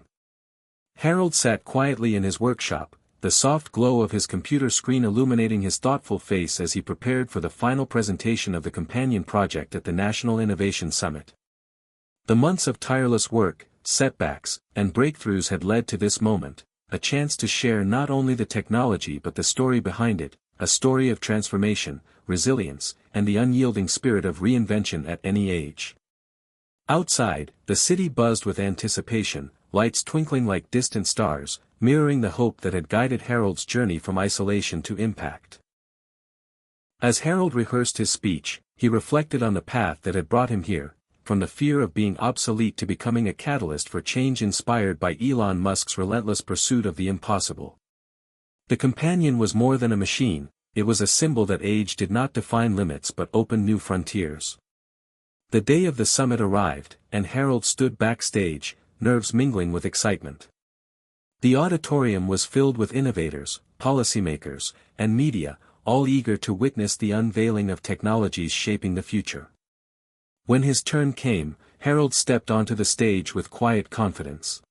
Harold sat quietly in his workshop, the soft glow of his computer screen illuminating his thoughtful face as he prepared for the final presentation of the companion project at the National Innovation Summit. The months of tireless work, setbacks, and breakthroughs had led to this moment, a chance to share not only the technology but the story behind it, a story of transformation, resilience, and the unyielding spirit of reinvention at any age. Outside, the city buzzed with anticipation, lights twinkling like distant stars, mirroring the hope that had guided Harold's journey from isolation to impact. As Harold rehearsed his speech, he reflected on the path that had brought him here, from the fear of being obsolete to becoming a catalyst for change inspired by Elon Musk's relentless pursuit of the impossible. The companion was more than a machine, it was a symbol that age did not define limits but opened new frontiers. The day of the summit arrived, and Harold stood backstage, nerves mingling with excitement. The auditorium was filled with innovators, policymakers, and media, all eager to witness the unveiling of technologies shaping the future. When his turn came, Harold stepped onto the stage with quiet confidence.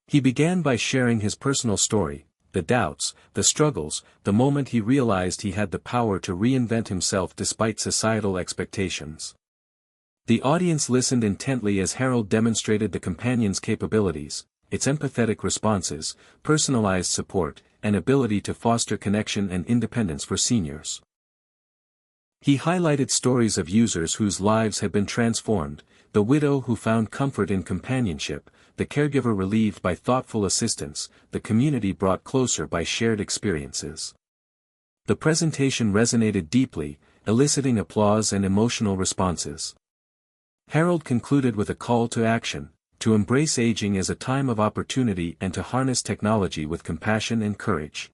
He began by sharing his personal story, the doubts, the struggles, the moment he realized he had the power to reinvent himself despite societal expectations. The audience listened intently as Harold demonstrated the companion's capabilities, its empathetic responses, personalized support, and ability to foster connection and independence for seniors. He highlighted stories of users whose lives had been transformed, the widow who found comfort in companionship, the caregiver relieved by thoughtful assistance, the community brought closer by shared experiences. The presentation resonated deeply, eliciting applause and emotional responses. Harold concluded with a call to action, to embrace aging as a time of opportunity and to harness technology with compassion and courage.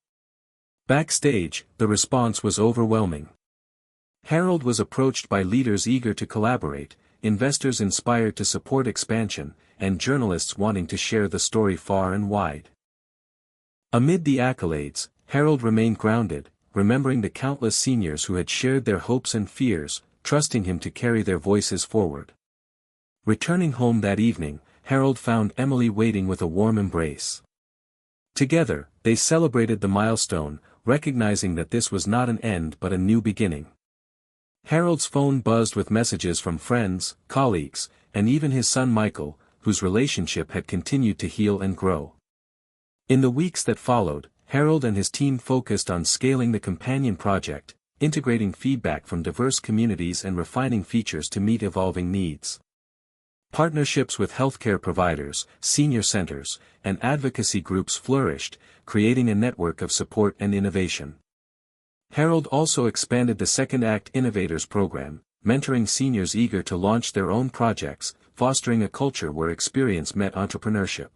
Backstage, the response was overwhelming. Harold was approached by leaders eager to collaborate, investors inspired to support expansion, and journalists wanting to share the story far and wide. Amid the accolades, Harold remained grounded, remembering the countless seniors who had shared their hopes and fears, trusting him to carry their voices forward. Returning home that evening, Harold found Emily waiting with a warm embrace. Together, they celebrated the milestone, recognizing that this was not an end but a new beginning. Harold's phone buzzed with messages from friends, colleagues, and even his son Michael, whose relationship had continued to heal and grow. In the weeks that followed, Harold and his team focused on scaling the companion project, integrating feedback from diverse communities and refining features to meet evolving needs. Partnerships with healthcare providers, senior centers, and advocacy groups flourished, creating a network of support and innovation. Harold also expanded the Second Act Innovators program, mentoring seniors eager to launch their own projects, fostering a culture where experience met entrepreneurship.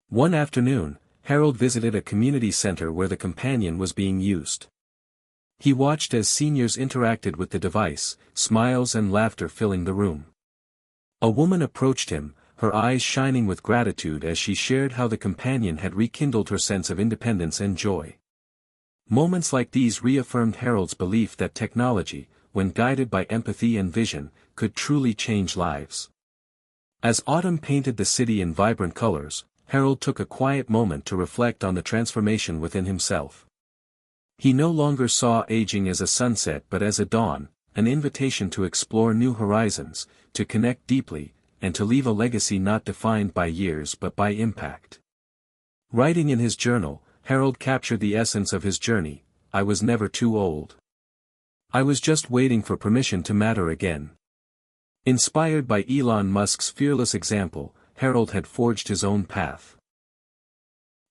One afternoon, Harold visited a community center where the companion was being used. He watched as seniors interacted with the device, smiles and laughter filling the room. A woman approached him, her eyes shining with gratitude as she shared how the companion had rekindled her sense of independence and joy. Moments like these reaffirmed Harold's belief that technology, when guided by empathy and vision, could truly change lives. As autumn painted the city in vibrant colors, Harold took a quiet moment to reflect on the transformation within himself. He no longer saw aging as a sunset but as a dawn, an invitation to explore new horizons, to connect deeply, and to leave a legacy not defined by years but by impact. Writing in his journal, Harold captured the essence of his journey: "I was never too old. I was just waiting for permission to matter again." Inspired by Elon Musk's fearless example, Harold had forged his own path.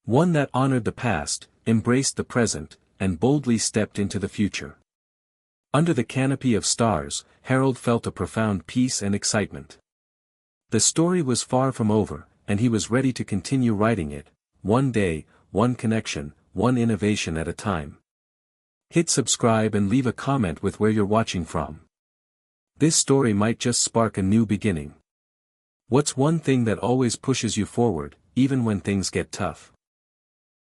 One that honored the past, embraced the present, and boldly stepped into the future. Under the canopy of stars, Harold felt a profound peace and excitement. The story was far from over, and he was ready to continue writing it, one day, one connection, one innovation at a time. Hit subscribe and leave a comment with where you're watching from. This story might just spark a new beginning. What's one thing that always pushes you forward, even when things get tough?